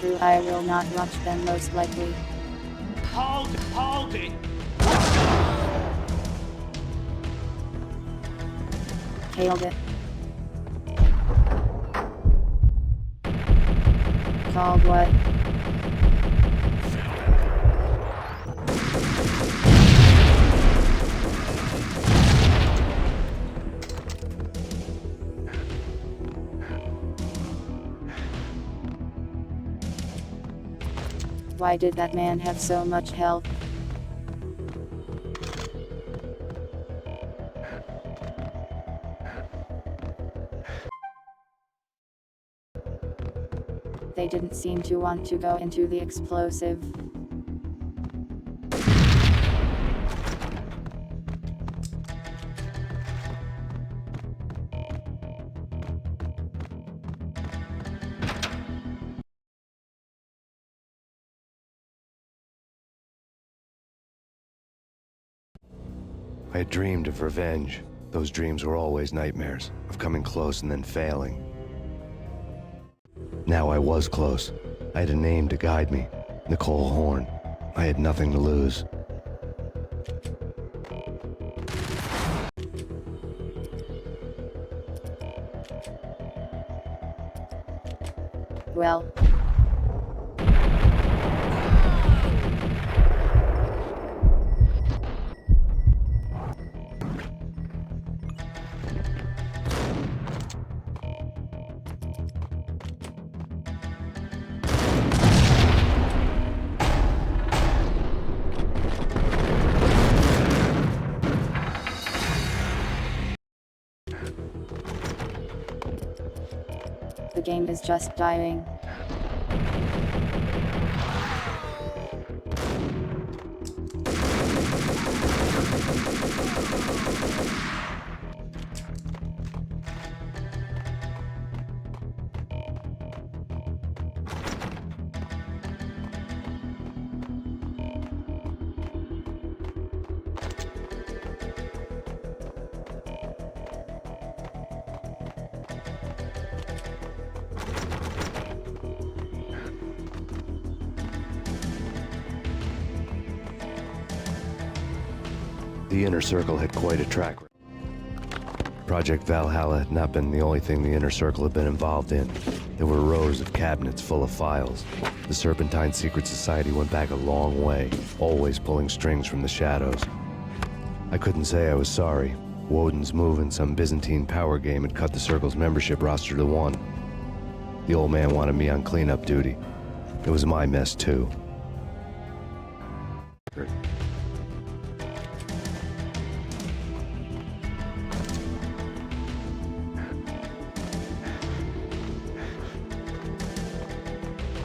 True do, I will not watch them most likely. Hold it! Hailed it. Called what? Why did that man have so much health? They didn't seem to want to go into the explosive. I had dreamed of revenge. Those dreams were always nightmares, of coming close and then failing. Now I was close. I had a name to guide me, Nicole Horn. I had nothing to lose. Well. The game is just dying. The Inner Circle had quite a track record. Project Valhalla had not been the only thing the Inner Circle had been involved in. There were rows of cabinets full of files. The Serpentine Secret Society went back a long way, always pulling strings from the shadows. I couldn't say I was sorry. Woden's move in some Byzantine power game had cut the Circle's membership roster to 1. The old man wanted me on cleanup duty. It was my mess, too.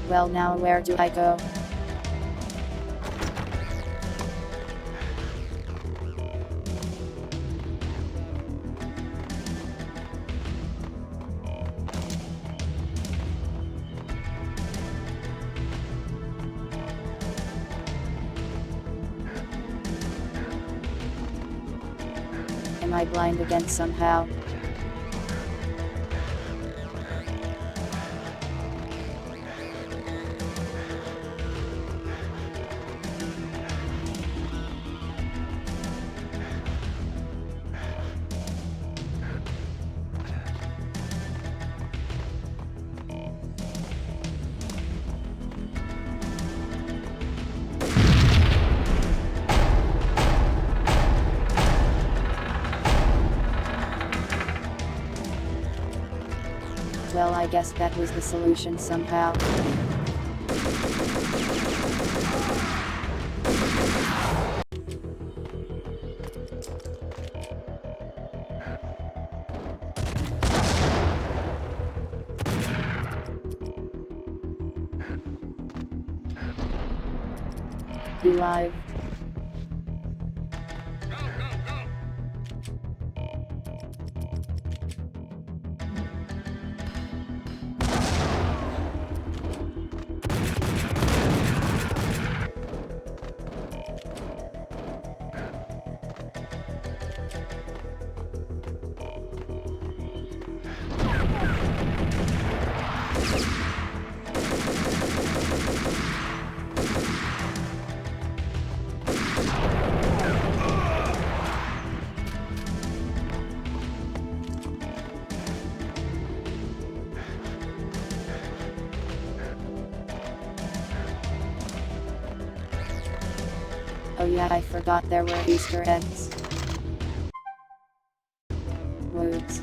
Well, now where do I go? Am I blind again somehow? Well, I guess that was the solution somehow. Be live. Yeah, I forgot there were Easter eggs. Whoops.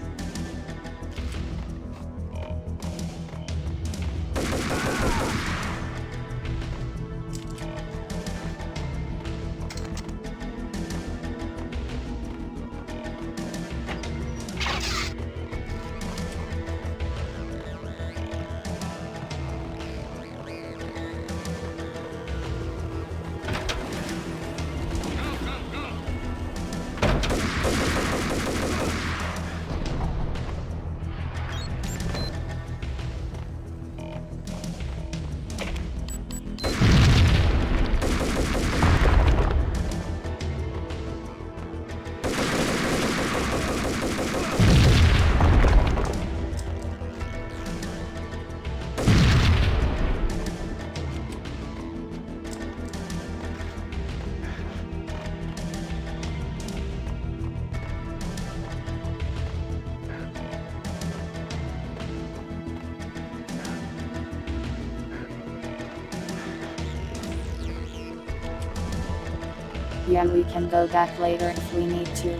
Yeah, we can go back later if we need to.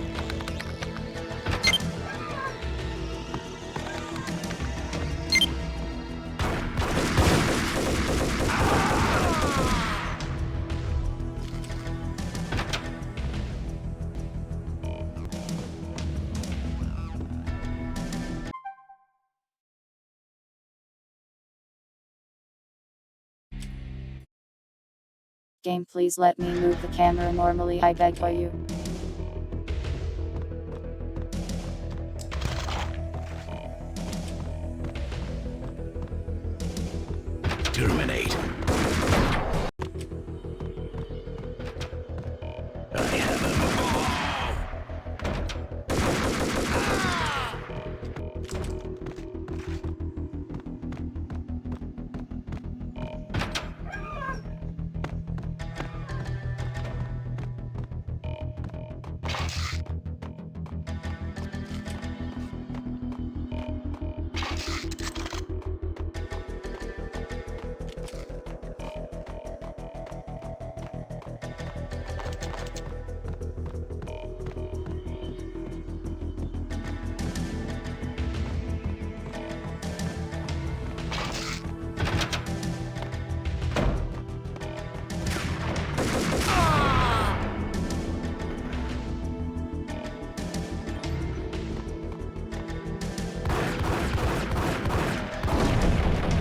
Game, please let me move the camera normally, I beg for you. Terminate. I have him.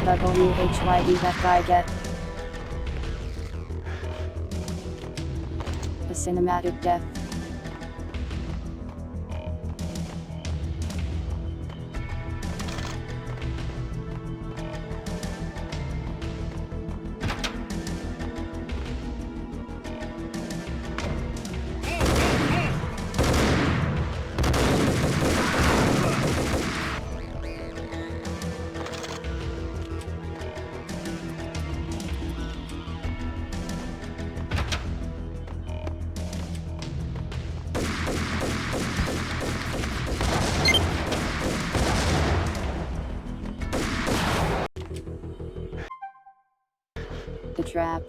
WHYD that guy get? A cinematic death. The trap.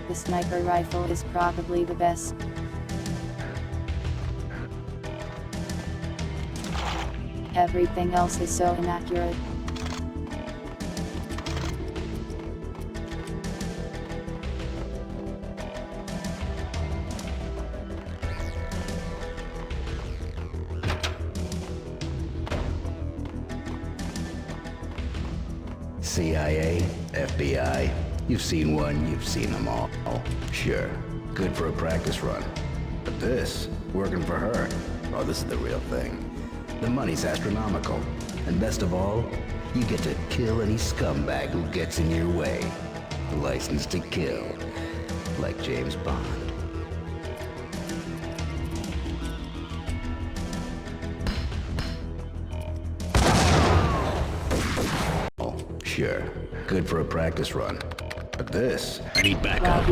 The sniper rifle is probably the best. Everything else is so inaccurate. CIA, FBI, you've seen one, you've seen them all. Sure, good for a practice run. But this, working for her, oh, this is the real thing. The money's astronomical. And best of all, you get to kill any scumbag who gets in your way. License to kill, like James Bond. Sure, good for a practice run. But this, I need backup.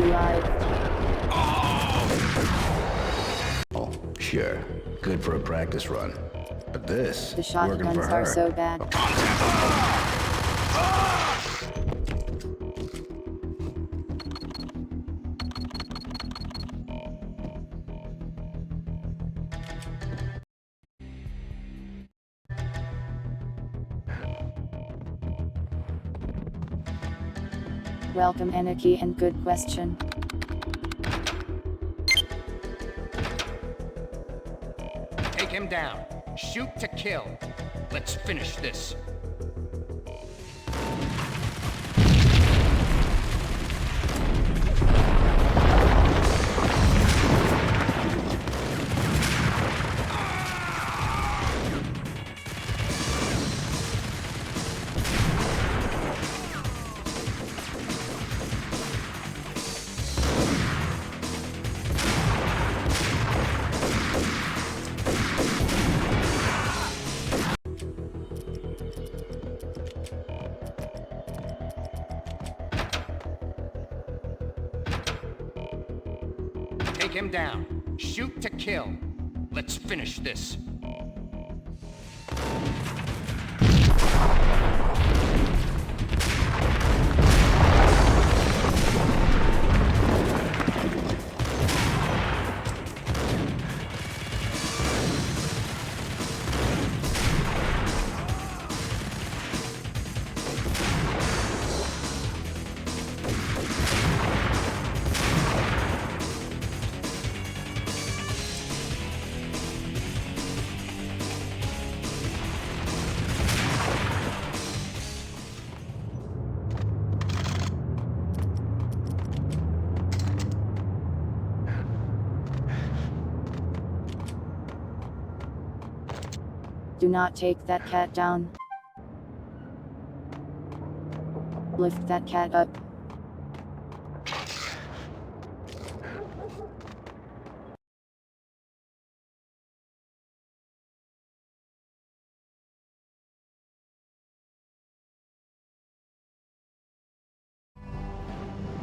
Oh, sure, good for a practice run. But this, The working for shotguns her. are so bad. Welcome, Anarchy, and good question. Take him down. Shoot to kill. Let's finish this. Take him down. Shoot to kill. Let's finish this. Do not take that cat down. Lift that cat up.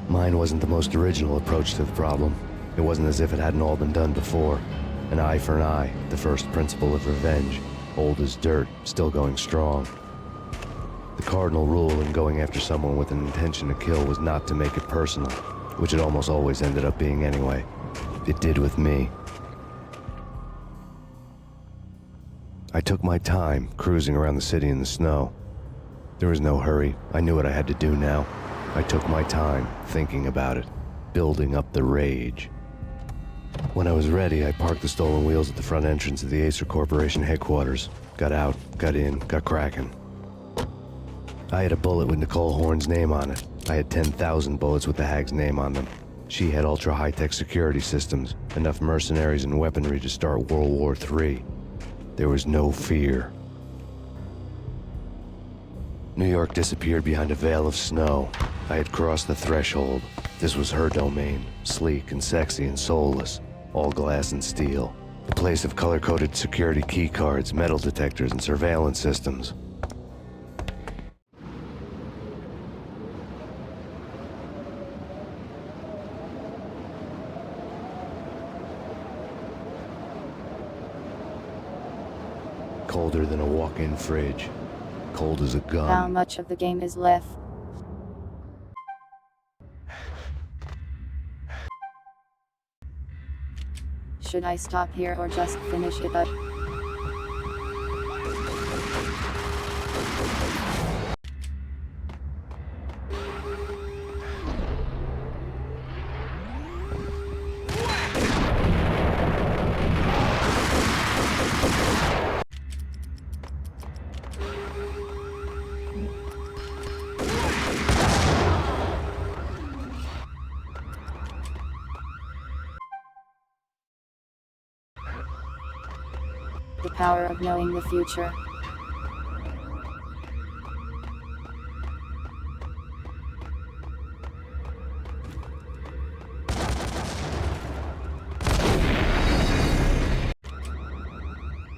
Mine wasn't the most original approach to the problem. It wasn't as if it hadn't all been done before. An eye for an eye, the first principle of revenge. Old as dirt, still going strong. The cardinal rule in going after someone with an intention to kill was not to make it personal, which it almost always ended up being anyway. It did with me. I took my time, cruising around the city in the snow. There was no hurry. I knew what I had to do now. I took my time, thinking about it, building up the rage. When I was ready, I parked the stolen wheels at the front entrance of the Acer Corporation headquarters. Got out, got in, got cracking. I had a bullet with Nicole Horn's name on it. I had 10,000 bullets with the hag's name on them. She had ultra-high-tech security systems, enough mercenaries and weaponry to start World War III. There was no fear. New York disappeared behind a veil of snow. I had crossed the threshold. This was her domain, sleek and sexy and soulless, all glass and steel. A place of color-coded security keycards, metal detectors, and surveillance systems. Colder than a walk-in fridge. Cold as a gun. How much of the game is left? Should I stop here or just finish it up? The power of knowing the future.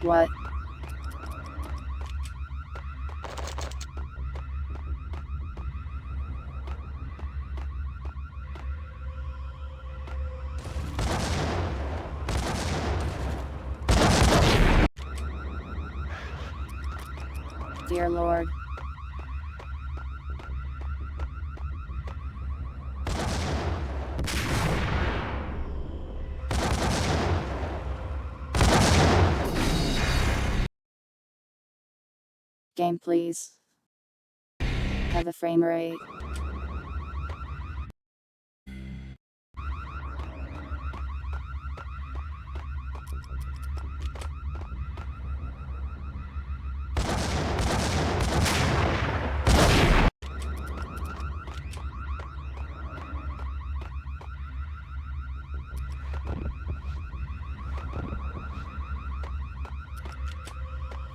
What? Dear Lord. Game please. Have a frame rate.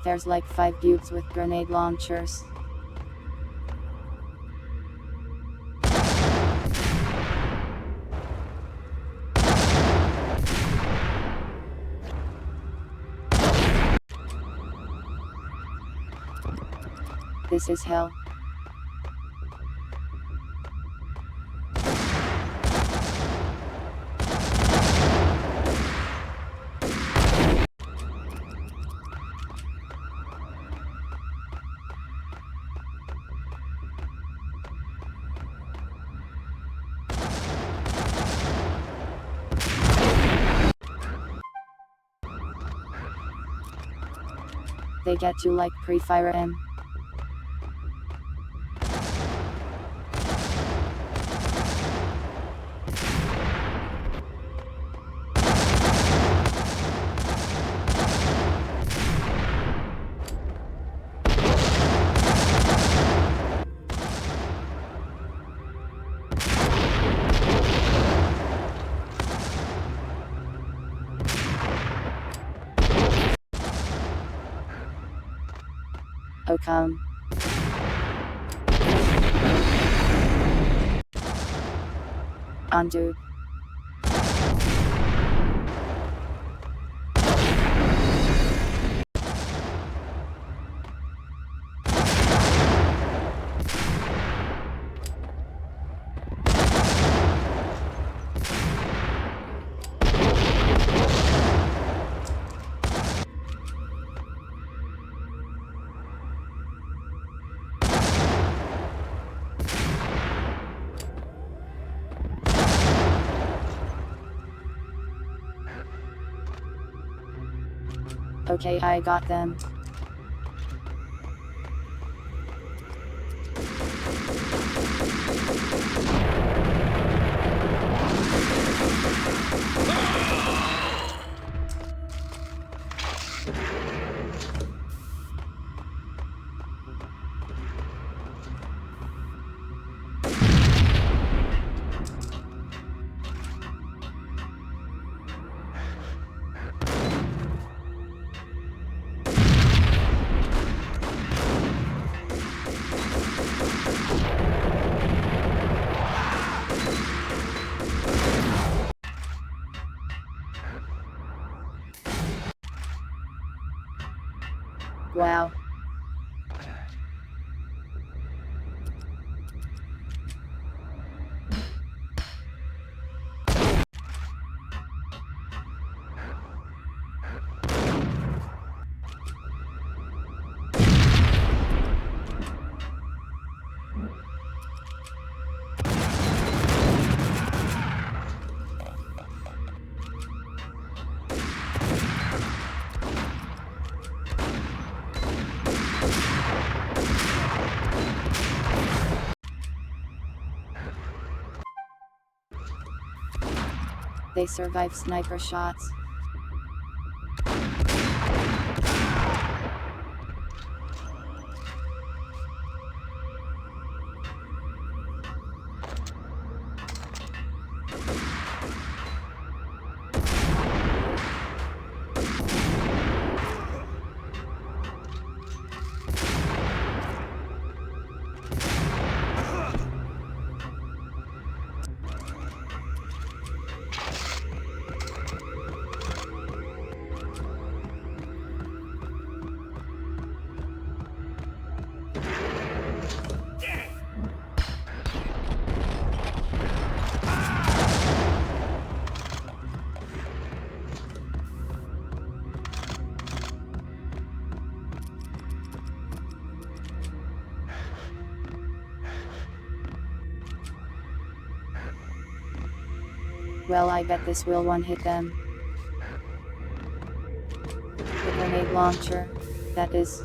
There's like 5 dudes with grenade launchers. This is hell. They get to like pre-fire him. Oh come. On dude. Okay, I got them. Wow. They survive sniper shots. Well, I bet this will one-hit them. The grenade launcher, that is.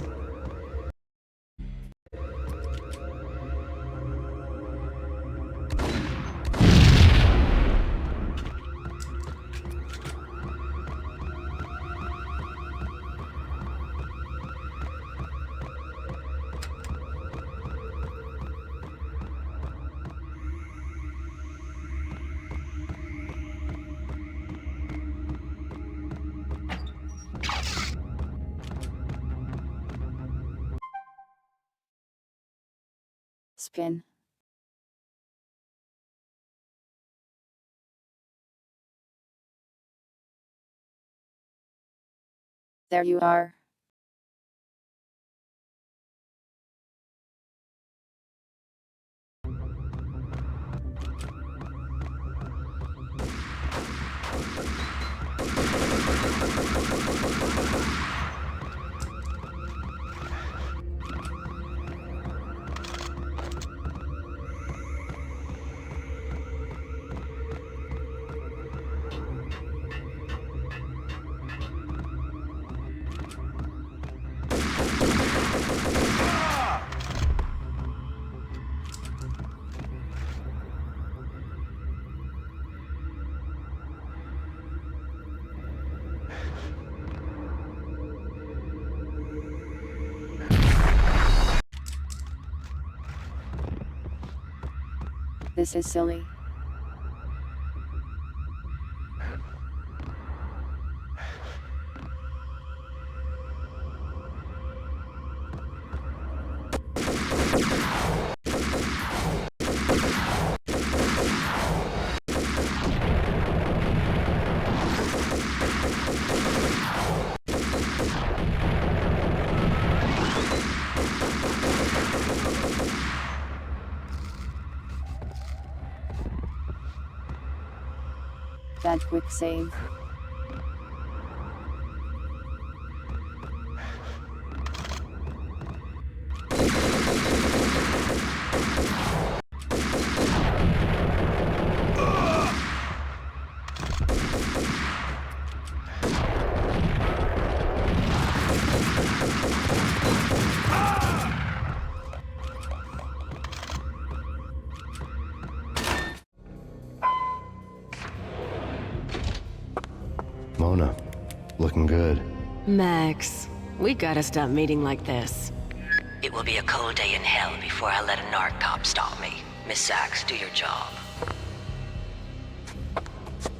Spin. There you are. This is silly. Bad quick save. Mona, looking good. Max, we gotta stop meeting like this. It will be a cold day in hell before I let a narc cop stop me. Miss Sachs, do your job.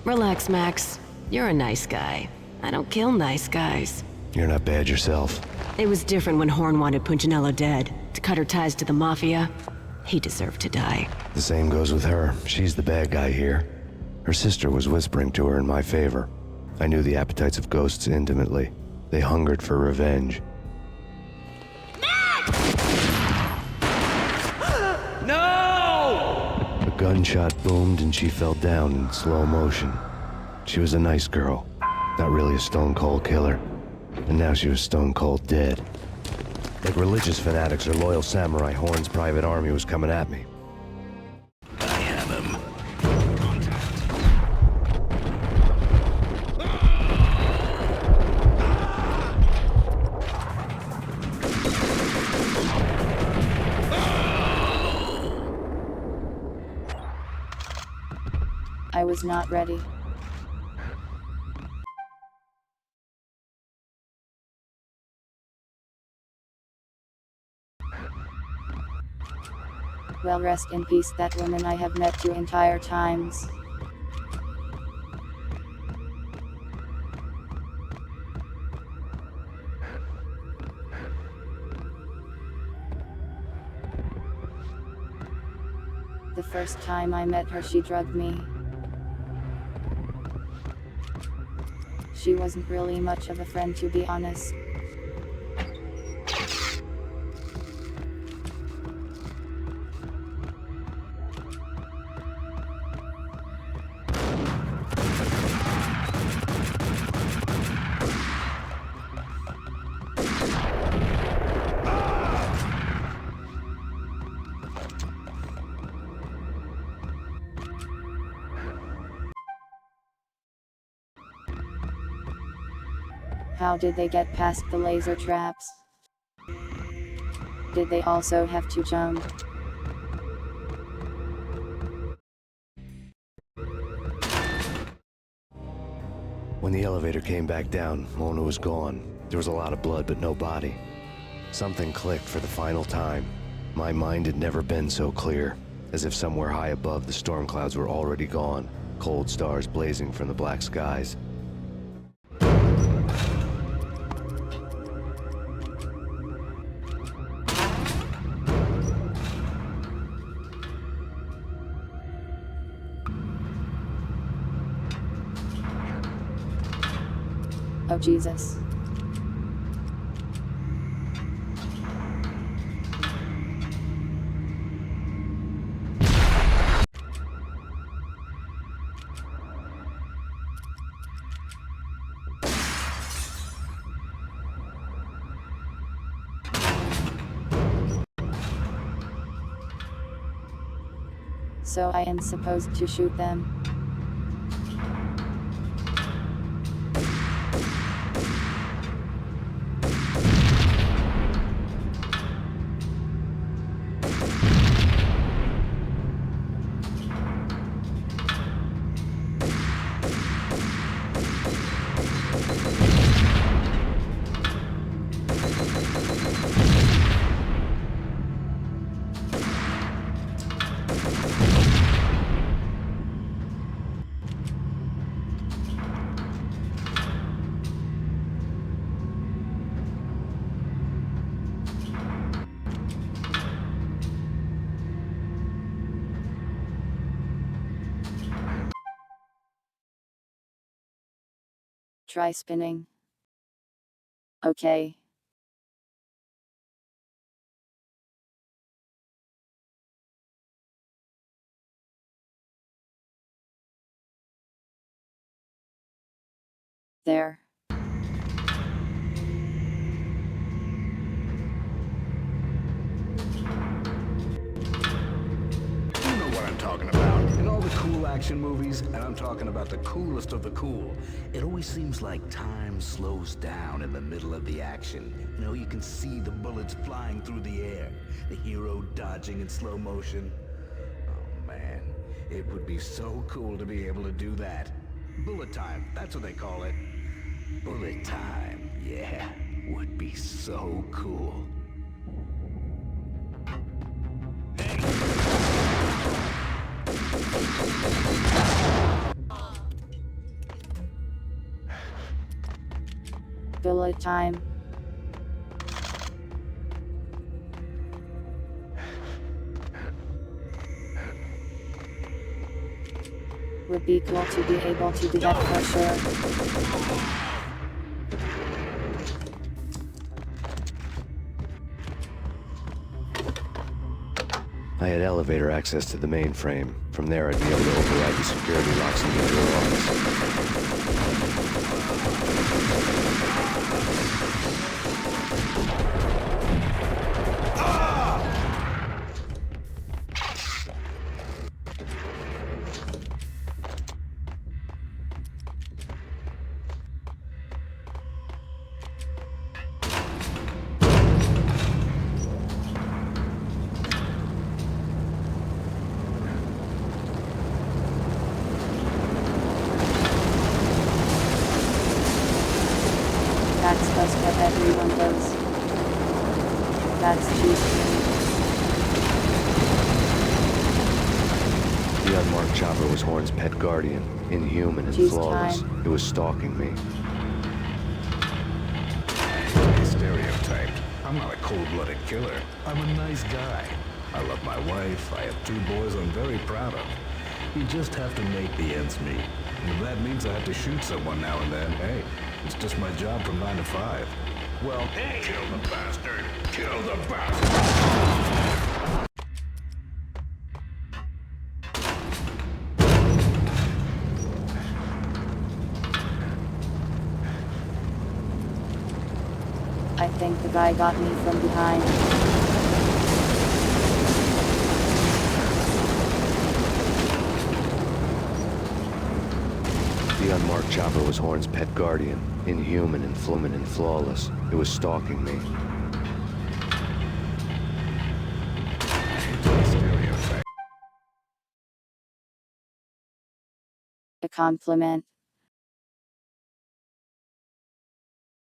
Relax, Max. You're a nice guy. I don't kill nice guys. You're not bad yourself. It was different when Horn wanted Punchinello dead. To cut her ties to the Mafia. He deserved to die. The same goes with her. She's the bad guy here. Her sister was whispering to her in my favor. I knew the appetites of ghosts intimately. They hungered for revenge. No! A gunshot boomed and she fell down in slow motion. She was a nice girl, not really a stone-cold killer. And now she was stone-cold dead. Like religious fanatics or loyal samurai, Horn's private army was coming at me. I have him. I was not ready. Well, rest in peace, that woman I have met 2 entire times. The first time I met her, she drugged me. She wasn't really much of a friend, to be honest. How did they get past the laser traps? Did they also have to jump? When the elevator came back down, Mona was gone. There was a lot of blood, but no body. Something clicked for the final time. My mind had never been so clear, as if somewhere high above the storm clouds were already gone, cold stars blazing from the black skies. Oh Jesus. So I am supposed to shoot them? Try spinning. Okay. There. You know what I'm talking about. In all the cool action movies, and I'm talking about the coolest of the cool, it always seems like time slows down in the middle of the action. You know, you can see the bullets flying through the air, the hero dodging in slow motion. Oh man, it would be so cool to be able to do that. Bullet time, that's what they call it. Bullet time, yeah, would be so cool. Bullet time. Would be cool to be able to do that for sure. I had elevator access to the mainframe. From there, I'd be able to override the security locks and get to her office. That's just what everyone does. That's cheesy. The unmarked chopper was Horn's pet guardian, inhuman and Choose flawless. time. It was stalking me. Stereotyped. I'm not a cold-blooded killer. I'm a nice guy. I love my wife. I have 2 boys I'm very proud of. You just have to make the ends meet. And if that means I have to shoot someone now and then, hey, it's just my job from 9 to 5. Well, hey! Kill the bastard! Kill the bastard! I think the guy got me from behind. The unmarked chopper was Horn's pet guardian, inhuman and flawless. It was stalking me. A compliment.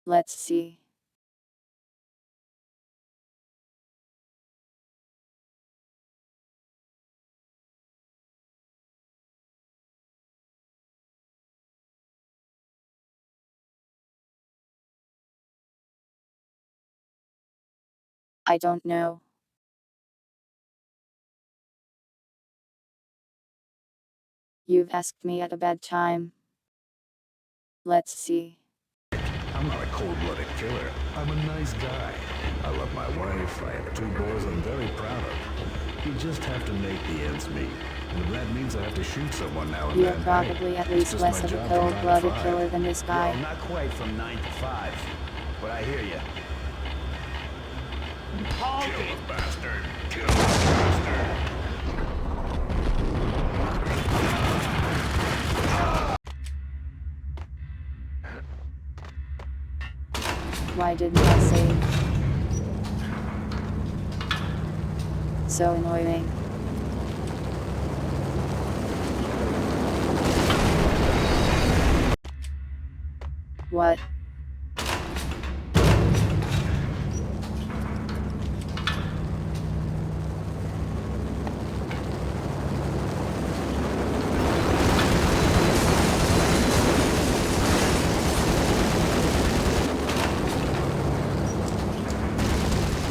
Let's see. I don't know. You've asked me at a bad time. Let's see. I'm not a cold-blooded killer. I'm a nice guy. I love my wife. I have 2 boys I'm very proud of. You just have to make the ends meet. And if that means I have to shoot someone now and You're then, probably hey, at it's least just less my of a job from 9 to cold-blooded 5. killer than this guy. Well, not quite from 9 to 5, but I hear you. Kill the bastard! Kill the bastard! Why didn't I save? So annoying. What?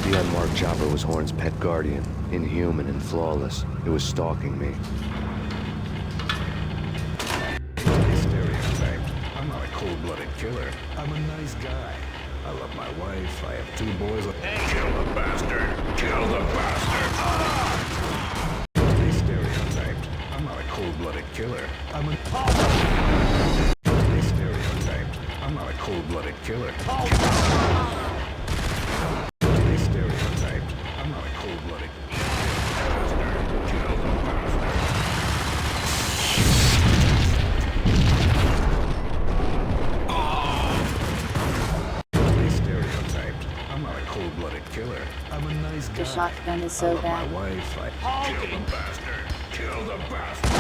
The unmarked chopper was Horn's pet guardian, inhuman and flawless. It was stalking me. Stereotyped. I'm not a cold-blooded killer. I'm a nice guy. I love my wife. I have 2 boys. Kill the bastard! Kill the bastard! Stereotyped. I'm not a cold-blooded killer. I'm a... Stereotyped. I'm not a cold-blooded killer. Stereotyped. I'm not a cold-blooded bastard. Kill the bastard. Stereotyped. I'm not a cold-blooded killer. I'm a nice guy. The shotgun is so I love bad. my wife. Kill the bastard. Kill the bastard.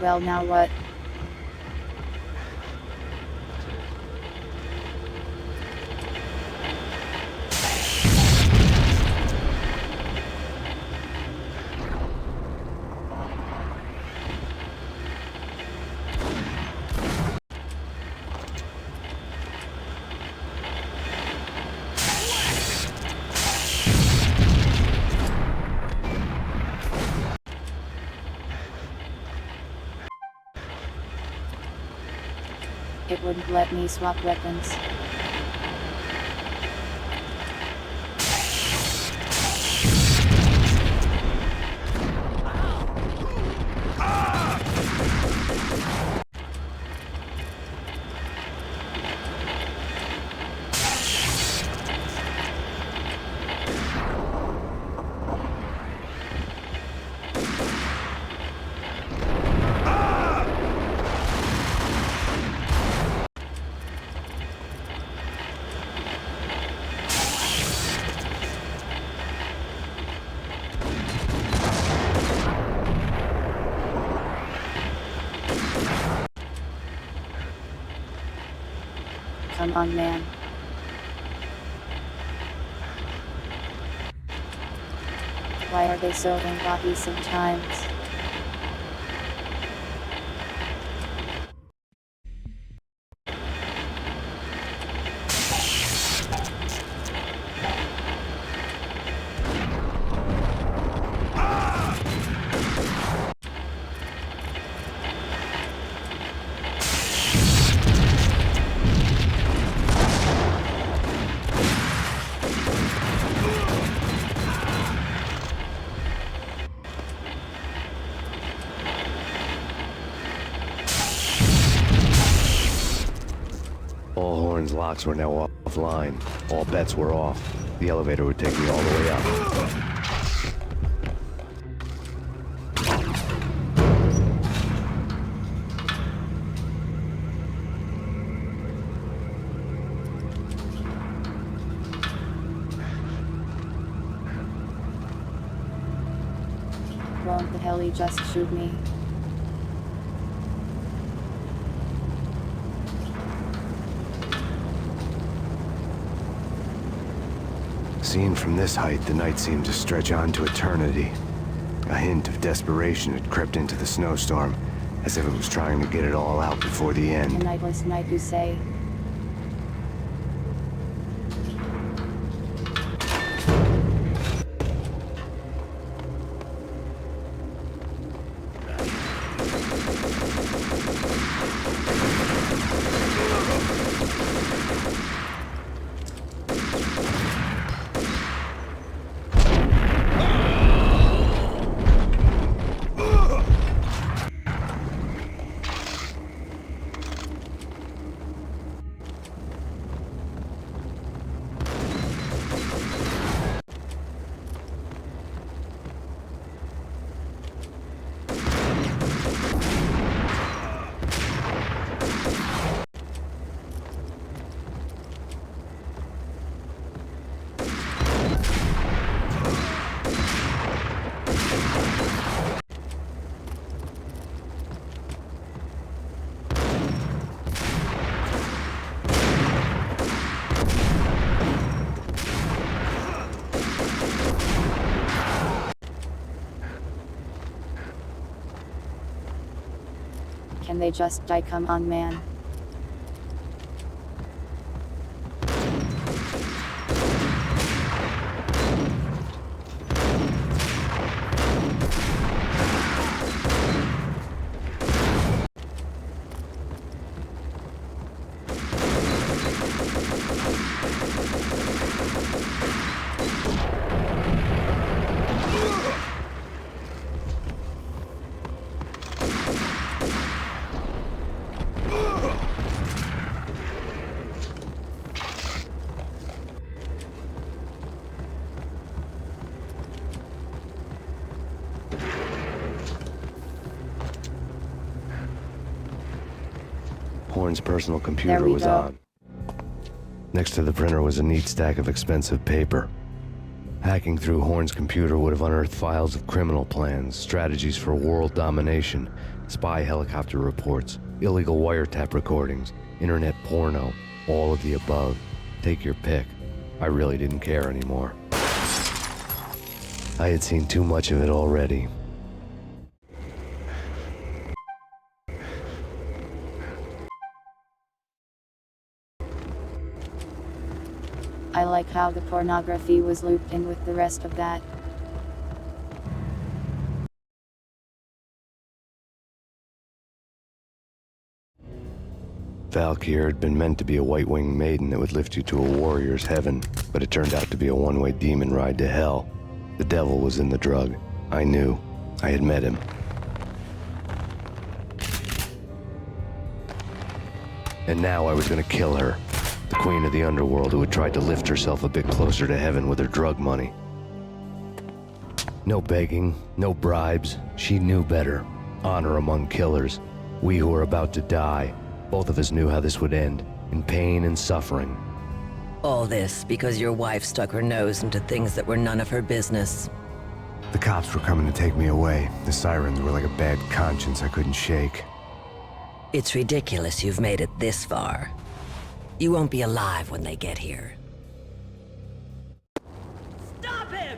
Well, now what? it wouldn't let me swap weapons. Come on, man. Why are they so angry sometimes? All Horn's locks were now offline. All bets were off. The elevator would take me all the way up. Won't the heli just shoot me? Seen from this height, the night seemed to stretch on to eternity. A hint of desperation had crept into the snowstorm, as if it was trying to get it all out before the A end. nightless night, you say? Can they just die? Come on, man. Horn's personal computer was on. Next to the printer was a neat stack of expensive paper. Hacking through Horn's computer would have unearthed files of criminal plans, strategies for world domination, spy helicopter reports, illegal wiretap recordings, internet porno, all of the above. Take your pick. I really didn't care anymore. I had seen too much of it already. I like how the pornography was looped in with the rest of that. Valkyr had been meant to be a white-winged maiden that would lift you to a warrior's heaven, but it turned out to be a one-way demon ride to hell. The devil was in the drug. I knew. I had met him. And now I was gonna kill her. The queen of the underworld who had tried to lift herself a bit closer to heaven with her drug money. No begging, no bribes. She knew better. Honor among killers. We who were about to die. Both of us knew how this would end, in pain and suffering. All this because your wife stuck her nose into things that were none of her business. The cops were coming to take me away. The sirens were like a bad conscience I couldn't shake. It's ridiculous you've made it this far. You won't be alive when they get here. Stop him!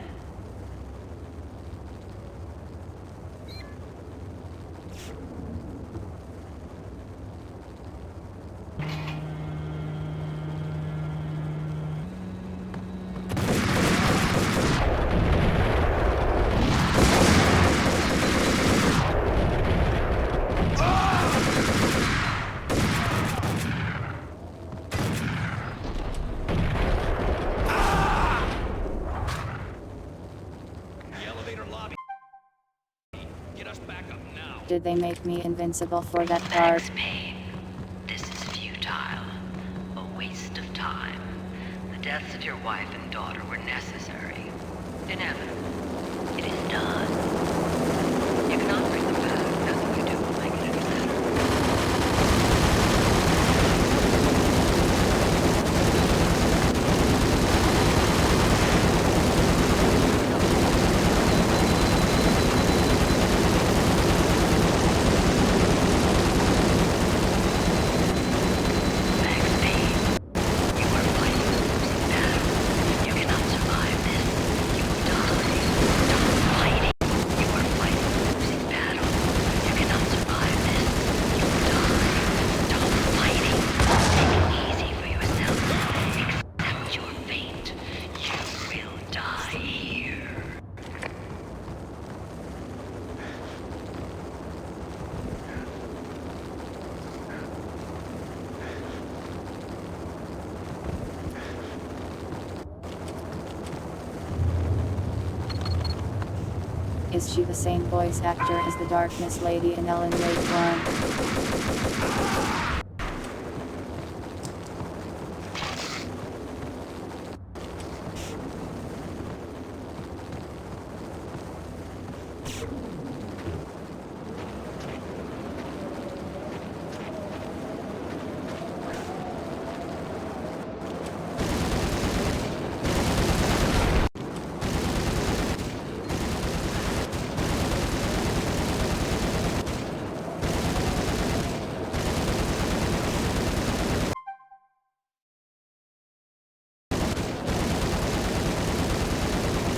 Did they make me invincible for that part? Max Payne, this is futile. A waste of time. The deaths of your wife and daughter were necessary. Inevitable. It is done. You cannot bring them back. Nothing you do will make it any better. Is she the same voice actor as the Darkness Lady in Ellen Wake 1?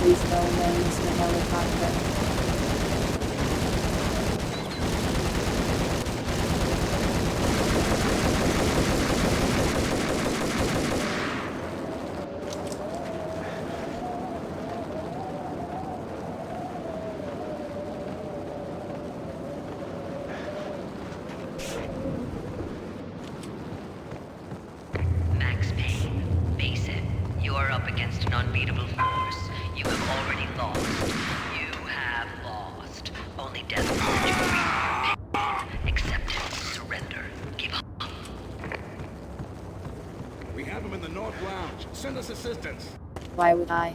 Please go away, Mr. Helicopter. Max Payne, face it. You are up against an unbeatable force. You have already lost. You have lost. Only death will set you free from your pain. Accept it. Surrender. Give up. We have him in the North Lounge. Send us assistance. Why would I?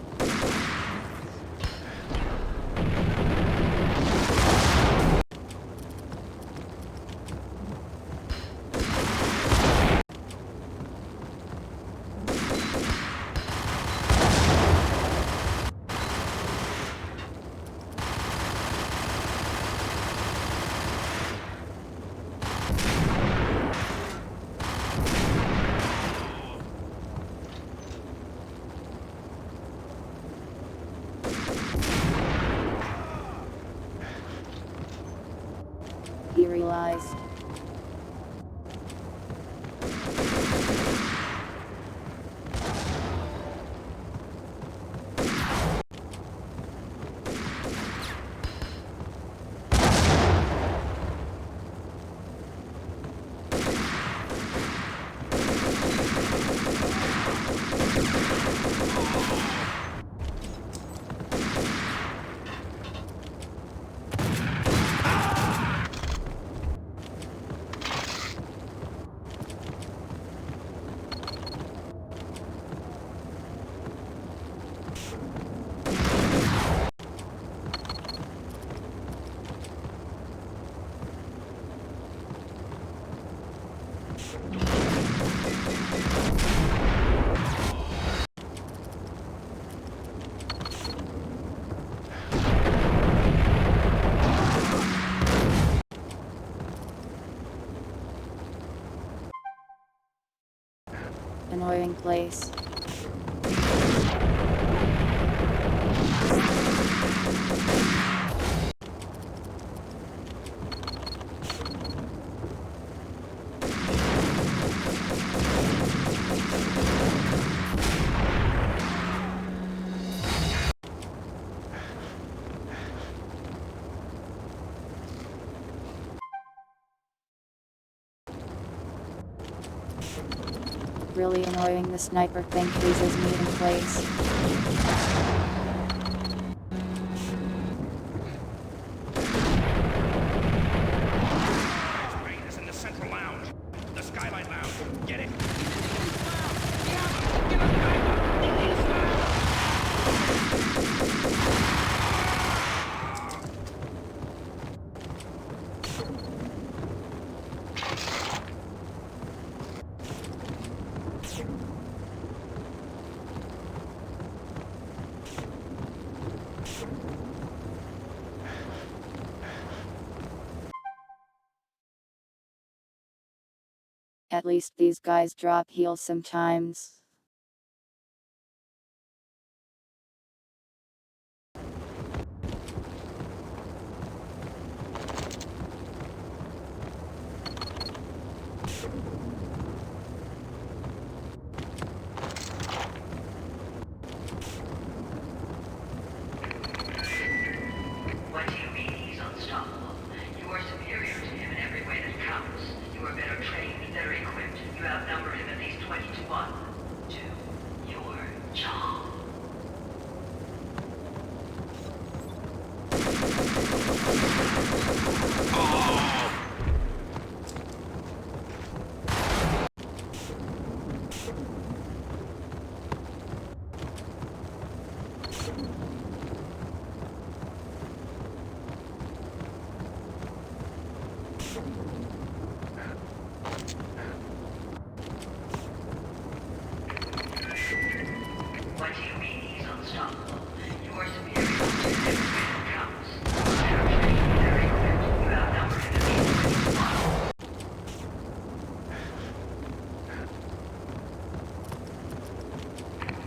Annoying place. Really annoying, the sniper thing freezes me in place. Payne is in the central lounge. The skylight lounge. Get it? At least these guys drop heals sometimes. What do you mean he's unstoppable? You are superior to him in every way that counts. You are better trained, better equipped. You outnumber him at least 20 to 1. Do your job. What do you mean he's unstoppable? You are superior to him in every way that counts. You are better trained, better equipped. You outnumber him at least 20 to 1.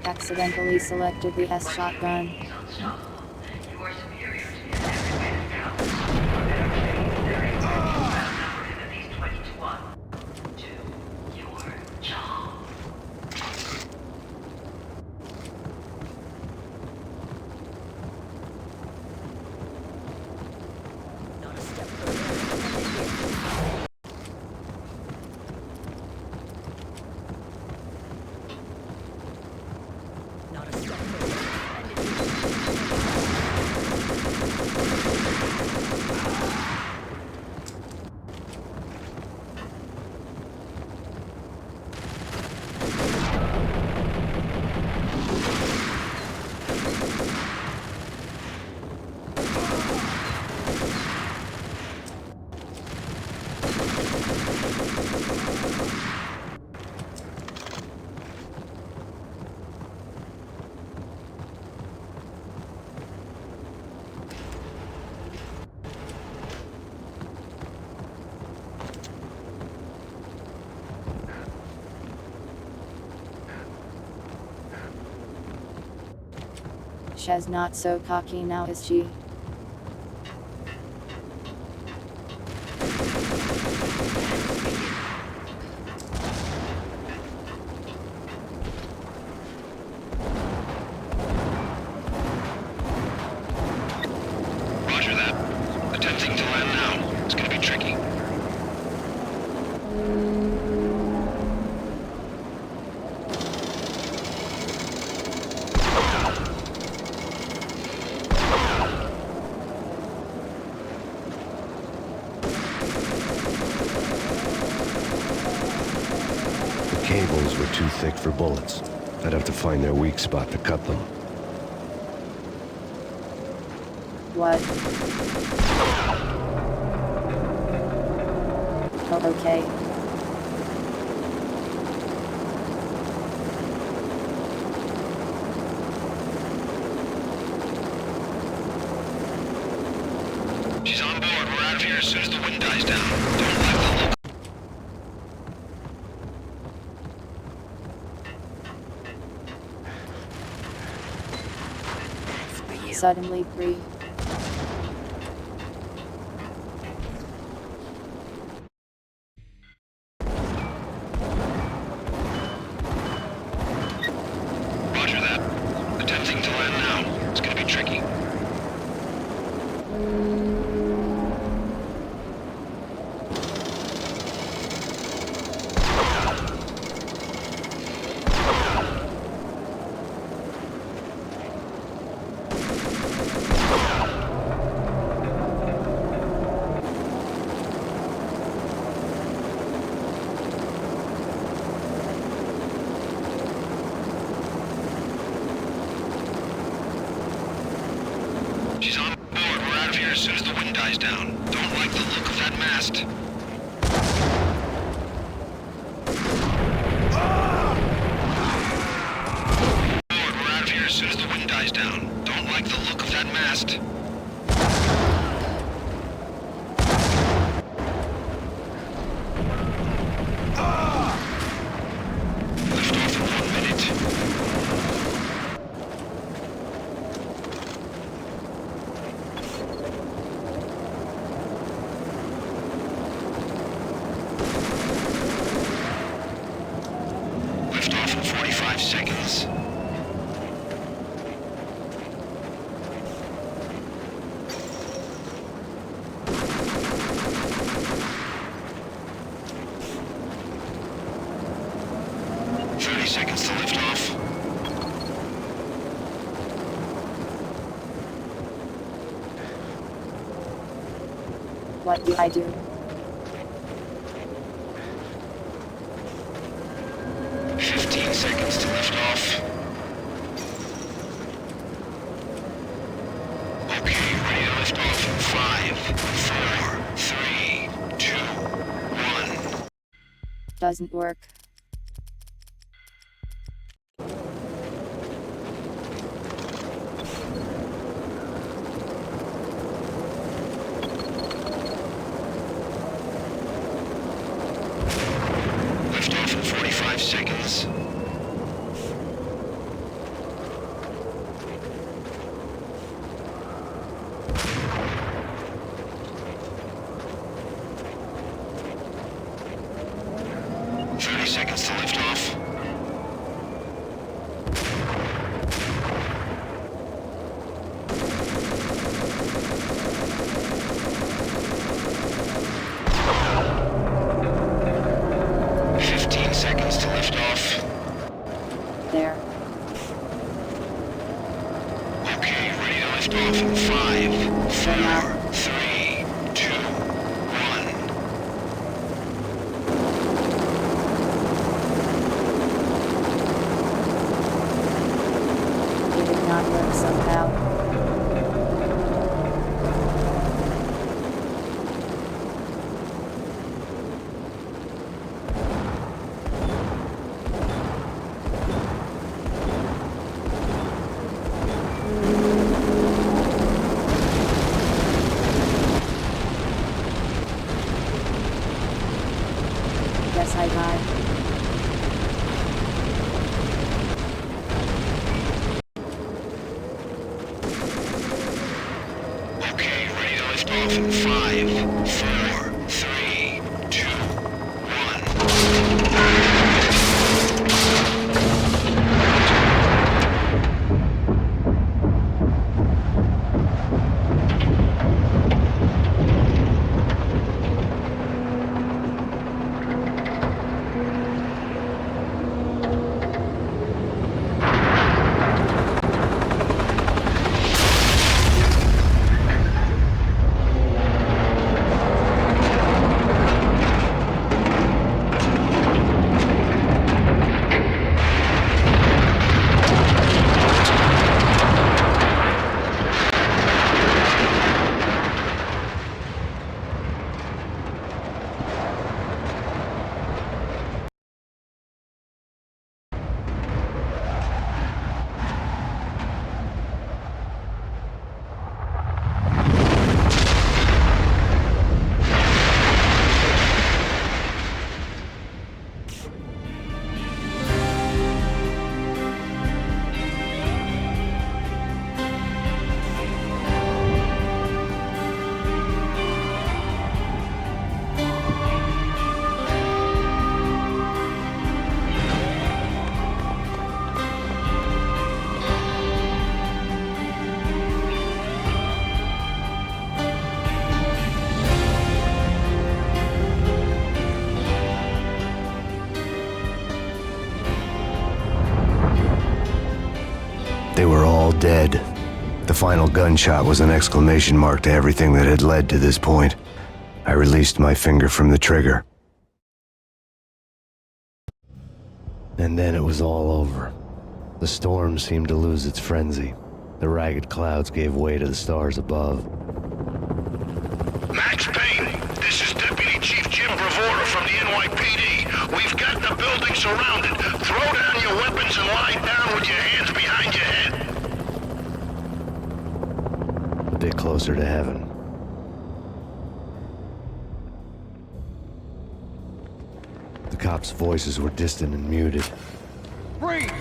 Accidentally selected the S shotgun. He's unstoppable. You are superior to him in every way that counts. You are better trained, better equipped. You outnumber him at least 20 to 1. Do your job. She's not so cocky now, is she? Roger that. Attempting to land now. It's gonna be tricky. The cables were too thick for bullets. I'd have to find their weak spot to cut them. What? Oh, okay. She's on board. We're out of here as soon as the wind dies down. Don't let the local Suddenly free. Roger that. Attempting to land now. It's gonna be tricky. She's on board. We're out of here as soon as the wind dies down. Don't like the look of that mast. We're out of here as soon as the wind dies down. Don't like the look of that mast. Lift off in 1 minute. 45 seconds. Seconds to lift off. What do I do? Seconds to lift off. Okay, ready to lift off in 5, 4, 3, 2, 1. Doesn't work. Lift off in 45 seconds. Seconds to lift off. Seconds to lift off. There. Okay, ready to lift off in 5, 4, 3, 2, 1. Did it not work somehow? Guess I died. Okay, ready to lift off in 5, 4, 3, 2, 1. They were all dead. The final gunshot was an exclamation mark to everything that had led to this point. I released my finger from the trigger. And then it was all over. The storm seemed to lose its frenzy. The ragged clouds gave way to the stars above. Max Payne, this is Deputy Chief Jim Bravura from the NYPD. We've got the building surrounded. Throw down your weapons and lie down with your hands behind your head. A bit closer to heaven. The cops' voices were distant and muted. Freeze!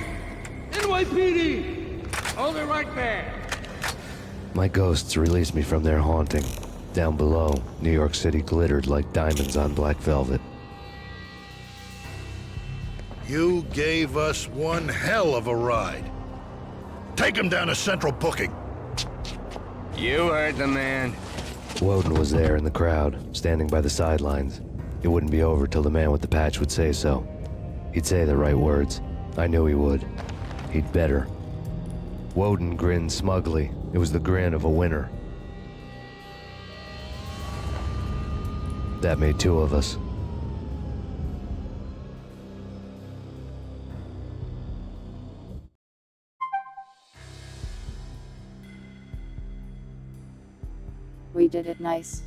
NYPD! Hold it right there! My ghosts released me from their haunting. Down below, New York City glittered like diamonds on black velvet. You gave us one hell of a ride. Take him down to Central Booking. You heard the man. Woden was there in the crowd, standing by the sidelines. It wouldn't be over till the man with the patch would say so. He'd say the right words. I knew he would. He'd better. Woden grinned smugly. It was the grin of a winner. That made two of us. We did it nice.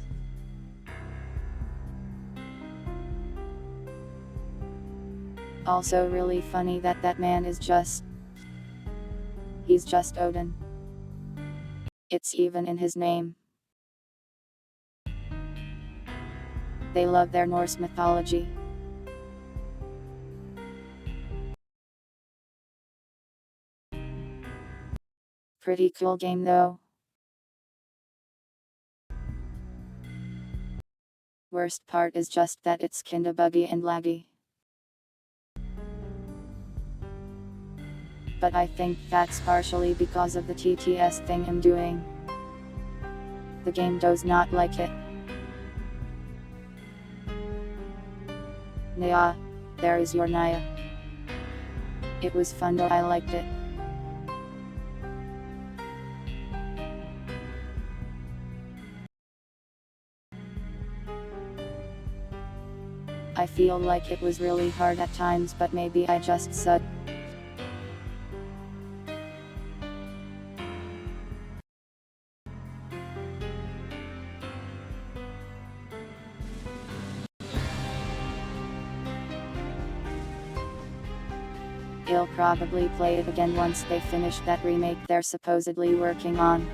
Also really funny that that man is just... He's just Odin. It's even in his name. They love their Norse mythology. Pretty cool game though. Worst part is just that it's kinda buggy and laggy. But I think that's partially because of the TTS thing I'm doing. The game does not like it. Nya, there is your Naya. It was fun though, I liked it. I feel like it was really hard at times, but maybe I just suck. I'll probably play it again once they finish that remake they're supposedly working on.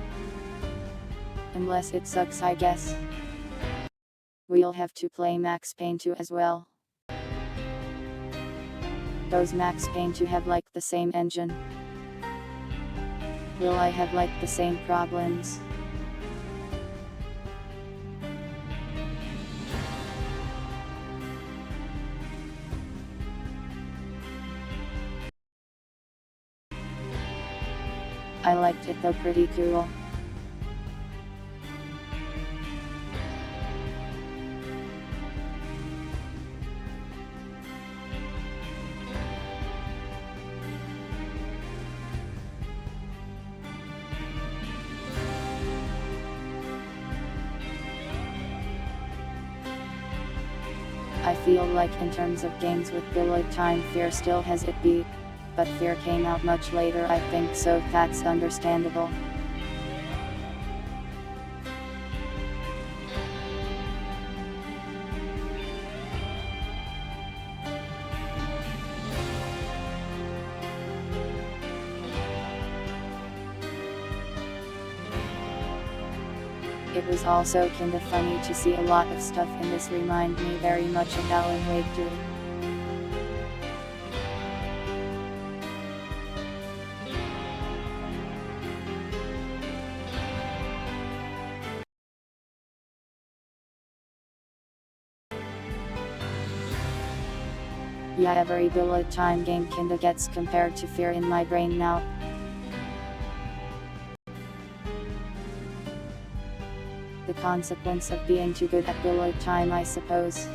Unless it sucks, I guess. We'll have to play Max Payne 2 as well. Does Max Payne 2 have like the same engine? Will I have like the same problems? I liked it though, pretty cool. I feel like in terms of games with bullet time, Fear still has it beat. But Fear came out much later, I think, so that's understandable. It was also kinda funny to see a lot of stuff in this remind me very much of Alan Wake 2. Yeah, every bullet time game kinda gets compared to Fear in my brain now. The consequence of being too good at bullet time, I suppose.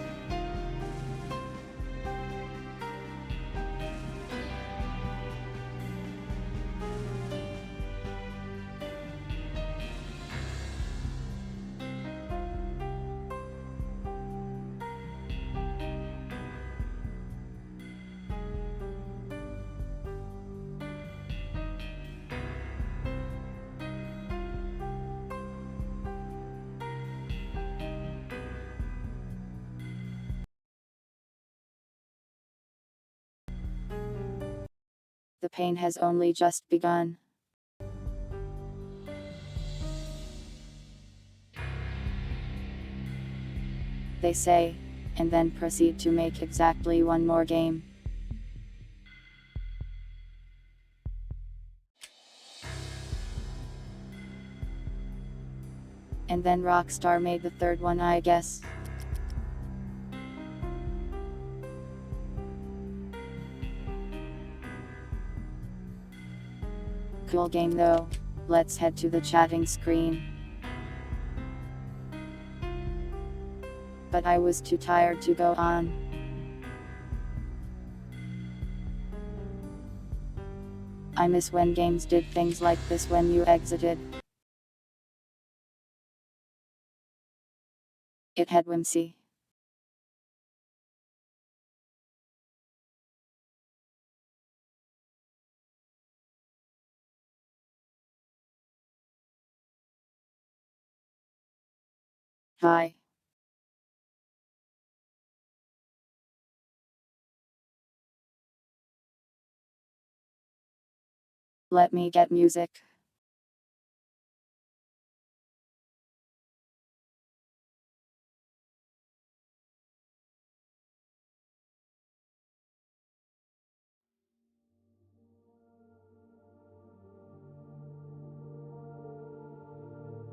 The pain has only just begun. They say, and then proceed to make exactly one more game. And then Rockstar made the third one, I guess. Cool game though. Let's head to the chatting screen. But I was too tired to go on. I miss when games did things like this when you exited. It had whimsy. Hi. Let me get music.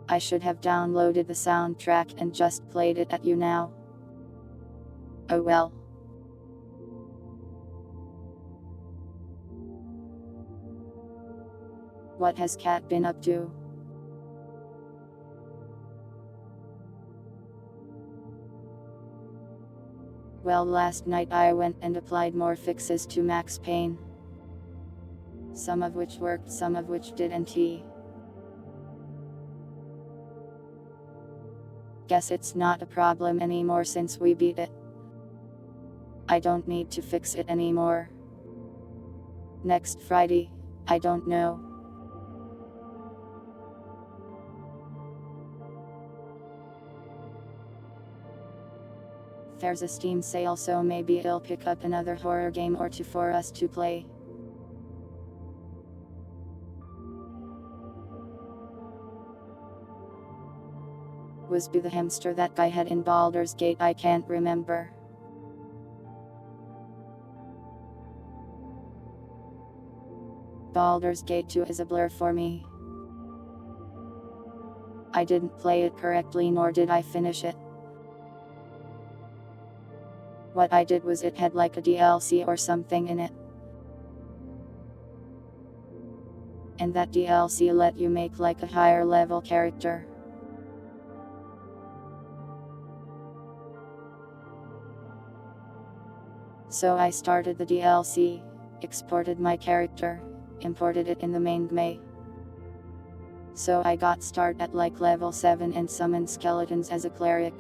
I should have downloaded the soundtrack and just played it at you now. Oh well. What has Cat been up to? Well, last night I went and applied more fixes to Max Payne. Some of which worked, some of which didn't. Guess it's not a problem anymore since we beat it. I don't need to fix it anymore. Next Friday, I don't know. There's a Steam sale, so maybe I'll pick up another horror game or two for us to play. Was Boo the hamster that guy had in Baldur's Gate? I can't remember. Baldur's Gate 2 is a blur for me. I didn't play it correctly, nor did I finish it. What I did was it had like a DLC or something in it. And that DLC let you make like a higher level character. So I started the DLC, exported my character, imported it in the main game. So I got start at like level 7 and summoned skeletons as a cleric.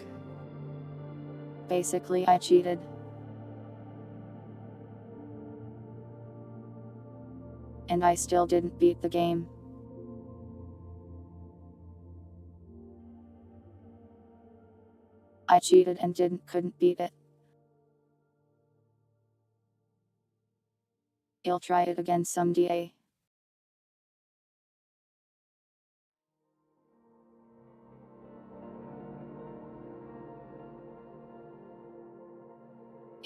Basically I cheated. And I still didn't beat the game. I cheated and couldn't beat it. I'll try it again someday.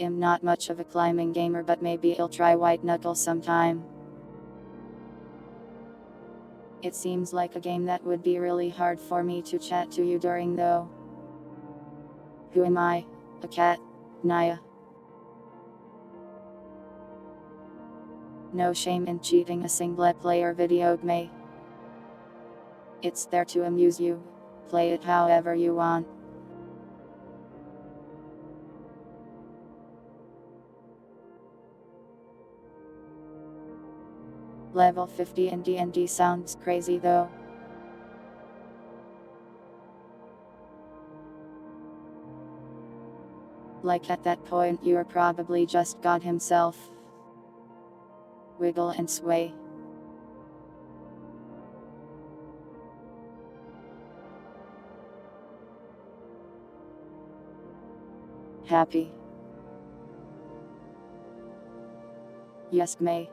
I'm not much of a climbing gamer, but maybe I'll try White Knuckles sometime. It seems like a game that would be really hard for me to chat to you during though. Who am I? A cat? Naya. No shame in cheating a single-player video game. It's there to amuse you. Play it however you want. Level 50 in D&D sounds crazy though. Like at that point you're probably just God himself. Wiggle and sway. Happy. Yes, May.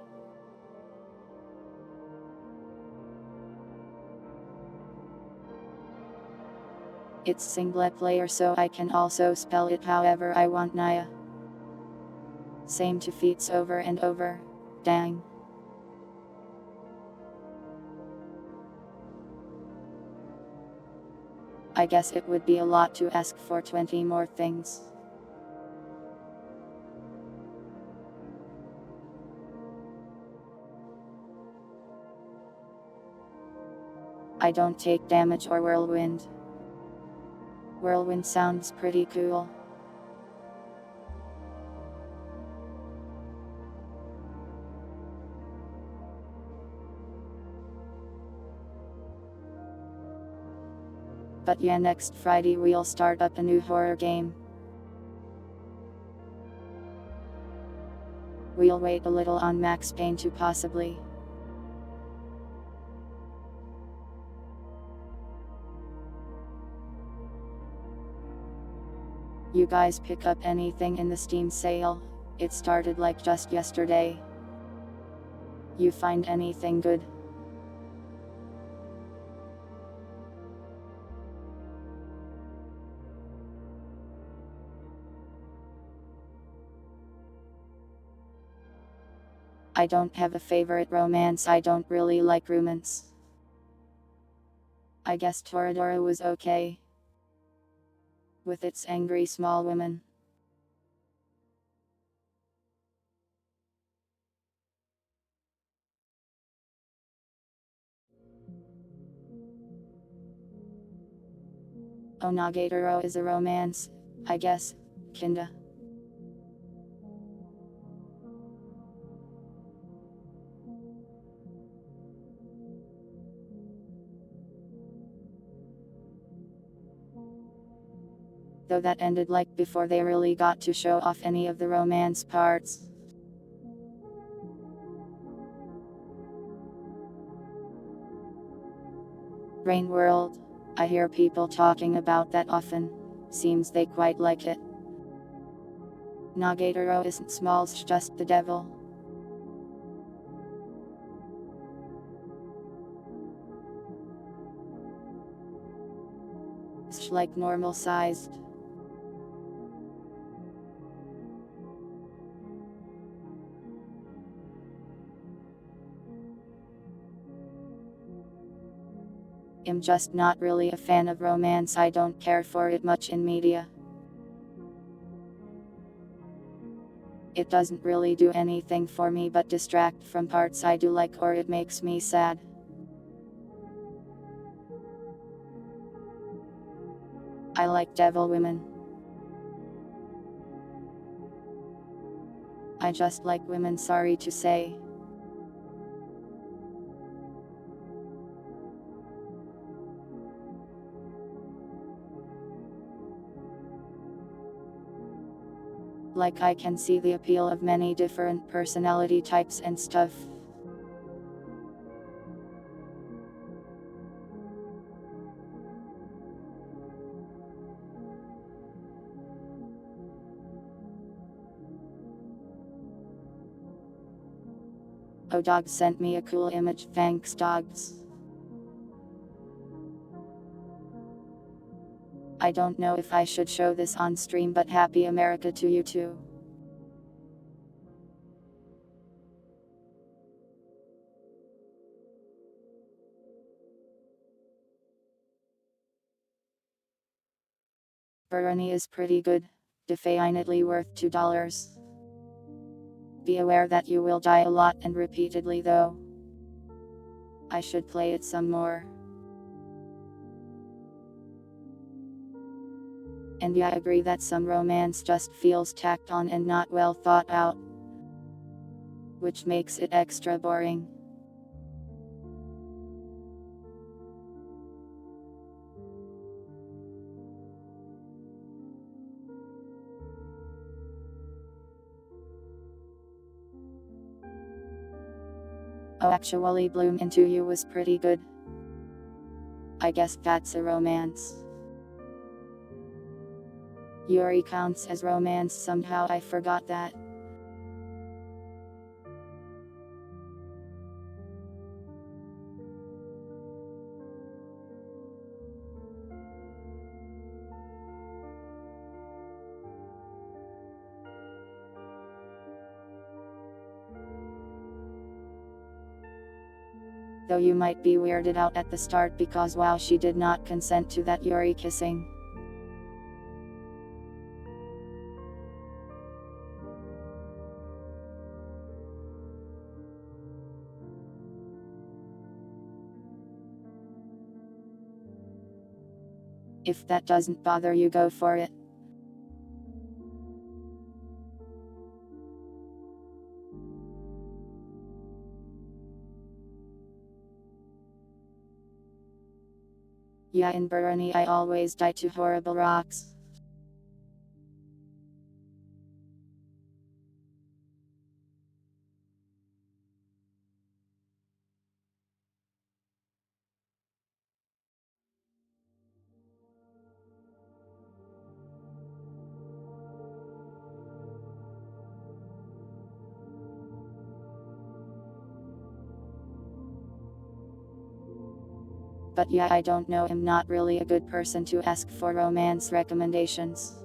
It's single player, so I can also spell it however I want. Naya. Same defeats over and over. Dang. I guess it would be a lot to ask for 20 more things. I don't take damage or whirlwind. Whirlwind sounds pretty cool. But yeah, next Friday we'll start up a new horror game. We'll wait a little on Max Payne to possibly. You guys pick up anything in the Steam sale? It started like just yesterday. You find anything good? I don't have a favorite romance. I don't really like romance. I guess Toradora was okay. With its angry small women. Onagatoro is a romance, I guess, kinda. Though that ended like before they really got to show off any of the romance parts. Rain World. I hear people talking about that often. Seems they quite like it. Nagatoro isn't small, it's just the devil. It's like normal sized. I'm just not really a fan of romance. I don't care for it much in media. It doesn't really do anything for me but distract from parts I do like, or it makes me sad. I like devil women. I just like women, sorry to say. Like I can see the appeal of many different personality types and stuff. Oh, dog sent me a cool image, thanks dogs. I don't know if I should show this on stream, but happy America to you too. Bernie is pretty good, definitely worth $2. Be aware that you will die a lot and repeatedly though. I should play it some more. And yeah, I agree that some romance just feels tacked on and not well thought out, which makes it extra boring. Oh, actually Bloom Into You was pretty good. I guess that's a romance. Yuri counts as romance somehow, I forgot that. Though you might be weirded out at the start because wow, she did not consent to that Yuri kissing. If that doesn't bother you, go for it. Yeah, in Burani I always die to horrible rocks. But yeah, I don't know, I'm not really a good person to ask for romance recommendations.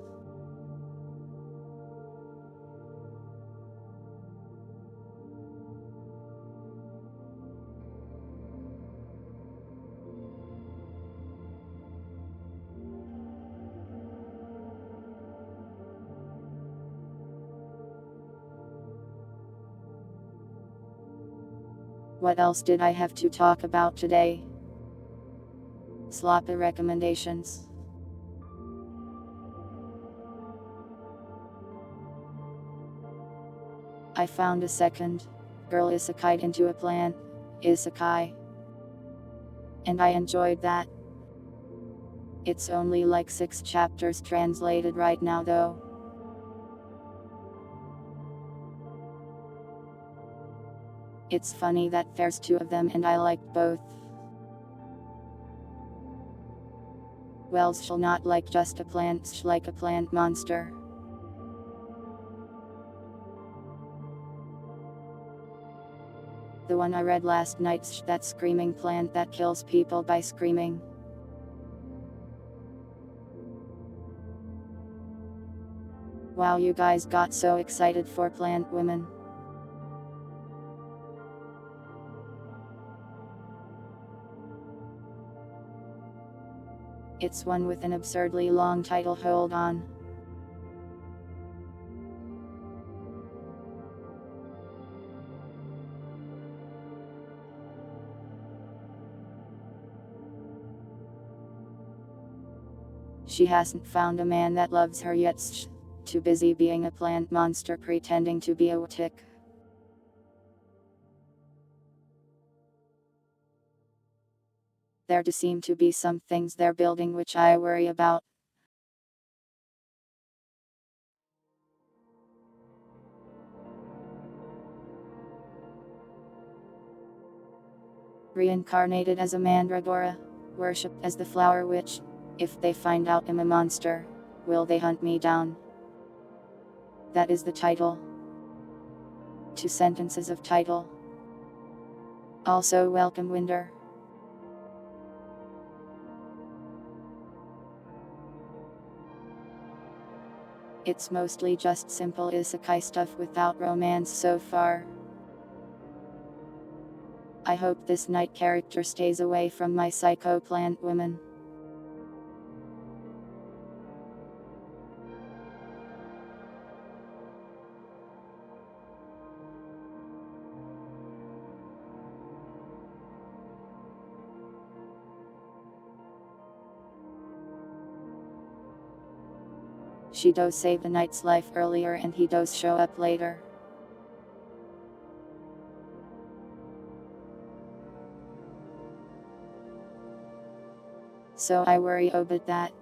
What else did I have to talk about today? Sloppy recommendations. I found a second girl isekai into a plant isekai, and I enjoyed that. It's only like 6 chapters translated right now though. It's funny that there's 2 of them and I liked both. Well, she'll not like just a plant, she'll like a plant monster. The one I read last night, that screaming plant that kills people by screaming. Wow, you guys got so excited for plant women. It's one with an absurdly long title, hold on. She hasn't found a man that loves her yet, too busy being a plant monster pretending to be a tick. There do seem to be some things they're building which I worry about. Reincarnated as a mandragora, worshipped as the flower witch. If they find out I'm a monster, will they hunt me down? That is the title. 2 sentences of title. Also welcome winter. It's mostly just simple isekai stuff without romance so far. I hope this night character stays away from my psycho plant women. She does save the knight's life earlier and he does show up later. So I worry about that.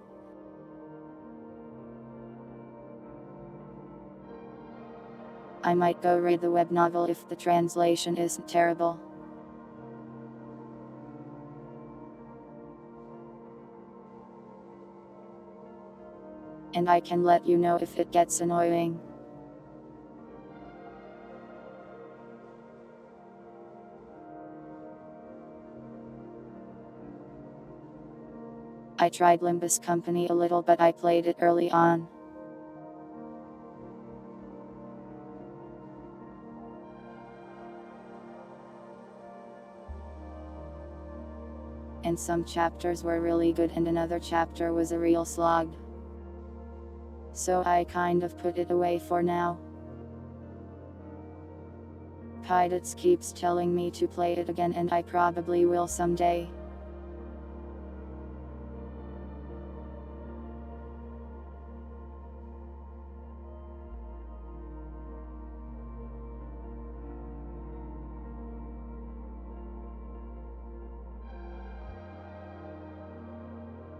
I might go read the web novel if the translation isn't terrible. And I can let you know if it gets annoying. I tried Limbus Company a little, but I played it early on. and some chapters were really good and another chapter was a real slog. So I kind of put it away for now. Pilots keeps telling me to play it again and I probably will someday.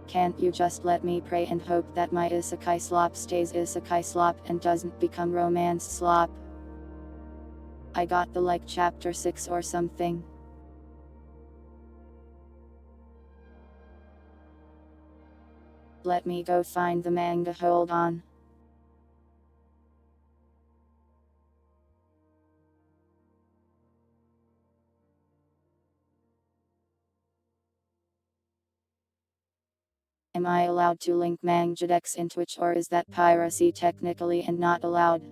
Can't you just let me pray and hope that my isekai slop stays isekai slop and doesn't become romance slop? I got the like chapter 6 or something. Let me go find the manga, hold on. Am I allowed to link Mangadex in Twitch, or is that piracy technically and not allowed?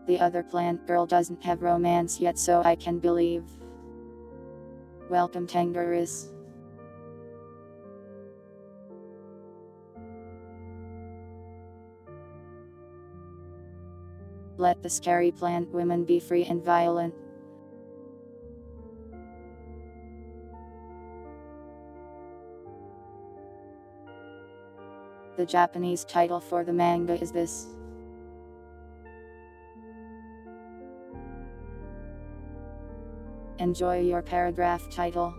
The other plant girl doesn't have romance yet, so I can believe. Welcome Tangerus. Let the scary plant women be free and violent. The Japanese title for the manga is this. Enjoy your paragraph title.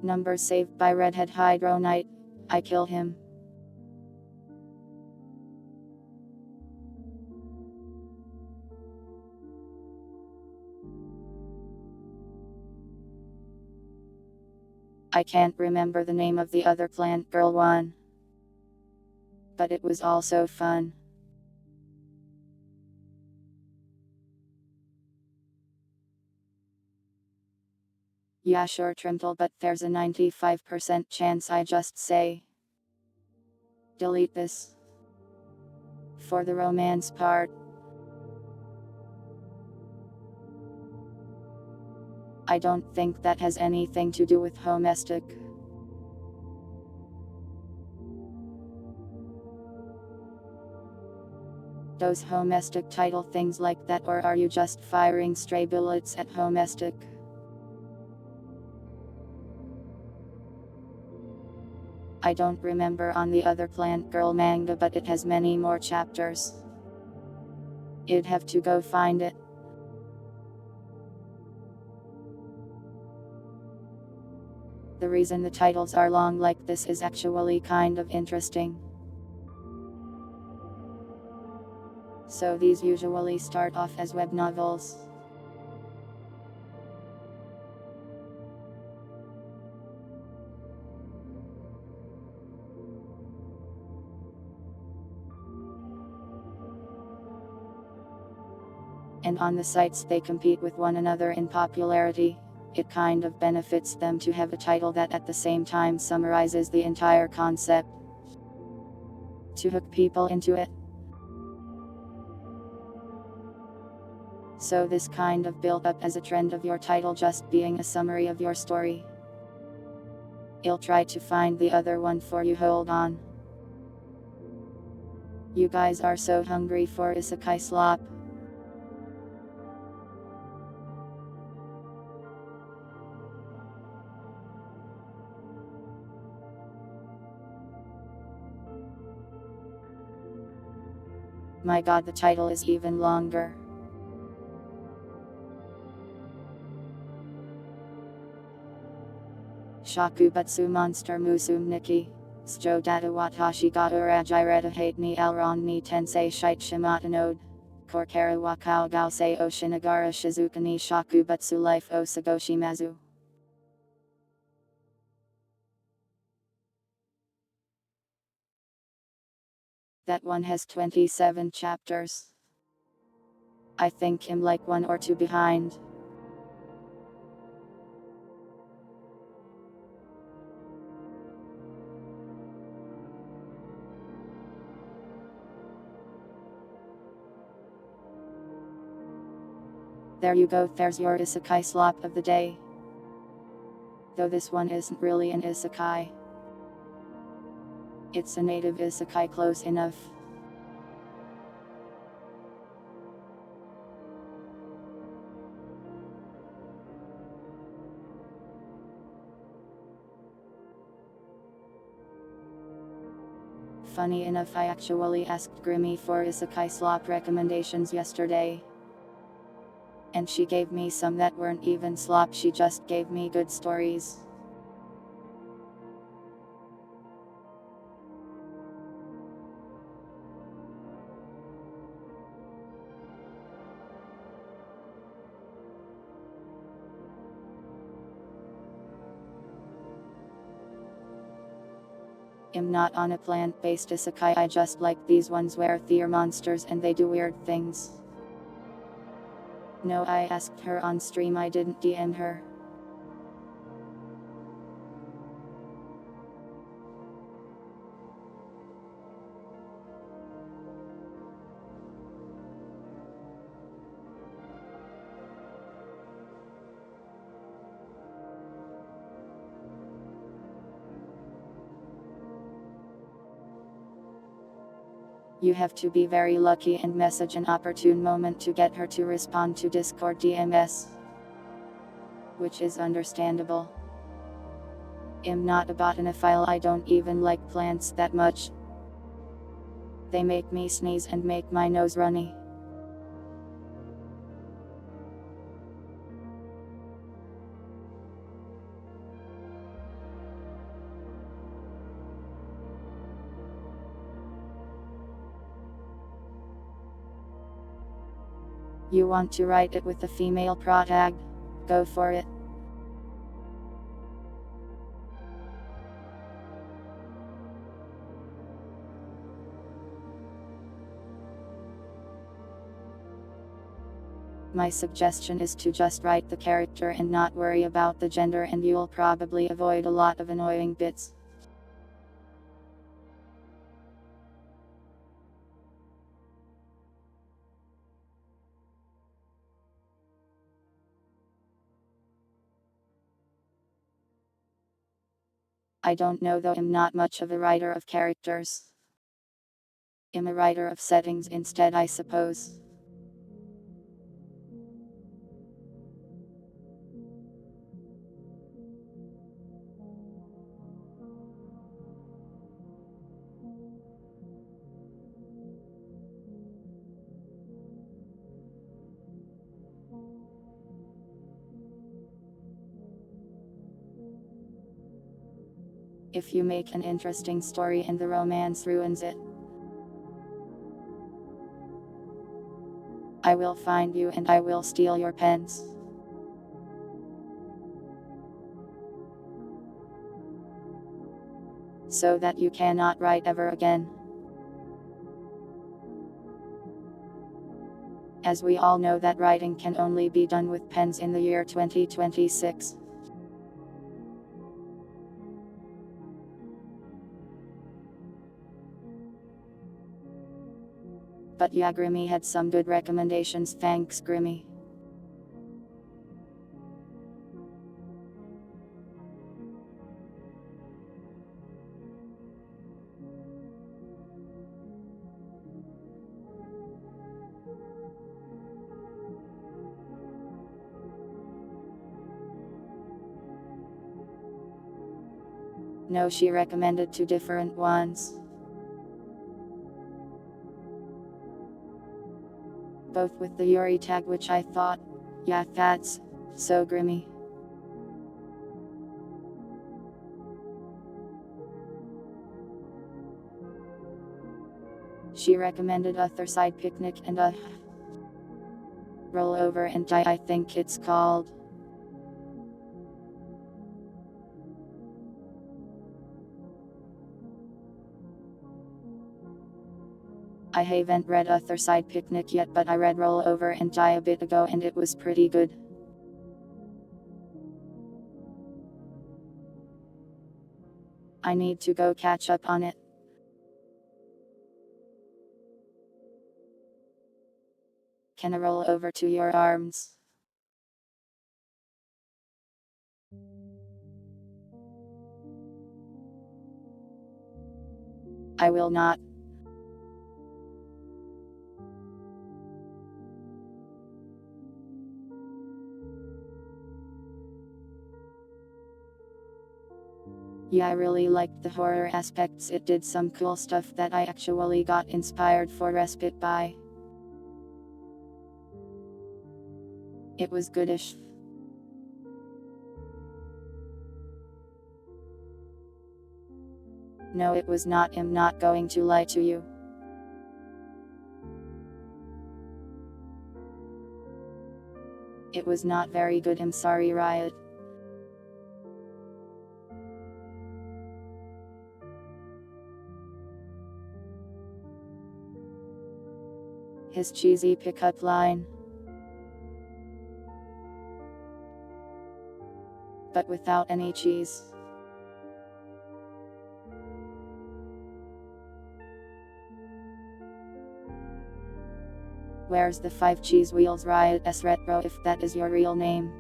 Number saved by Redhead Hydro Knight. I kill him. I can't remember the name of the other plant girl one. But it was also fun. Yeah, sure Trimtle, but there's a 95% chance I just say. Delete this. For the romance part. I don't think that has anything to do with homestic. Those homestic title things like that, or are you just firing stray bullets at homestic? I don't remember on the other plant girl manga, but it has many more chapters. I'd have to go find it. The reason the titles are long like this is actually kind of interesting. So these usually start off as web novels. And on the sites they compete with one another in popularity. It kind of benefits them to have a title that at the same time summarizes the entire concept. To hook people into it. So this kind of built up as a trend of your title just being a summary of your story. I'll try to find the other one for you, hold on. You guys are so hungry for isekai slop. My god, the title is even longer. Shakubutsu Monster Musum Nikki. Sto data watashi ga urajireta hate ni elron ni tensei shite shimata node. Korkara wakao gao se o shinagara shizuka ni shakubutsu life o sagoshi mazu. That one has 27 chapters. I think I'm like 1 or 2 behind. There you go, there's your isekai slop of the day. Though this one isn't really an isekai. It's a native isekai close enough. Funny enough, I actually asked Grimmy for isekai slop recommendations yesterday. And she gave me some that weren't even slop, she just gave me good stories. I'm not on a plant-based isekai, I just like these ones where they're monsters and they do weird things. No, I asked her on stream, I didn't DM her. You have to be very lucky and message an opportune moment to get her to respond to Discord DMS. Which is understandable. I'm not a botanophile, I don't even like plants that much. They make me sneeze and make my nose runny. You want to write it with a female protag? Go for it. My suggestion is to just write the character and not worry about the gender, and you'll probably avoid a lot of annoying bits. I don't know though, I'm not much of a writer of characters. I'm a writer of settings instead, I suppose. If you make an interesting story and the romance ruins it, I will find you and I will steal your pens. So that you cannot write ever again. As we all know that writing can only be done with pens in the year 2026. But yeah, Grimmy had some good recommendations, thanks Grimmy. No, she recommended 2 different ones. Both with the Yuri tag, which I thought, yeah, that's so Grimmy. She recommended a Thurside picnic and a rollover and I think it's called. I haven't read a Thurside picnic yet, but I read rollover and die a bit ago and it was pretty good. I need to go catch up on it. Can I roll over to your arms? I will not. Yeah, I really liked the horror aspects. It did some cool stuff that I actually got inspired for Respite by. It was goodish. No, it was not. I'm not going to lie to you. It was not very good. I'm sorry, Riot. His cheesy pickup line. But without any cheese. Where's the 5 cheese wheels? Riot S Retro, if that is your real name.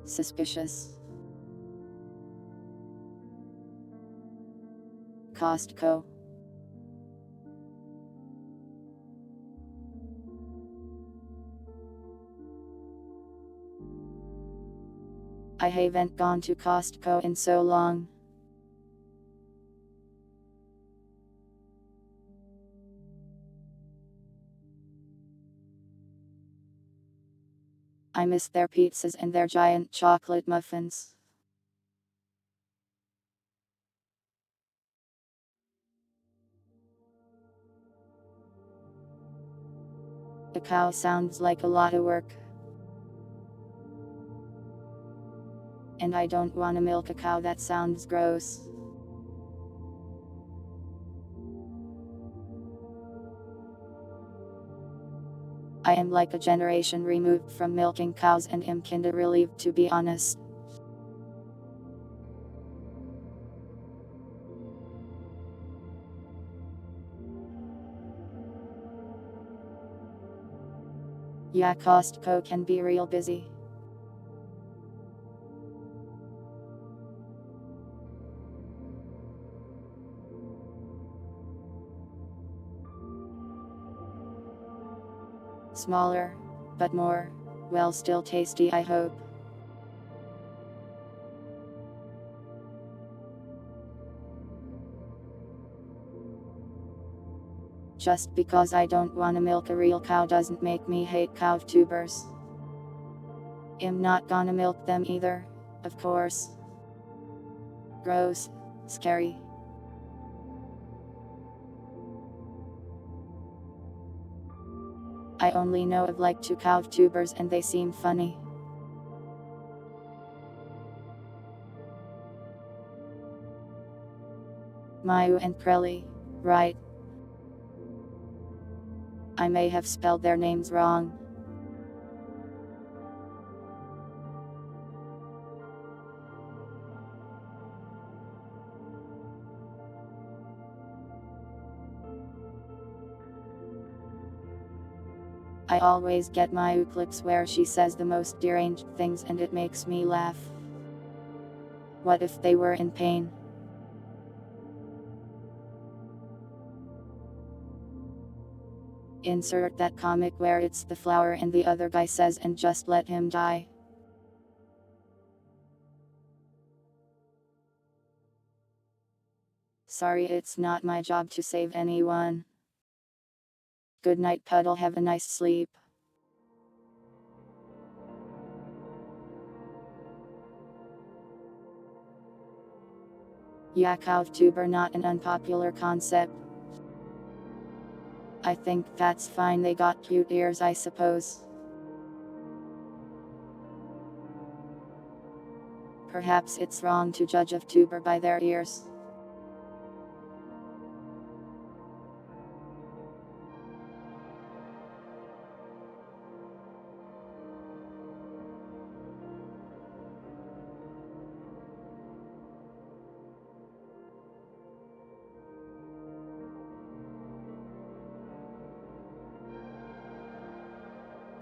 Suspicious. Costco. I haven't gone to Costco in so long. I miss their pizzas and their giant chocolate muffins. A cow sounds like a lot of work. And I don't want to milk a cow, that sounds gross. I am like a generation removed from milking cows and am kinda relieved, to be honest. Yeah, Costco can be real busy. Smaller, but more, well, still tasty, I hope. Just because I don't wanna milk a real cow doesn't make me hate cow tubers. I'm not gonna milk them either, of course. Gross. Scary. I only know of like 2 cow tubers and they seem funny. Mayu and Prelly, right? I may have spelled their names wrong. I always get Mayu clips where she says the most deranged things and it makes me laugh. What if they were in pain? Insert that comic where it's the flower and the other guy says and just let him die. Sorry, it's not my job to save anyone. Good night, Puddle, have a nice sleep. Yakov tuber not an unpopular concept. I think that's fine, they got cute ears I suppose. Perhaps it's wrong to judge a tuber by their ears.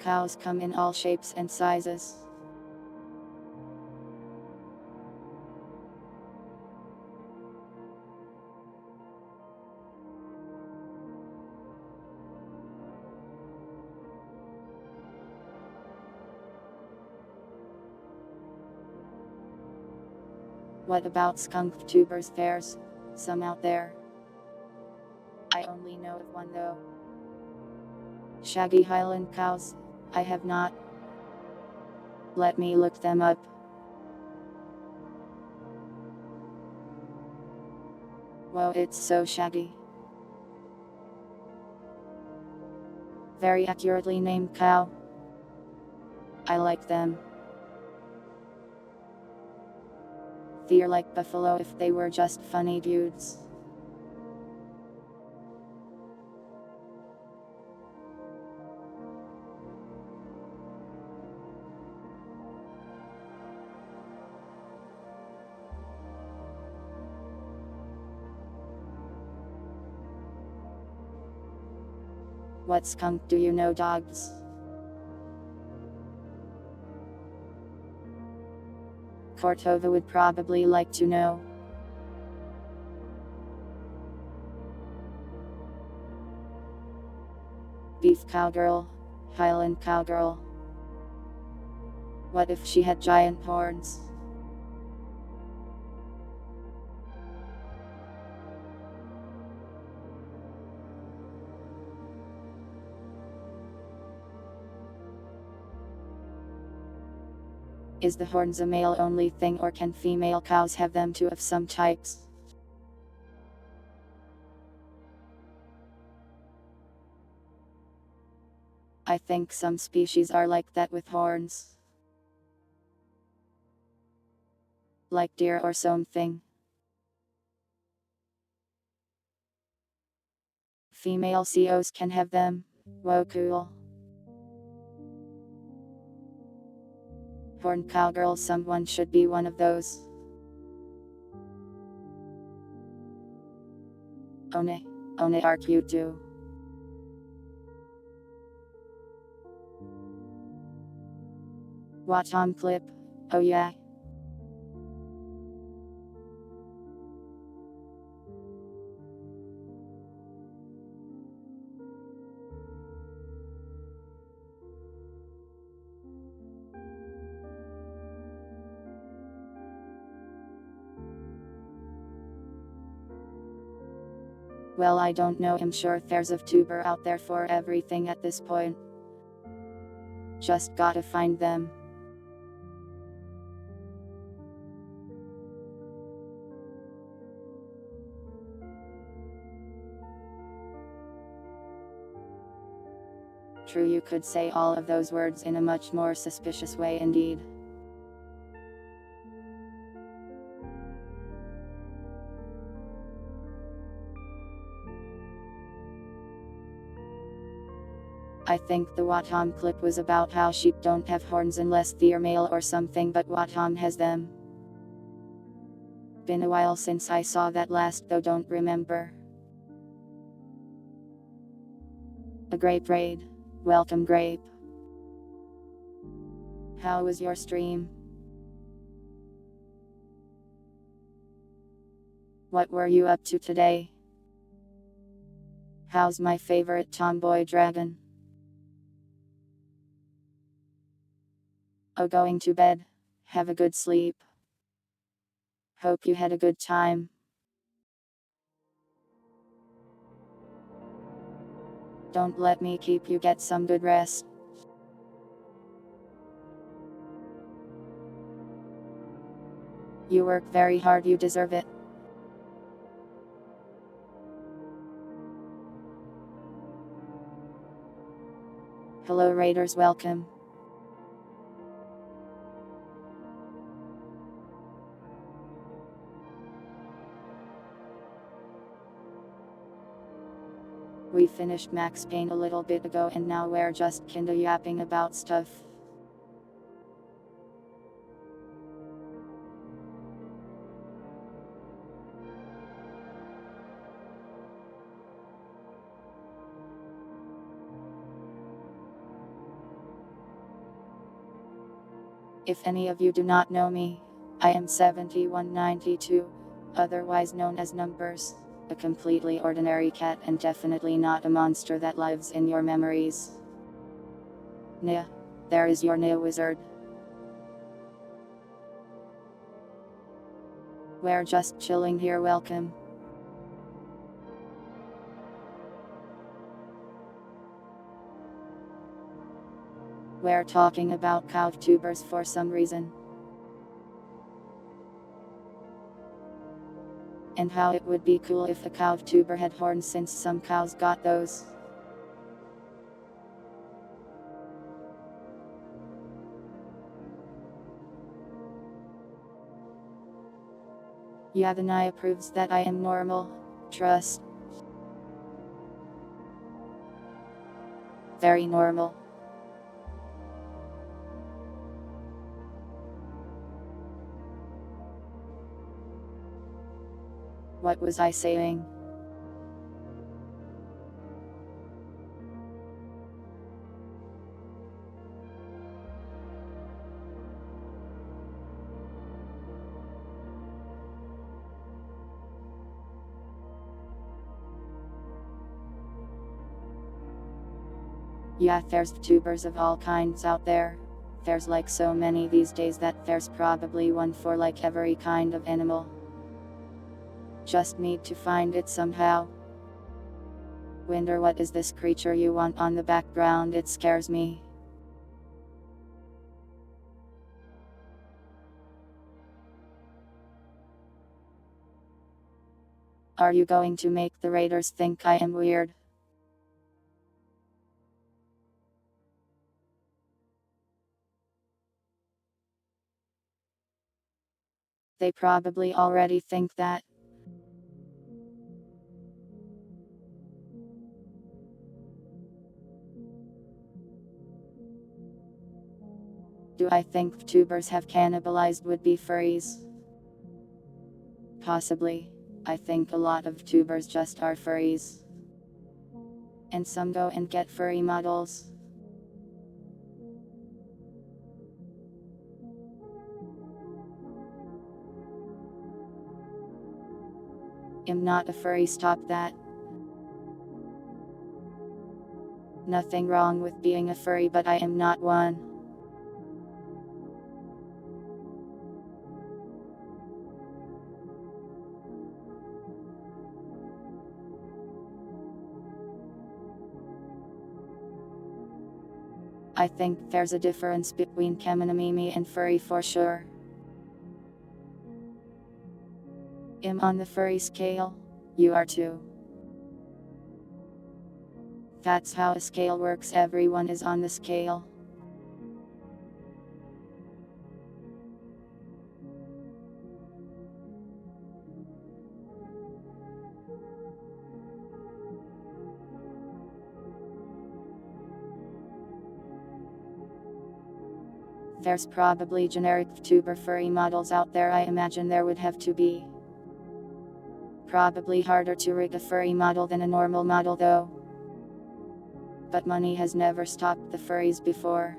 Cows come in all shapes and sizes. What about skunk tubers? There's some out there. I only know of one though. Shaggy Highland cows? I have not. Let me look them up. Whoa, it's so shaggy. Very accurately named cow. I like them. They're like buffalo if they were just funny dudes. What skunk do you know, dogs? Cortova would probably like to know. Beef cowgirl, Highland cowgirl. What if she had giant horns? Is the horns a male-only thing, or can female cows have them too of some types? I think some species are like that with horns. Like deer or something. Female COs can have them. Whoa, cool. Horned cowgirl, someone should be one of those. One are cute too. Watch on clip. Oh yeah. Well, I don't know, I'm sure there's a tuber out there for everything at this point. Just gotta find them. True, you could say all of those words in a much more suspicious way indeed. I think the Watam clip was about how sheep don't have horns unless they're male or something, but Watam has them. Been a while since I saw that last, though don't remember. A grape raid. Welcome, grape. How was your stream? What were you up to today? How's my favorite tomboy dragon? Oh, going to bed. Have a good sleep. Hope you had a good time. Don't let me keep you, get some good rest. You work very hard, you deserve it. Hello Raiders, welcome. We finished Max Payne a little bit ago and now we're just kinda yapping about stuff. If any of you do not know me, I am 7192, otherwise known as Numbers, a completely ordinary cat and definitely not a monster that lives in your memories. Nya, there is your new wizard. We're just chilling here, welcome. We're talking about CowTubers for some reason. And how it would be cool if a CowTuber had horns since some cows got those. Yavanaya proves that I am normal. Trust. Very normal. What was I saying? Yeah, there's tubers of all kinds out there. There's like so many these days that there's probably one for like every kind of animal. Just need to find it somehow. Wonder what is this creature you want on the background, it scares me. Are you going to make the Raiders think I am weird? They probably already think that. Do I think tubers have cannibalized would-be furries? Possibly. I think a lot of tubers just are furries. And some go and get furry models. I'm not a furry, stop that. Nothing wrong with being a furry, but I am not one. I think there's a difference between Kaminamimi and furry for sure. I'm on the furry scale, you are too. That's how a scale works, everyone is on the scale. There's probably generic tuber furry models out there, I imagine there would have to be. Probably harder to rig a furry model than a normal model though. But money has never stopped the furries before.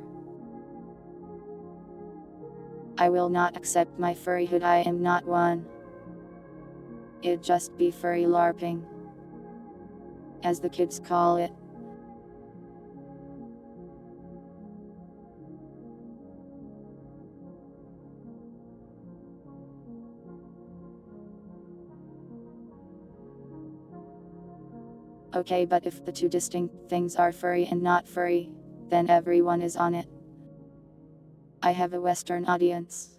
I will not accept my furryhood, I am not one. It'd just be furry LARPing, as the kids call it. Okay, but if the two distinct things are furry and not furry, then everyone is on it. I have a Western audience.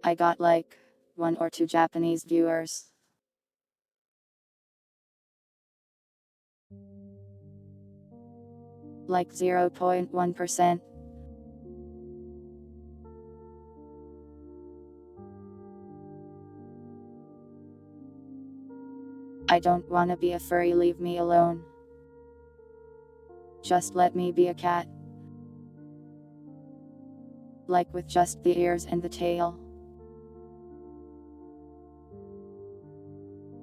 I got like 1 or 2 Japanese viewers. Like 0.1%. I don't wanna be a furry, leave me alone. Just let me be a cat. Like with just the ears and the tail.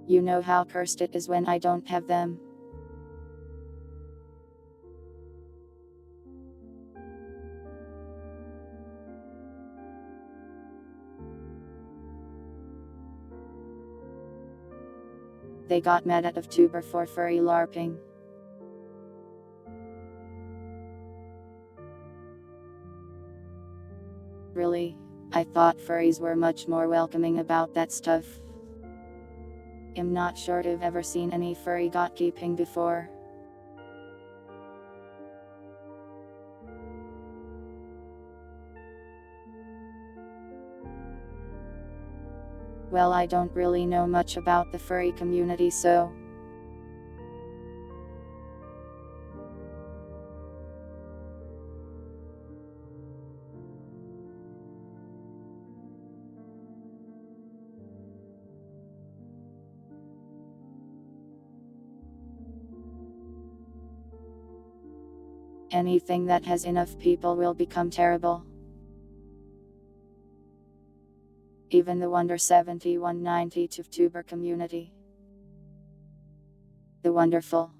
You know how cursed it is when I don't have them. They got mad at VTuber for furry LARPing. Really? I thought furries were much more welcoming about that stuff. I'm not sure I've ever seen any furry gatekeeping before. Well, I don't really know much about the furry community, so anything that has enough people will become terrible. Even the Wonder 7192 VTuber community. The wonderful.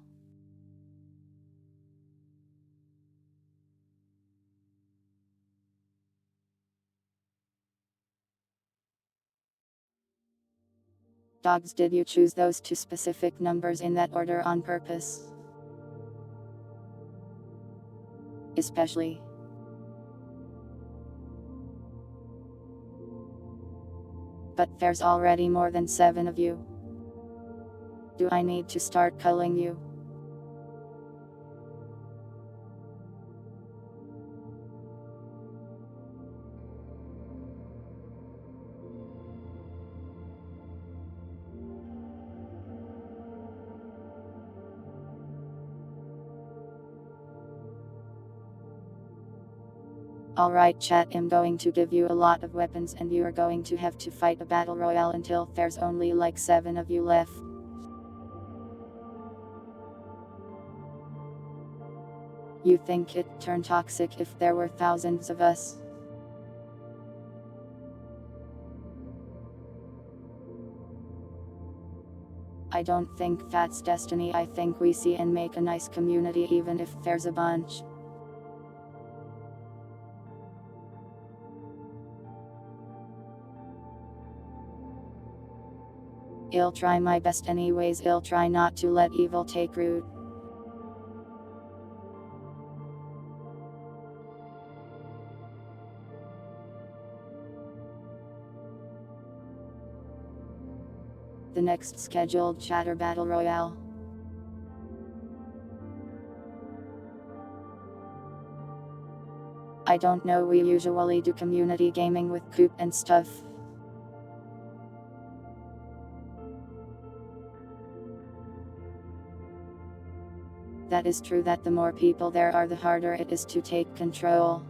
Dogs, did you choose those two specific numbers in that order on purpose? Especially. But there's already more than 7 of you. Do I need to start culling you? Alright chat, I'm going to give you a lot of weapons and you are going to have to fight a battle royale until there's only like 7 of you left. You think it'd turn toxic if there were thousands of us? I don't think that's destiny, I think we see and make a nice community even if there's a bunch. I'll try my best anyways, I'll try not to let evil take root. The next scheduled chatter battle royale. I don't know, we usually do community gaming with Coop and stuff. That is true that the more people there are the harder it is to take control.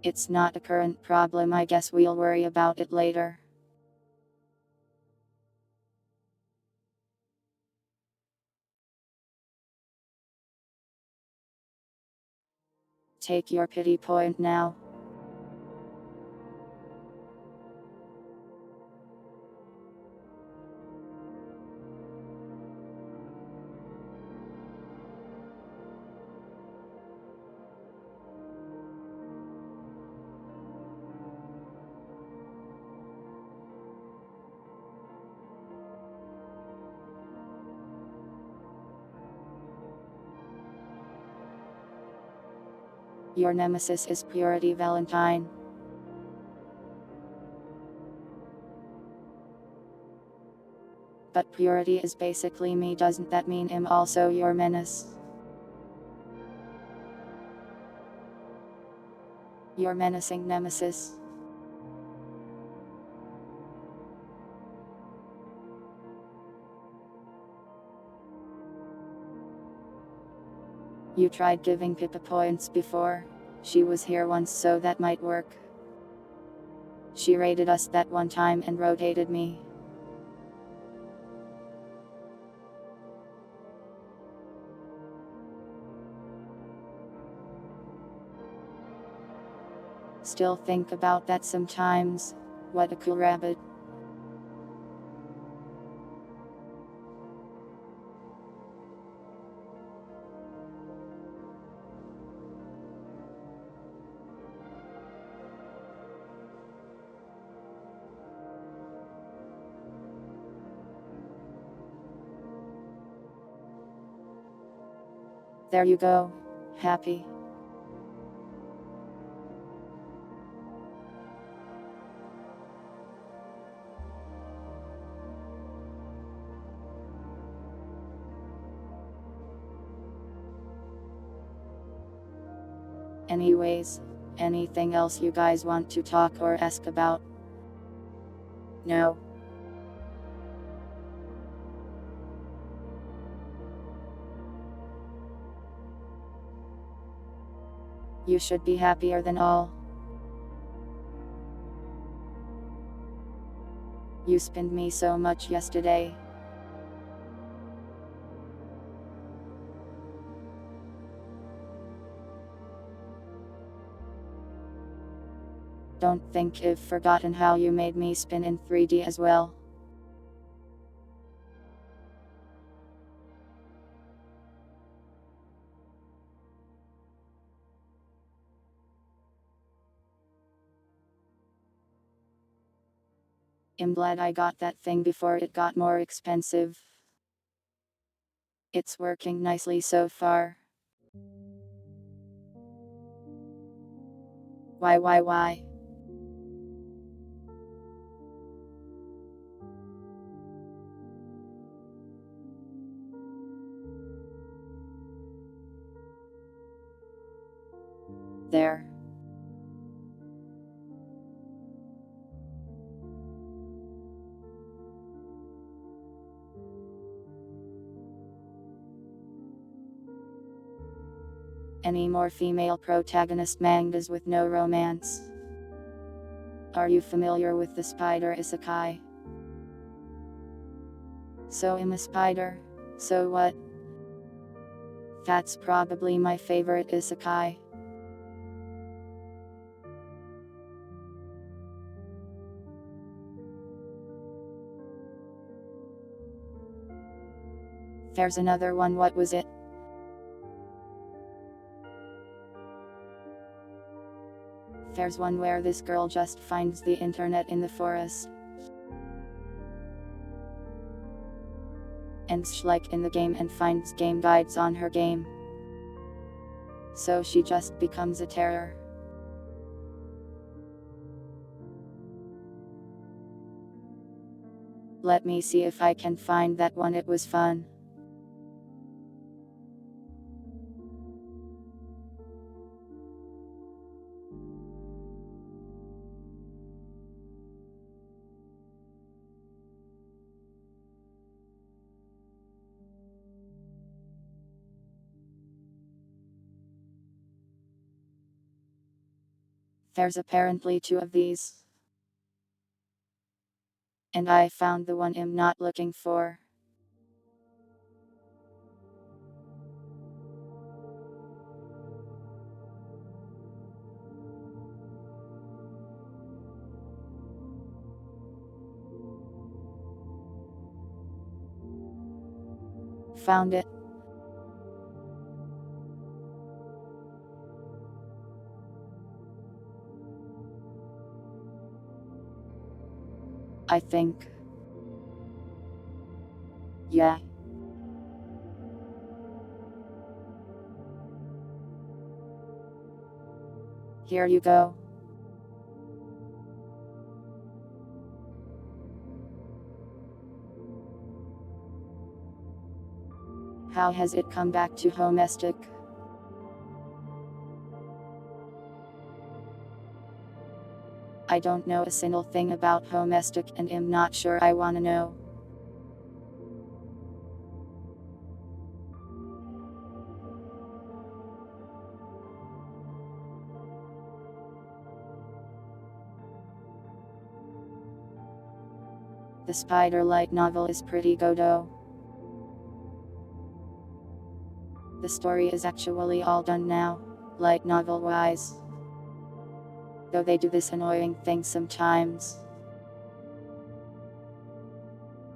It's not a current problem, I guess we'll worry about it later. Take your pity point now. Your nemesis is Purity Valentine. But Purity is basically me, doesn't that mean I'm also your menace? Your menacing nemesis. You tried giving Pippa points before. She was here once, so that might work. She raided us that one time and rotated me. Still think about that sometimes. What a cool rabbit. There you go. Happy. Anyways, anything else you guys want to talk or ask about? No. You should be happier than all. You spinned me so much yesterday. Don't think I've forgotten how you made me spin in 3D as well. I'm glad I got that thing before it got more expensive. It's working nicely so far. Why? There. Any more female protagonist mangas with no romance? Are you familiar with the spider isekai? So I'm a spider, so what? That's probably my favorite isekai. There's another one, what was it? There's one where this girl just finds the internet in the forest. And like in the game and finds game guides on her game. So she just becomes a terror. Let me see if I can find that one, it was fun. There's apparently 2 of these. And I found the one I'm not looking for. Found it. I think. Yeah. Here you go. How has it come back to domestic? I don't know a single thing about domestic and am not sure I wanna know. The Spider light novel is pretty good though. The story is actually all done now, light novel wise. Though they do this annoying thing sometimes,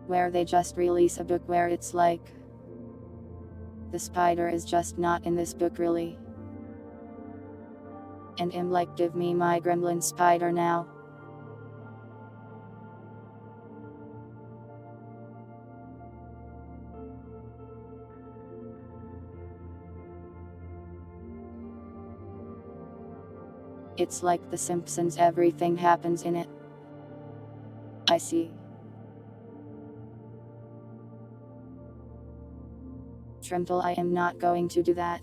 where they just release a book where it's like, the spider is just not in this book really. And I'm like, give me my gremlin spider now. It's like The Simpsons, everything happens in it. I see. Trimble, I am not going to do that.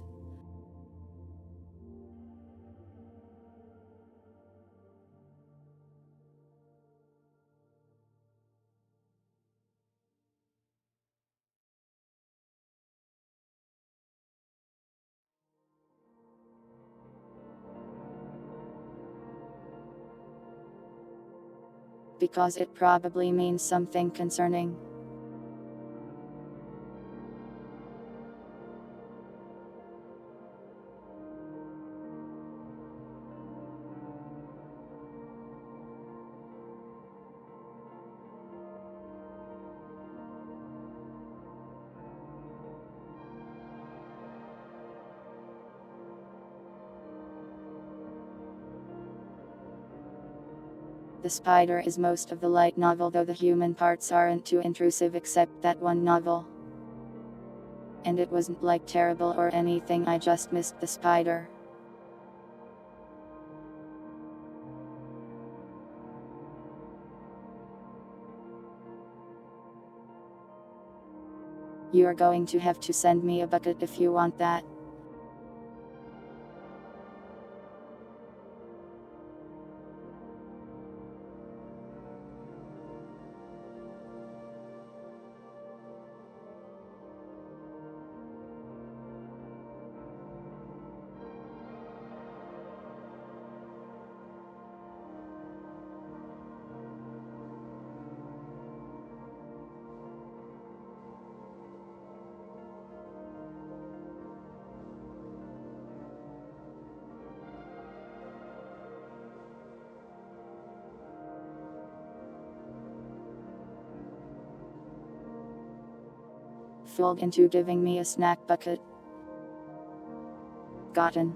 Because it probably means something concerning. The spider is most of the light novel, though the human parts aren't too intrusive except that one novel. And it wasn't like terrible or anything, I just missed the spider. You are going to have to send me a bucket if you want that. Fooled into giving me a snack bucket. Gotten.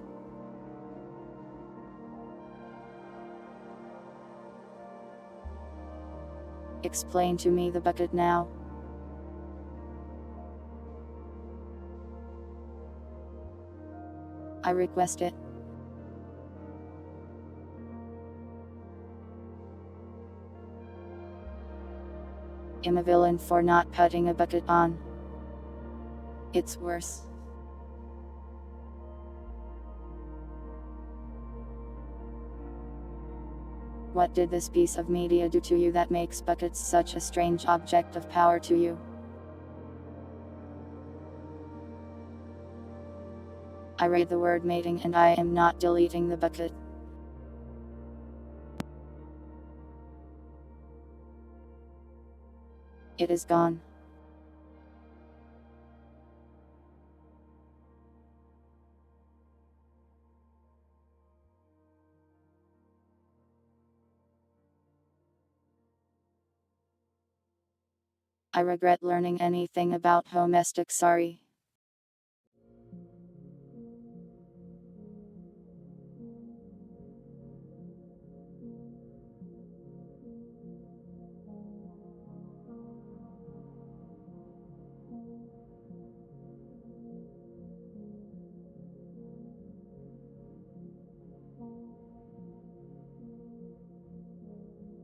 Explain to me the bucket now. I request it. I'm a villain for not putting a bucket on. It's worse. What did this piece of media do to you that makes buckets such a strange object of power to you? I read the word mating and I am not deleting the bucket. It is gone. I regret learning anything about domestic, sorry.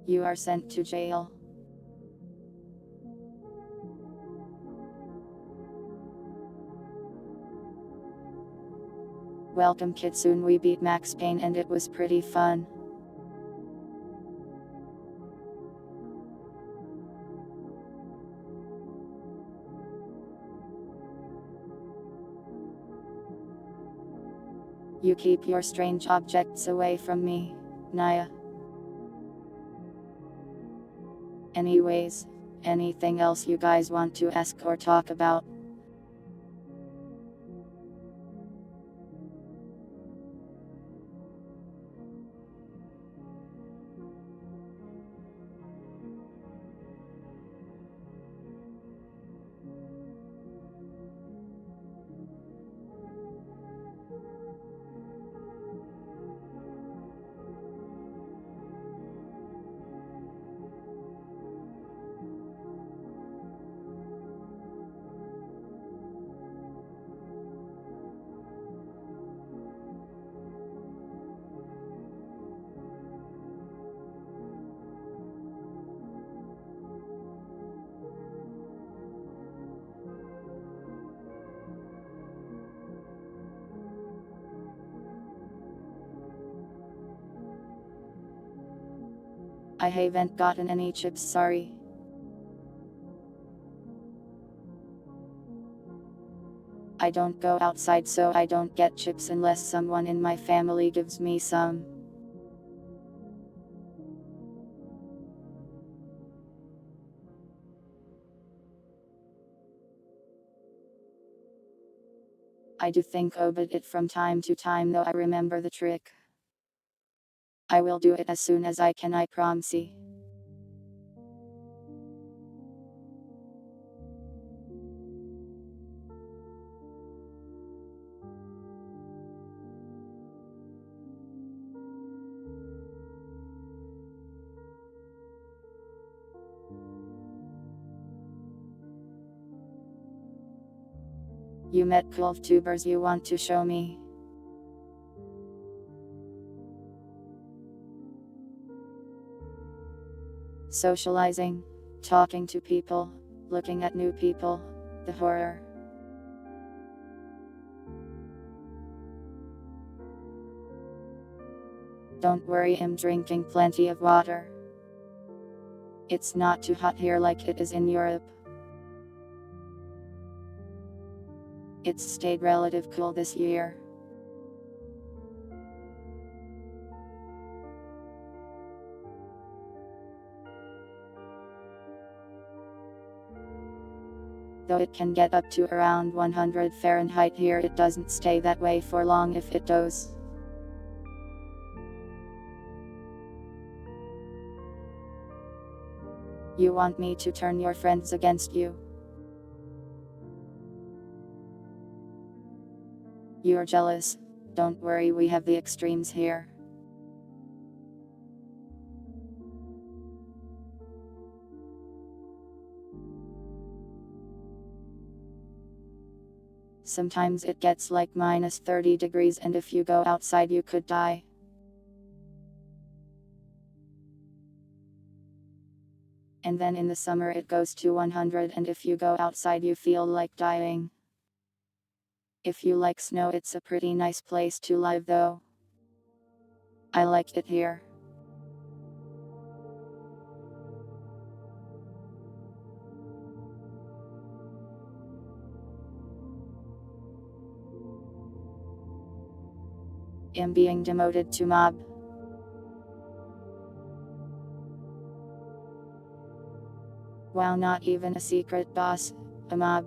You are sent to jail. Welcome kid, soon we beat Max Payne and it was pretty fun. You keep your strange objects away from me, Naya. Anyways, anything else you guys want to ask or talk about? I haven't gotten any chips, sorry. I don't go outside, so I don't get chips unless someone in my family gives me some. I do think about it from time to time, though I remember the trick. I will do it as soon as I can, I promise. You met cool tubers you want to show me? Socializing, talking to people, looking at new people, the horror. Don't worry, I'm drinking plenty of water. It's not too hot here like it is in Europe. It's stayed relative cool this year. Though it can get up to around 100 Fahrenheit here, it doesn't stay that way for long if it does. You want me to turn your friends against you? You're jealous. Don't worry, we have the extremes here. Sometimes it gets like minus 30 degrees, and if you go outside you could die. And then in the summer it goes to 100, and if you go outside you feel like dying. If you like snow, it's a pretty nice place to live though. I like it here. I'm being demoted to mob. Wow, not even a secret boss, a mob.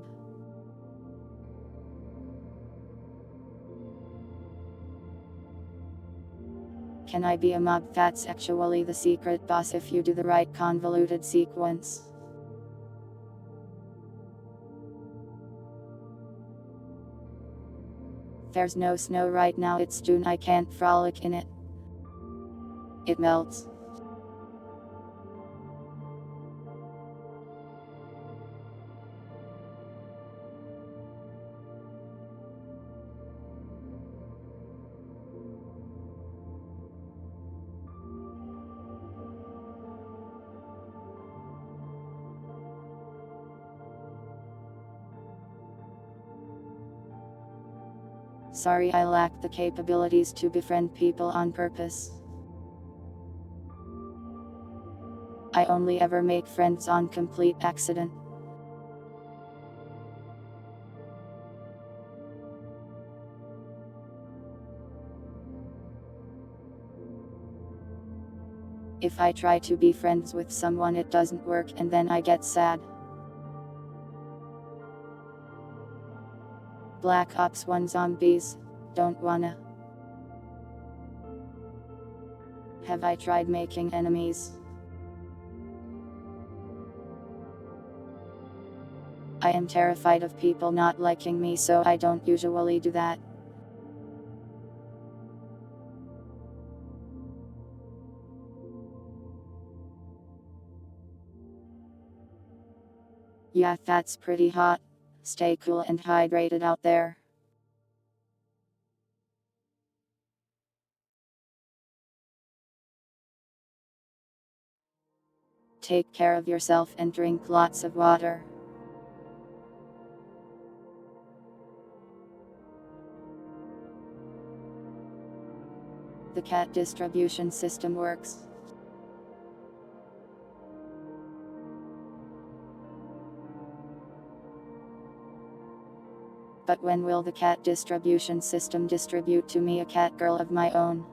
Can I be a mob? That's actually the secret boss if you do the right convoluted sequence. There's no snow right now, it's June, I can't frolic in it. It melts. Sorry, I lack the capabilities to befriend people on purpose. I only ever make friends on complete accident. If I try to be friends with someone it doesn't work and then I get sad. Black Ops 1 zombies, don't wanna. Have I tried making enemies? I am terrified of people not liking me, so I don't usually do that. Yeah, that's pretty hot. Stay cool and hydrated out there. Take care of yourself and drink lots of water. The cat distribution system works. But when will the cat distribution system distribute to me a cat girl of my own?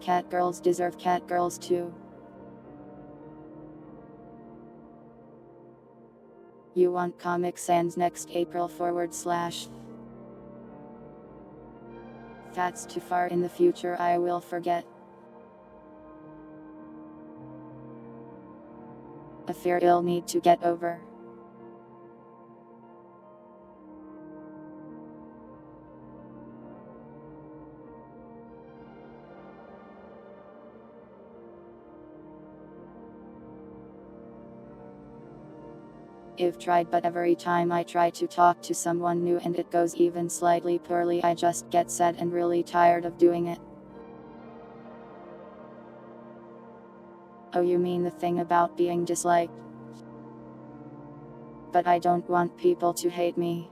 Cat girls deserve cat girls too. You want Comic Sans next April /. That's too far in the future, I will forget. A fear I'll need to get over. I've tried, but every time I try to talk to someone new and it goes even slightly poorly, I just get sad and really tired of doing it. Oh, you mean the thing about being disliked? But I don't want people to hate me.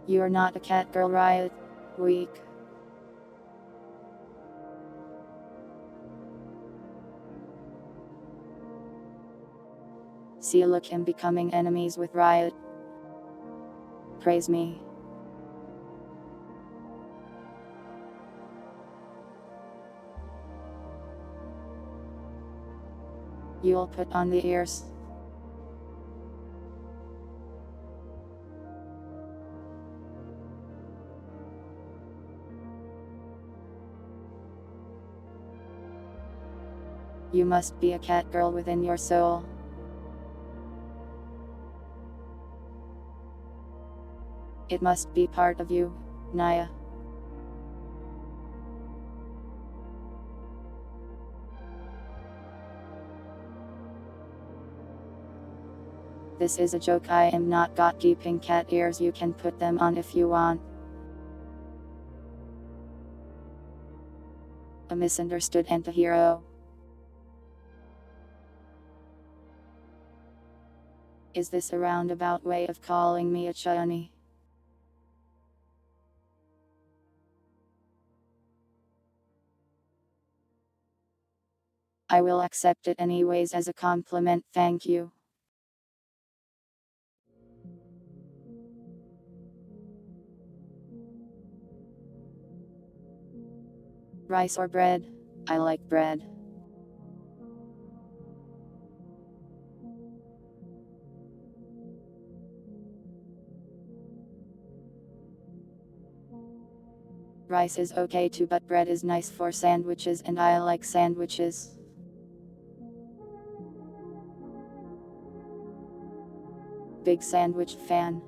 You're not a cat girl, Riot. Weak. See, look, him becoming enemies with Riot. Praise me. You'll put on the ears. You must be a cat girl within your soul. It must be part of you, Naya. This is a joke, I am not got keeping cat ears, you can put them on if you want. A misunderstood antihero. Is this a roundabout way of calling me a chunny? I will accept it anyways as a compliment, thank you. Rice or bread? I like bread. Rice is okay too, but bread is nice for sandwiches and I like sandwiches. Big sandwich fan.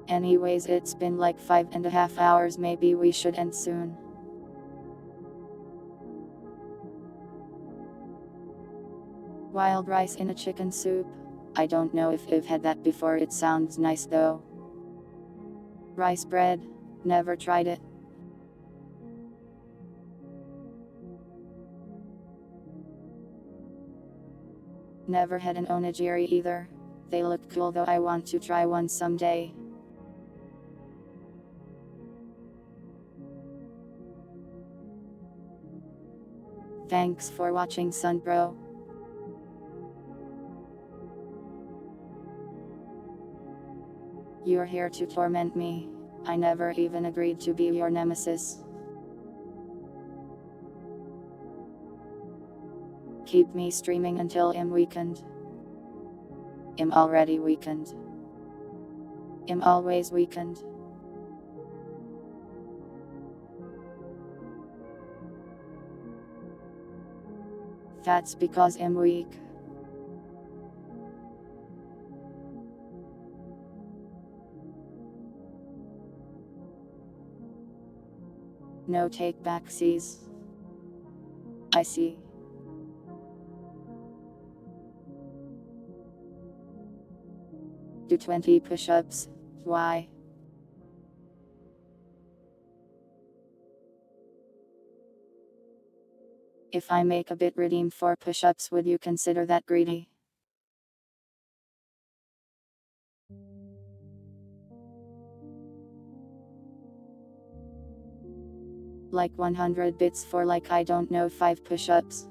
Anyways, it's been like 5.5 hours, maybe we should end soon. Wild rice in a chicken soup? I don't know if I've had that before, it sounds nice though. Rice bread? Never tried it. Never had an onigiri either. They look cool though, I want to try one someday. Thanks for watching, son bro. You're here to torment me. I never even agreed to be your nemesis. Keep me streaming until I'm weakened. I'm already weakened. I'm always weakened. That's because I'm weak. No take backsies. I see. Do 20 push-ups. Why? If I make a bit redeem for push-ups, would you consider that greedy? Like 100 bits for like I don't know 5 push-ups.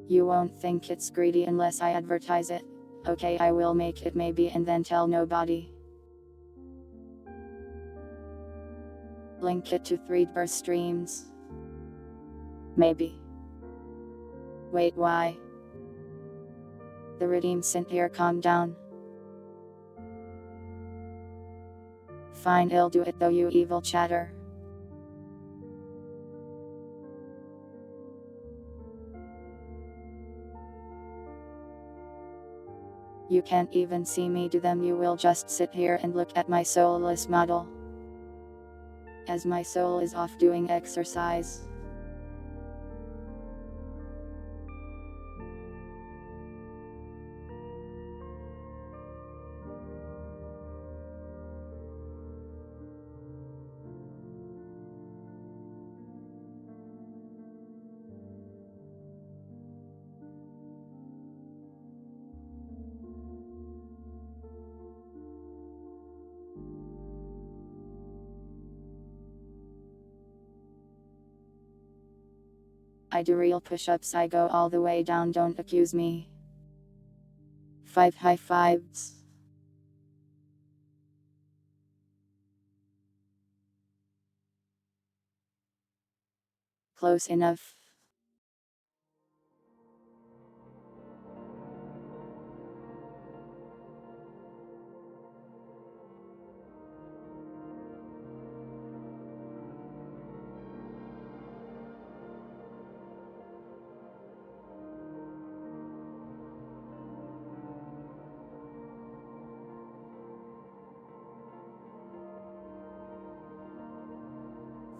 You won't think it's greedy unless I advertise it. Okay, I will make it maybe and then tell nobody. Link it to 3 streams. Maybe. Wait, why? The redeem sent here, calm down. Fine, I'll do it though, you evil chatter. You can't even see me do them, you will just sit here and look at my soulless model. As my soul is off doing exercise. I do real push-ups, I go all the way down, don't accuse me. 5 high fives. Close enough.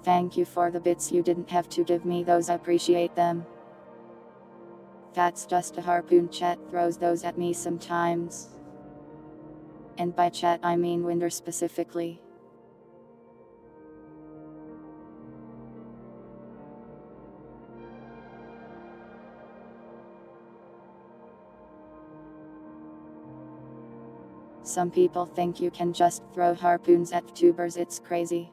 Thank you for the bits, you didn't have to give me those, I appreciate them. That's just a harpoon, chat throws those at me sometimes. And by chat I mean Winder specifically. Some people think you can just throw harpoons at tubers, it's crazy.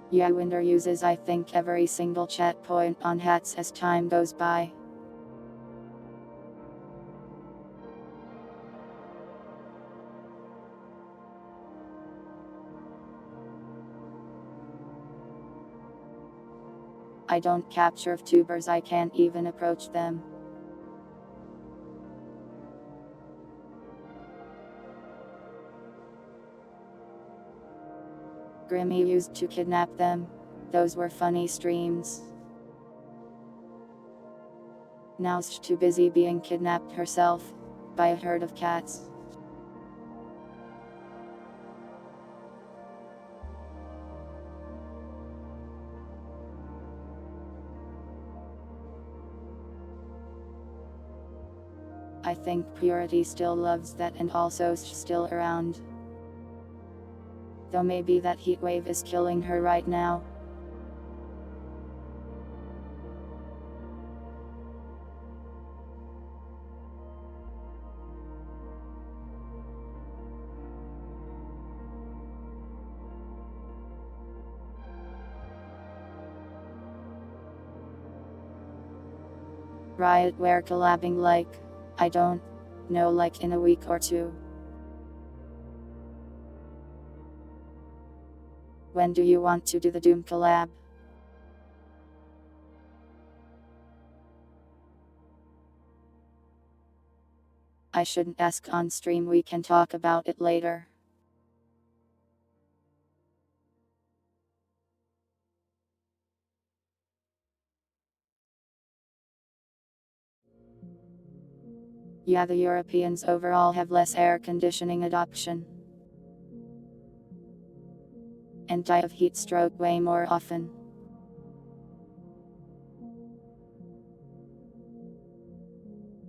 Yeah, Winder uses I think every single chat point on hats as time goes by. I don't capture tubers, I can't even approach them. Grimmy used to kidnap them. Those were funny streams. Now she's too busy being kidnapped herself by a herd of cats. I think Purity still loves that and also still around. Though maybe that heat wave is killing her right now. Riot, we're collabing like, I don't know, like in a week or two. When do you want to do the Doom collab? I shouldn't ask on stream, we can talk about it later. Yeah, the Europeans overall have less air conditioning adoption. And die of heat stroke way more often.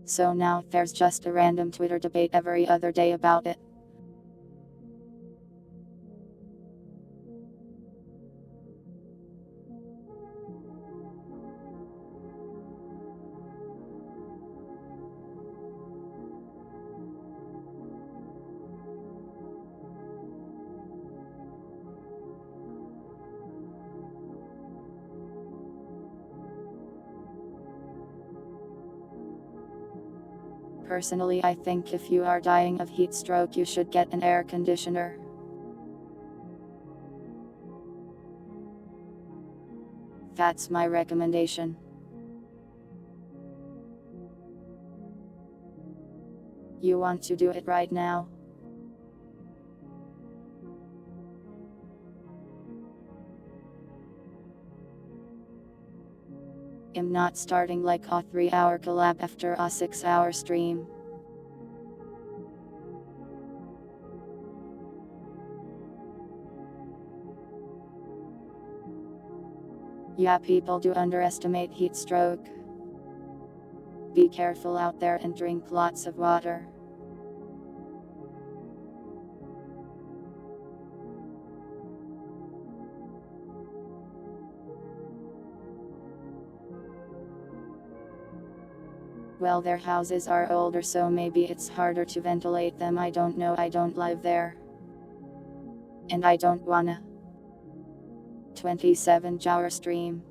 So now there's just a random Twitter debate every other day about it. Personally, I think if you are dying of heat stroke, you should get an air conditioner. That's my recommendation. You want to do it right now? I'm not starting like a 3-hour collab after a 6-hour stream. Yeah, people do underestimate heat stroke. Be careful out there and drink lots of water. Well, their houses are older, so maybe it's harder to ventilate them. I don't know, I don't live there. And I don't wanna. 27-hour stream.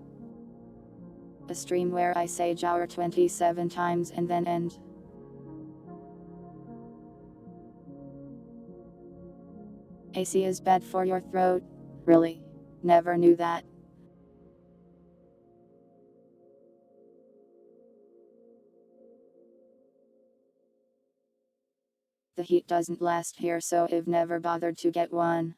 A stream where I say "Jower" 27 times and then end. AC is bad for your throat? Really? Never knew that. The heat doesn't last here, so I've never bothered to get one.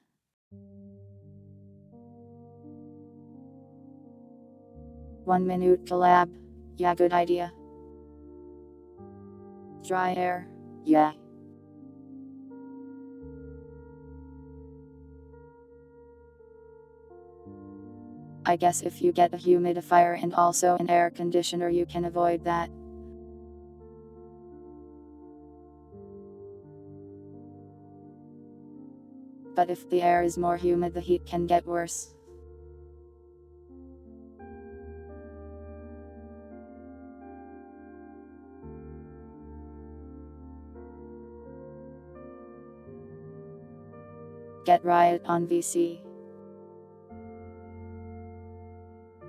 One-minute collab. Yeah, good idea. Dry air. Yeah. I guess if you get a humidifier and also an air conditioner, you can avoid that. But if the air is more humid, the heat can get worse. Get Riot on VC.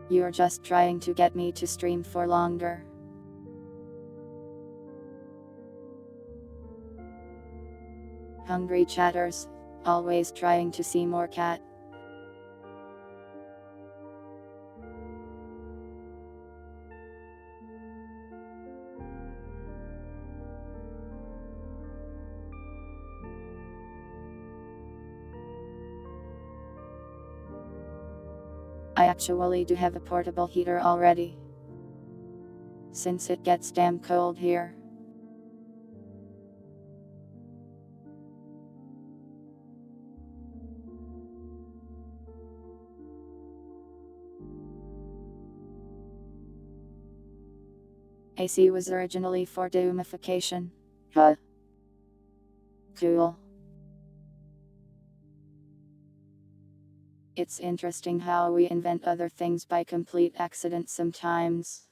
You're just trying to get me to stream for longer. Hungry chatters, always trying to see more cat. I actually do have a portable heater already. Since it gets damn cold here. AC was originally for dehumidification. Huh. Cool. It's interesting how we invent other things by complete accident sometimes.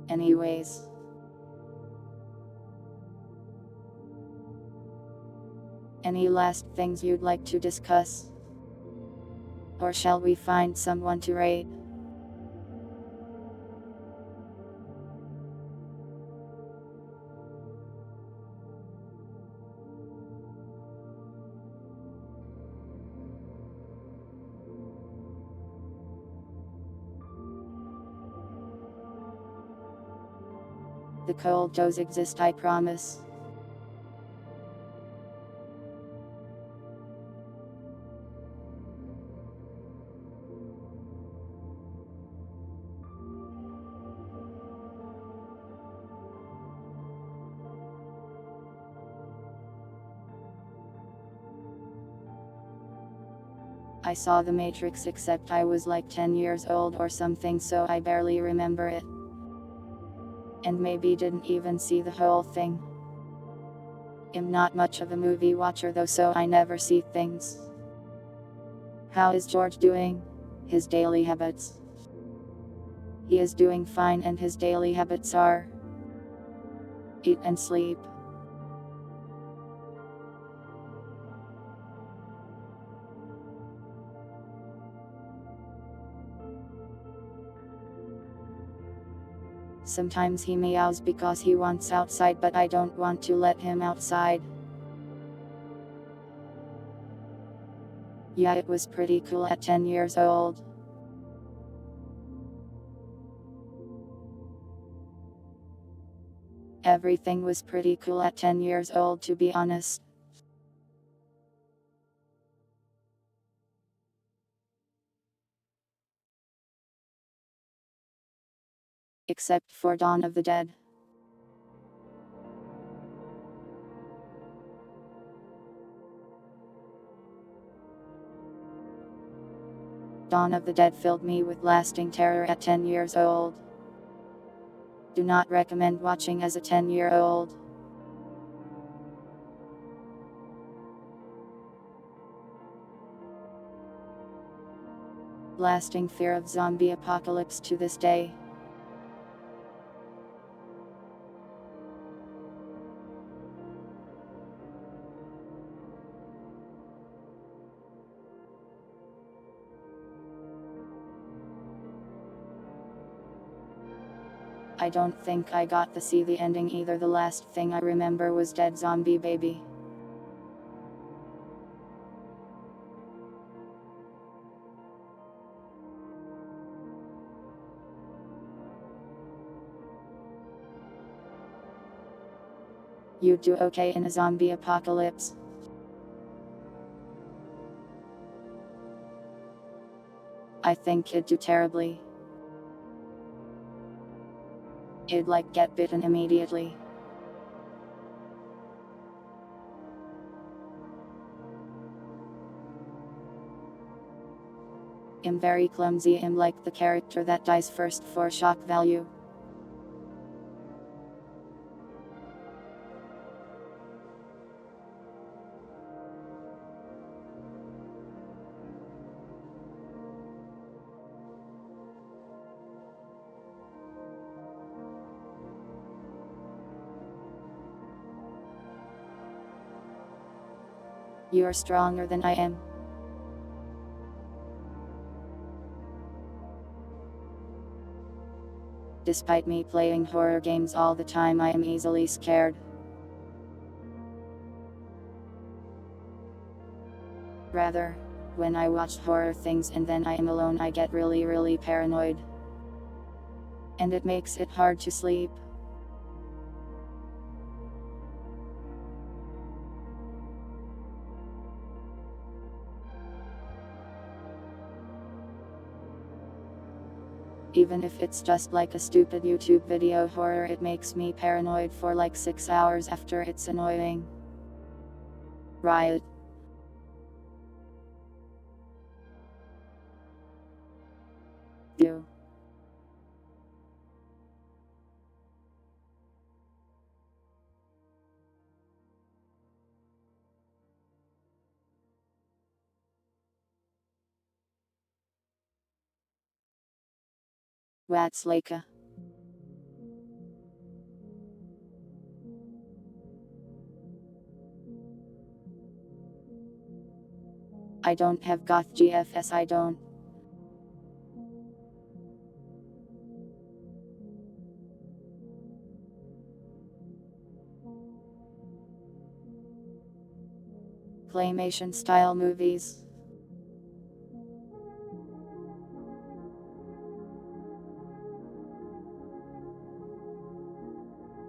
Anyways. Any last things you'd like to discuss? Or shall we find someone to raid? The cold does exist, I promise. I saw The Matrix, except I was like 10 years old or something, so I barely remember it. And maybe didn't even see the whole thing. I'm not much of a movie watcher though, so I never see things. How is George doing? His daily habits. He is doing fine, and his daily habits are eat and sleep. Sometimes he meows because he wants outside, but I don't want to let him outside. Yeah, it was pretty cool at 10 years old. Everything was pretty cool at 10 years old, to be honest. Except for Dawn of the Dead. Dawn of the Dead filled me with lasting terror at 10 years old. Do not recommend watching as a 10-year-old. Lasting fear of zombie apocalypse to this day. I don't think I got to see the ending either. The last thing I remember was dead zombie baby. You do okay in a zombie apocalypse? I think it'd do terribly. It'd like get bitten immediately. I'm very clumsy. I'm like the character that dies first for shock value. You're stronger than I am. Despite me playing horror games all the time, I am easily scared. Rather, when I watch horror things and then I am alone, I get really paranoid. And it makes it hard to sleep. Even if it's just like a stupid YouTube video horror, it makes me paranoid for like 6 hours after. It's annoying. Riot. You. Watslaka. I don't have goth GFS, I don't. Claymation style movies.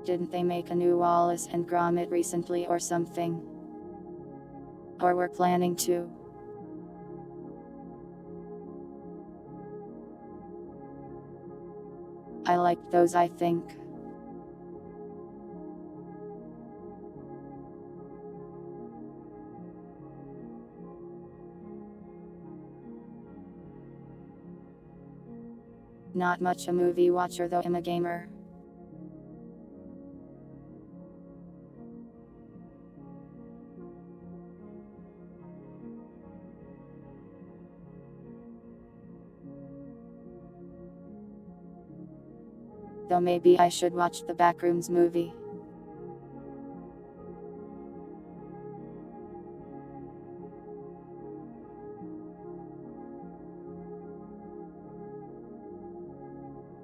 Didn't they make a new Wallace and Gromit recently or something? Or were planning to? I liked those, I think. Not much a movie watcher though, I'm a gamer. Though maybe I should watch the Backrooms movie.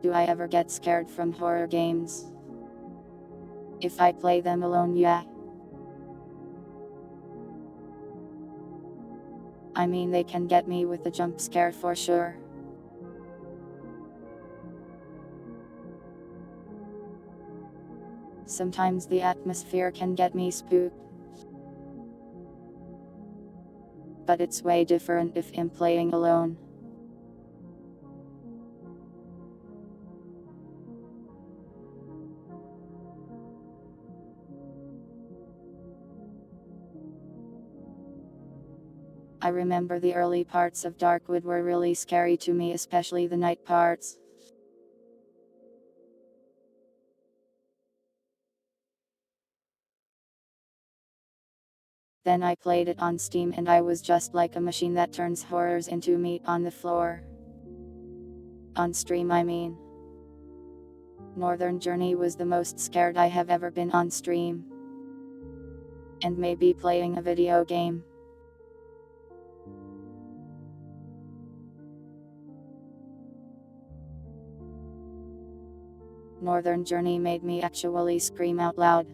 Do I ever get scared from horror games? If I play them alone, yeah. I mean, they can get me with a jump scare for sure. Sometimes the atmosphere can get me spooked. But it's way different if I'm playing alone. I remember the early parts of Darkwood were really scary to me, especially the night parts. Then I played it on Steam and I was just like a machine that turns horrors into meat on the floor. On stream, I mean. Northern Journey was the most scared I have ever been on stream. And maybe playing a video game. Northern Journey made me actually scream out loud.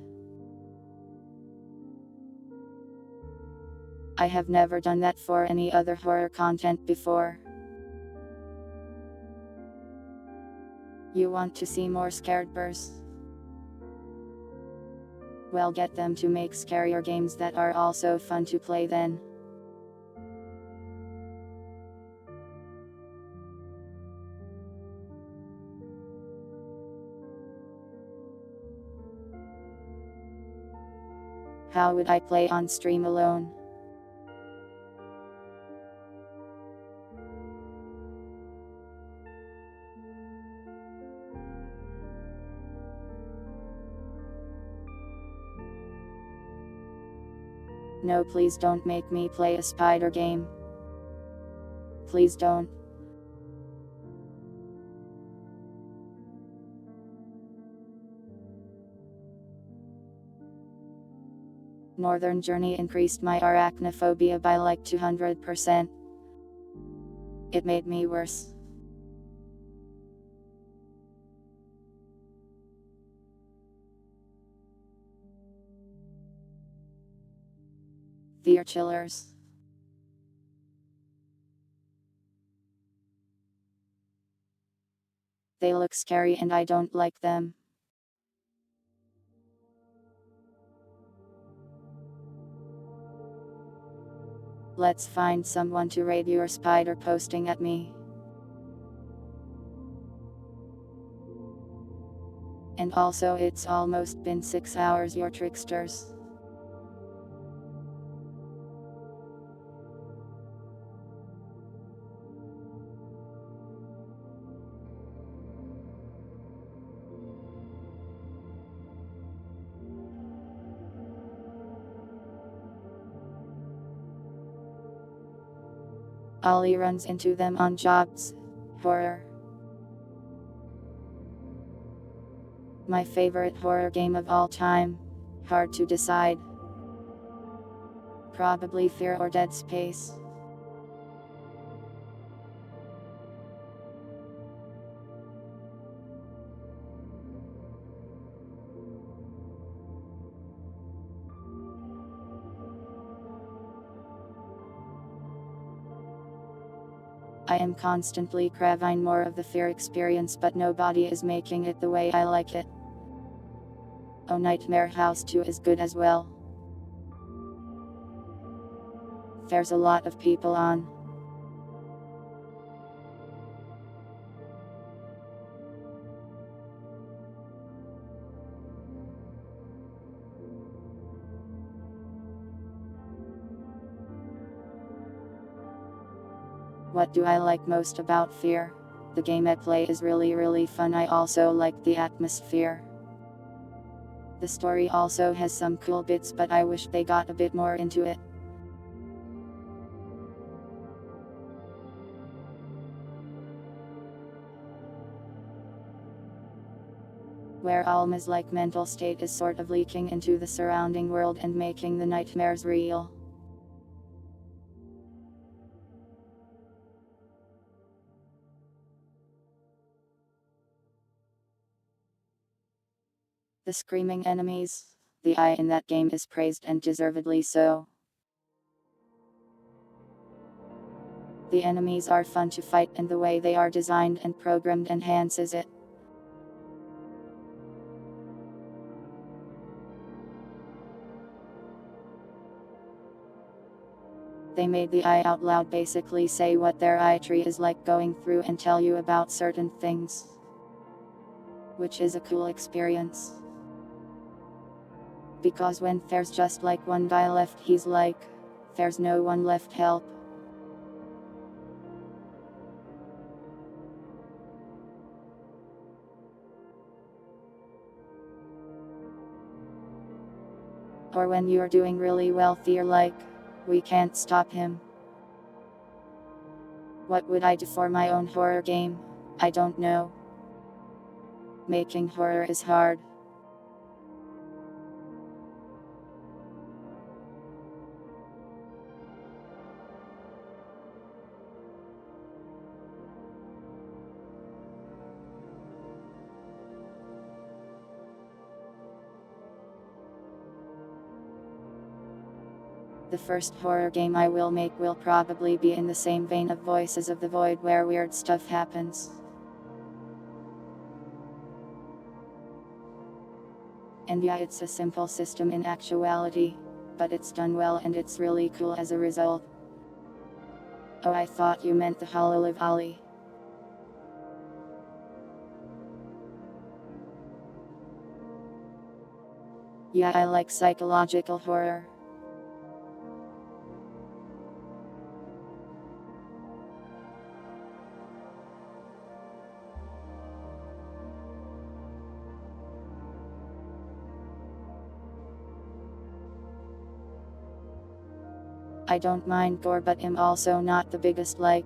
I have never done that for any other horror content before. You want to see more scared bursts? Well, get them to make scarier games that are also fun to play then. How would I play on stream alone? No, please don't make me play a spider game. Please don't. Northern Journey increased my arachnophobia by like 200%. It made me worse. Fear chillers. They look scary and I don't like them. Let's find someone to raid your spider posting at me. And also it's almost been 6 hours, you tricksters. Ollie runs into them on jobs. Horror. My favorite horror game of all time. Hard to decide. Probably Fear or Dead Space. I am constantly craving more of the Fear experience, but nobody is making it the way I like it. Oh, Nightmare House 2 is good as well. There's a lot of people on. What do I like most about Fear? The game I play is really fun. I also like the atmosphere. The story also has some cool bits, but I wish they got a bit more into it. Where Alma's like mental state is sort of leaking into the surrounding world and making the nightmares real. The screaming enemies. The AI in that game is praised, and deservedly so. The enemies are fun to fight, and the way they are designed and programmed enhances it. They made the AI out loud basically say what their AI tree is like going through and tell you about certain things. Which is a cool experience. Because when there's just like one guy left, he's like, there's no one left, help. Or when you're doing really well, you're like, we can't stop him. What would I do for my own horror game? I don't know. Making horror is hard. The first horror game I will make will probably be in the same vein of Voices of the Void, where weird stuff happens. And yeah, it's a simple system in actuality, but it's done well and it's really cool as a result. Oh, I thought you meant the Hololive Ollie. Yeah, I like psychological horror. I don't mind gore, but am also not the biggest like,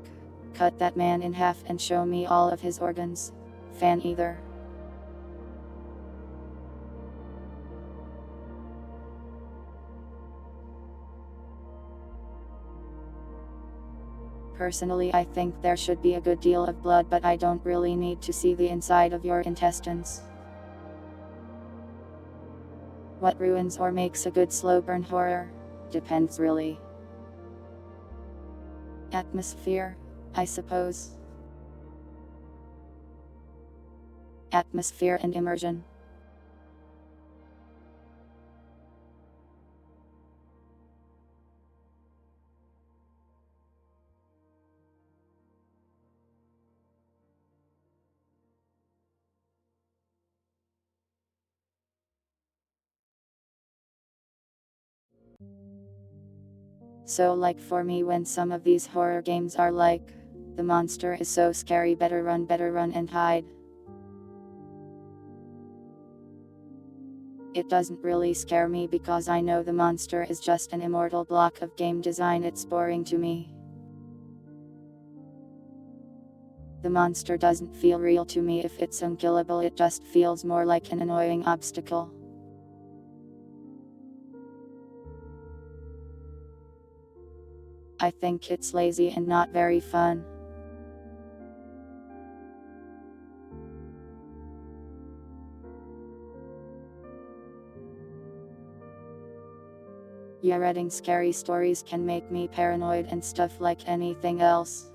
cut that man in half and show me all of his organs fan either. Personally, I think there should be a good deal of blood, but I don't really need to see the inside of your intestines. What ruins or makes a good slow burn horror? Depends really. Atmosphere, I suppose. Atmosphere and immersion. So like for me when some of these horror games are like, the monster is so scary, better run and hide. It doesn't really scare me because I know the monster is just an immortal block of game design. It's boring to me. The monster doesn't feel real to me. If it's unkillable, it just feels more like an annoying obstacle. I think it's lazy and not very fun. Yeah, reading scary stories can make me paranoid and stuff like anything else.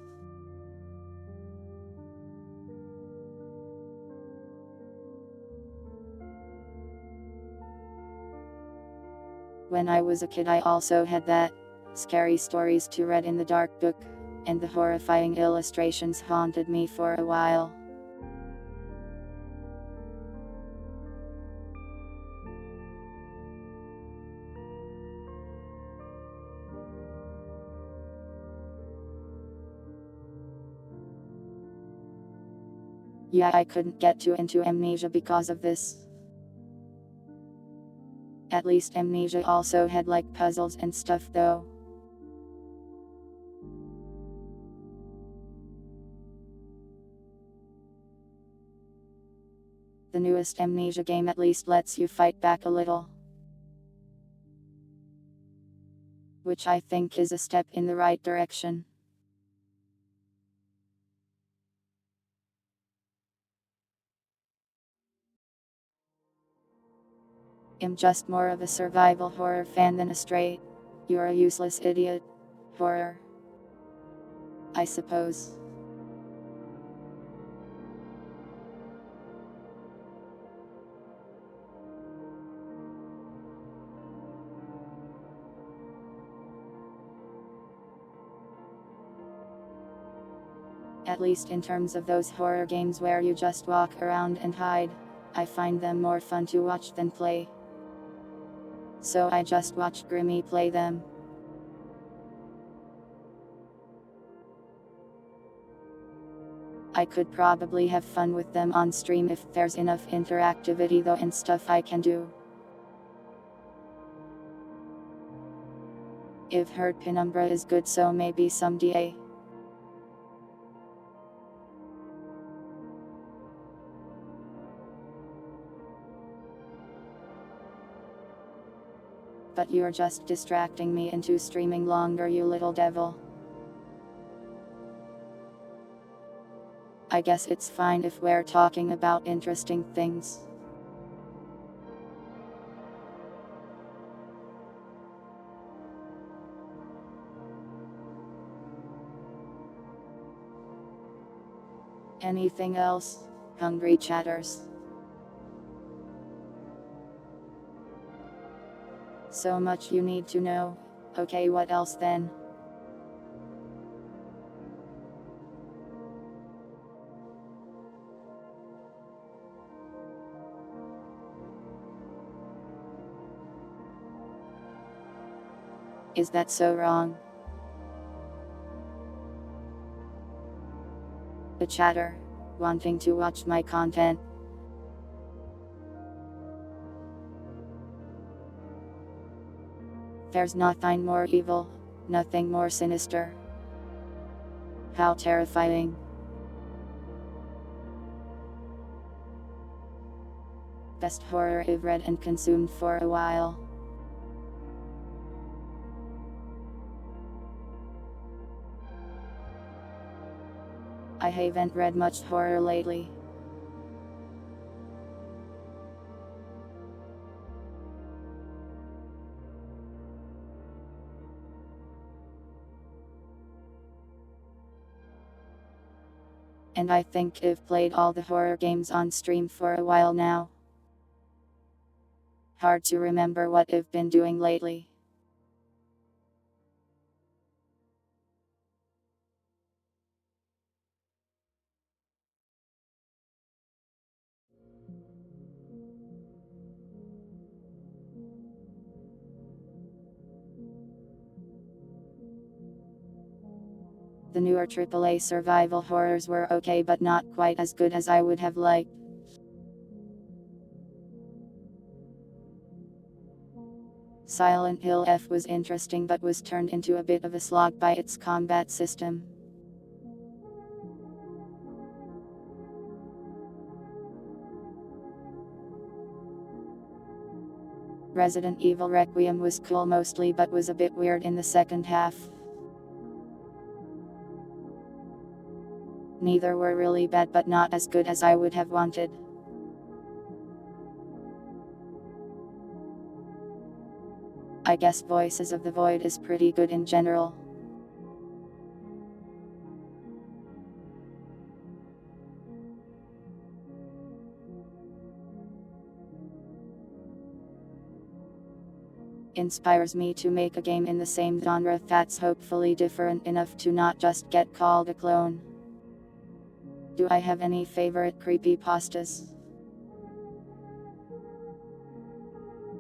When I was a kid, I also had that scary stories to read in the dark book, and the horrifying illustrations haunted me for a while. Yeah, I couldn't get too into Amnesia because of this. At least Amnesia also had like puzzles and stuff though. The newest Amnesia game at least lets you fight back a little, which I think is a step in the right direction. I'm just more of a survival horror fan than a straight, "you're a useless idiot" horror, I suppose. At least in terms of those horror games where you just walk around and hide, I find them more fun to watch than play. So I just watch Grimmy play them. I could probably have fun with them on stream if there's enough interactivity though and stuff I can do. I've heard Penumbra is good, so maybe someday. But you're just distracting me into streaming longer, you little devil. I guess it's fine if we're talking about interesting things. Anything else, hungry chatters? So much you need to know. Okay, what else then? Is that so wrong? The chatter, wanting to watch my content. There's nothing more evil, nothing more sinister. How terrifying. Best horror I've read and consumed for a while. I haven't read much horror lately. And I think I've played all the horror games on stream for a while now. Hard to remember what I've been doing lately. The newer AAA survival horrors were okay but not quite as good as I would have liked. Silent Hill F was interesting but was turned into a bit of a slog by its combat system. Resident Evil Requiem was cool mostly but was a bit weird in the second half. Neither were really bad but not as good as I would have wanted. I guess Voices of the Void is pretty good in general. Inspires me to make a game in the same genre that's hopefully different enough to not just get called a clone. Do I have any favorite creepypastas?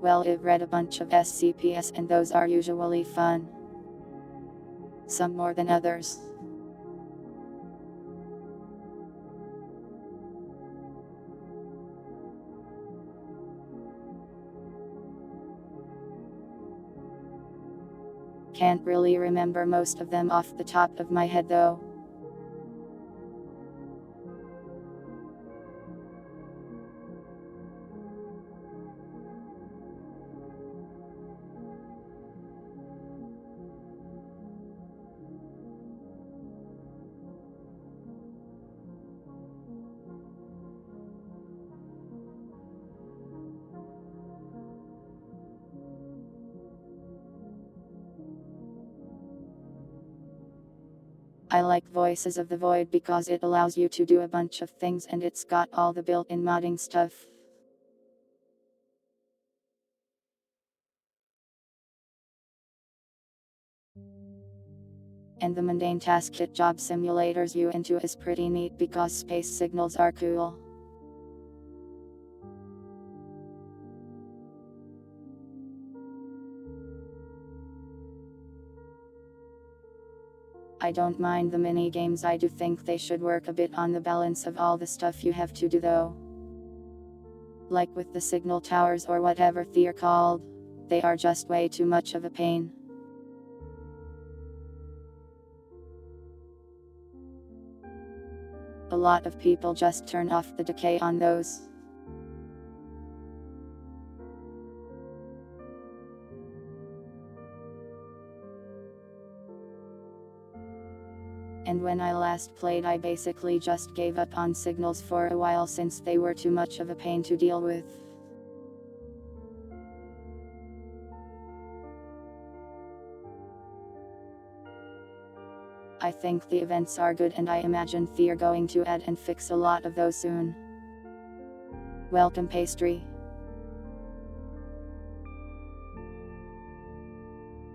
Well, I've read a bunch of SCPs and those are usually fun. Some more than others. Can't really remember most of them off the top of my head though. I like Voices of the Void because it allows you to do a bunch of things and it's got all the built-in modding stuff. And the mundane task kit job simulators you into is pretty neat because space signals are cool. I don't mind the mini games, I do think they should work a bit on the balance of all the stuff you have to do though. Like with the signal towers or whatever they're called, they are just way too much of a pain. A lot of people just turn off the decay on those. And when I last played I basically just gave up on signals for a while since they were too much of a pain to deal with. I think the events are good and I imagine they're going to add and fix a lot of those soon. Welcome Pastry.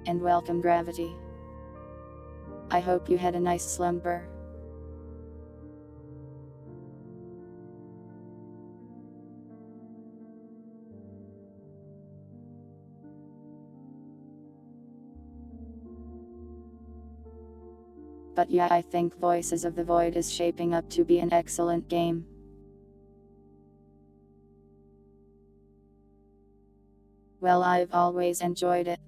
And welcome Gravity. I hope you had a nice slumber. But yeah, I think Voices of the Void is shaping up to be an excellent game. Well, I've always enjoyed it.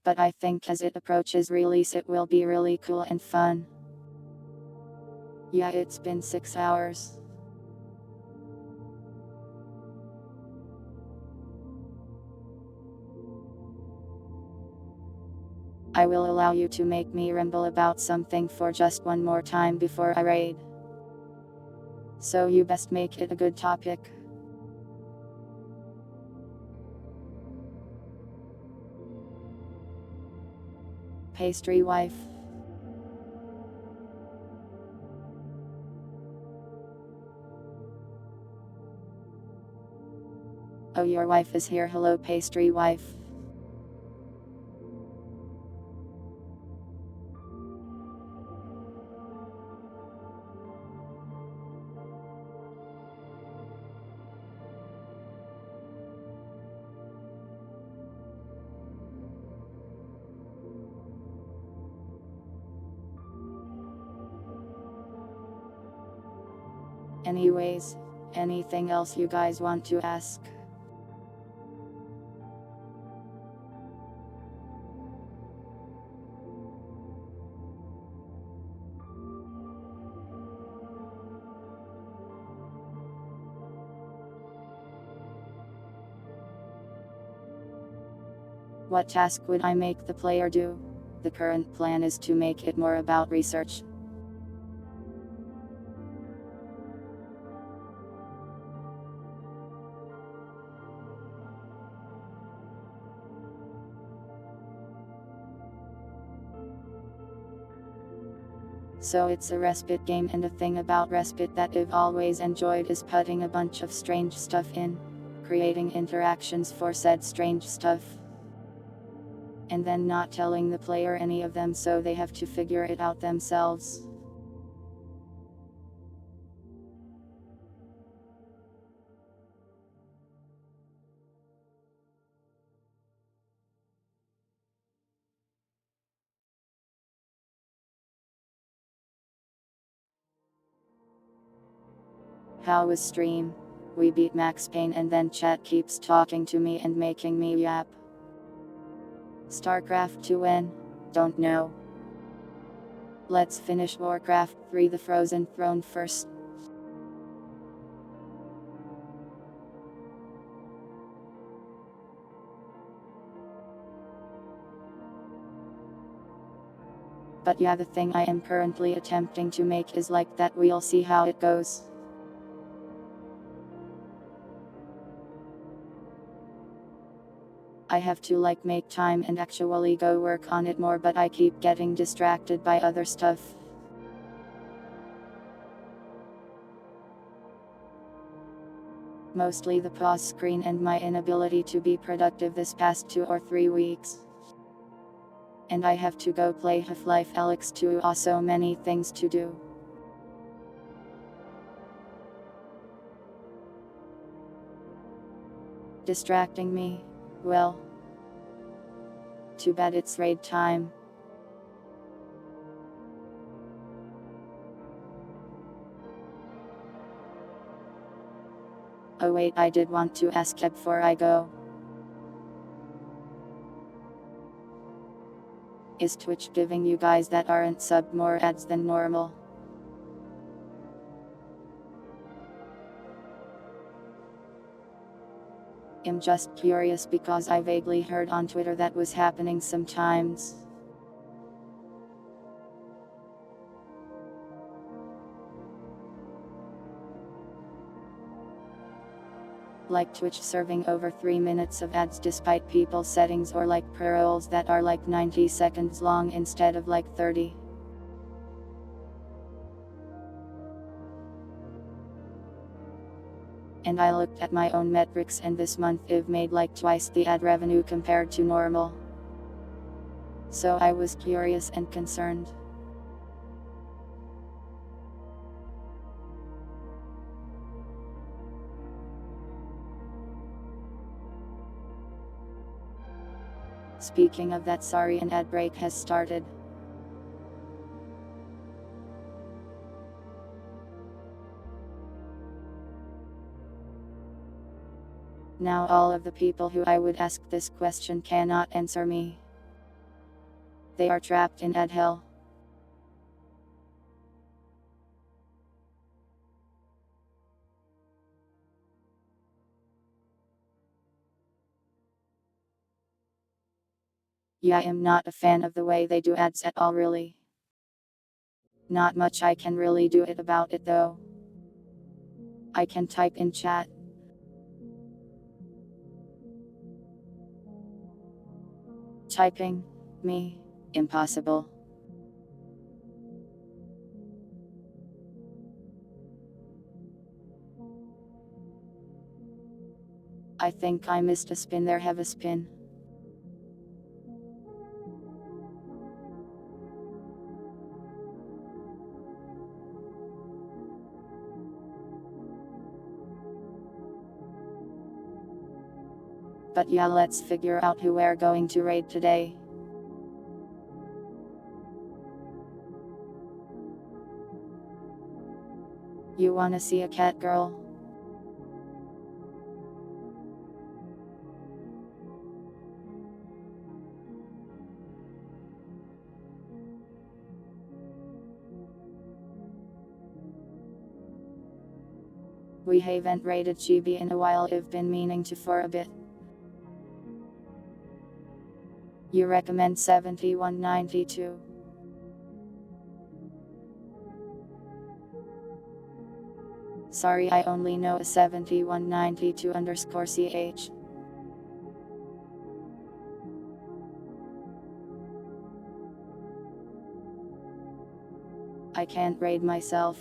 But I think as it approaches release it will be really cool and fun. Yeah, it's been 6 hours. I will allow you to make me ramble about something for just one more time before I raid. So you best make it a good topic. Pastry wife. Oh, your wife is here. Hello, pastry wife. Anyways, anything else you guys want to ask? What task would I make the player do? The current plan is to make it more about research. So it's a respite game, and a thing about respite that I've always enjoyed is putting a bunch of strange stuff in, creating interactions for said strange stuff, and then not telling the player any of them so they have to figure it out themselves. How was stream? We beat Max Payne and then chat keeps talking to me and making me yap. StarCraft 2 when? Don't know. Let's finish Warcraft 3 The Frozen Throne first. But yeah, the thing I am currently attempting to make is like that. We'll see how it goes. I have to make time and actually go work on it more, but I keep getting distracted by other stuff. Mostly the pause screen and my inability to be productive this past 2 or 3 weeks. And I have to go play Half-Life Alyx 2. So many things to do. Distracting me? Well, too bad it's raid time. Oh wait, I did want to ask before I go. Is Twitch giving you guys that aren't subbed more ads than normal? I'm just curious because I vaguely heard on Twitter that was happening sometimes. Like Twitch serving over 3 minutes of ads despite people's settings, or pre-rolls that are 90 seconds long instead of 30. And I looked at my own metrics, and this month I've made twice the ad revenue compared to normal. So I was curious and concerned. Speaking of that, sorry, an ad break has started. Now all of the people who I would ask this question cannot answer me. They are trapped in ad hell. Yeah, I am not a fan of the way they do ads at all, really. Not much I can really do about it though. I can type in chat. Typing. Me. Impossible. I think I missed a spin there. Have a spin. But yeah, let's figure out who we're going to raid today. You wanna see a cat girl? We haven't rated Chibi in a while, I've been meaning to for a bit. You recommend 7192. Sorry, I only know a 7192_ch. I can't raid myself.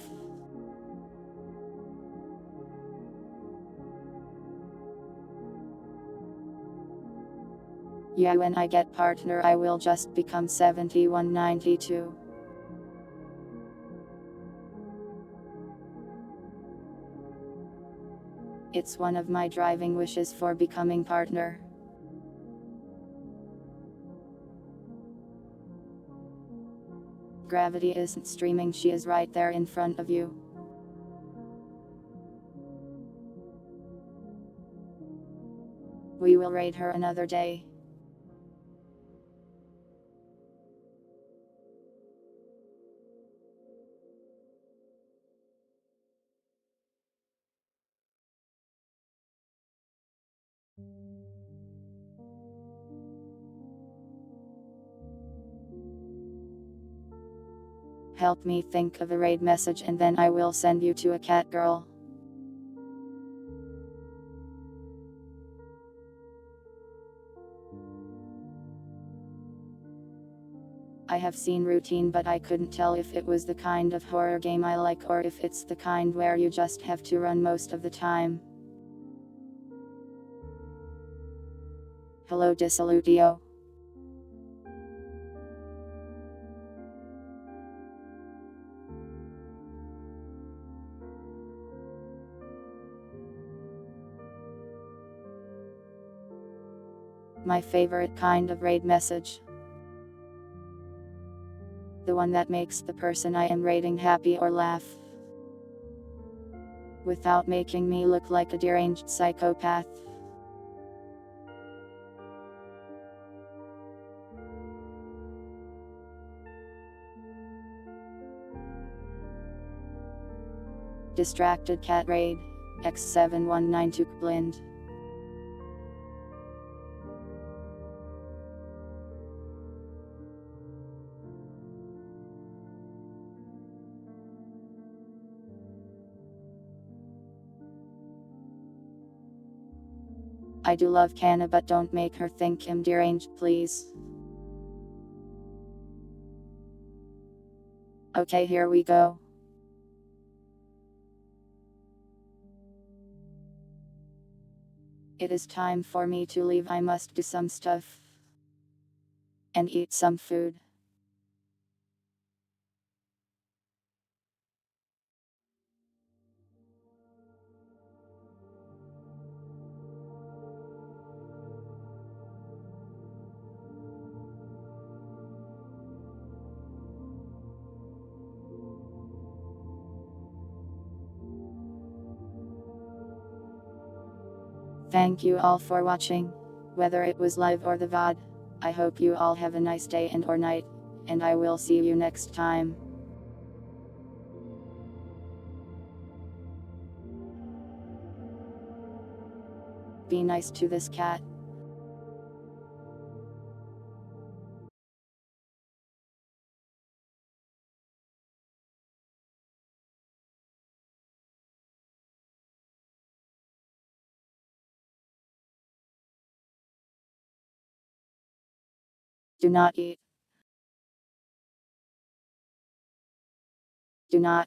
Yeah, when I get partner I will just become 7192. It's one of my driving wishes for becoming partner. Gravity isn't streaming, she is right there in front of you. We will raid her another day. Help me think of a raid message and then I will send you to a cat girl. I have seen Routine, but I couldn't tell if it was the kind of horror game I like or if it's the kind where you just have to run most of the time. Hello Disilutio. My favorite kind of raid message. The one that makes the person I am raiding happy or laugh. Without making me look like a deranged psychopath. Distracted cat raid. X7192 blind. I do love Canna, but don't make her think I'm deranged, please. Okay, here we go. It is time for me to leave. I must do some stuff. And eat some food. Thank you all for watching. Whether it was live or the VOD. I hope you all have a nice day and or night. And I will see you next time. Be nice to this cat. Do not eat. Do not.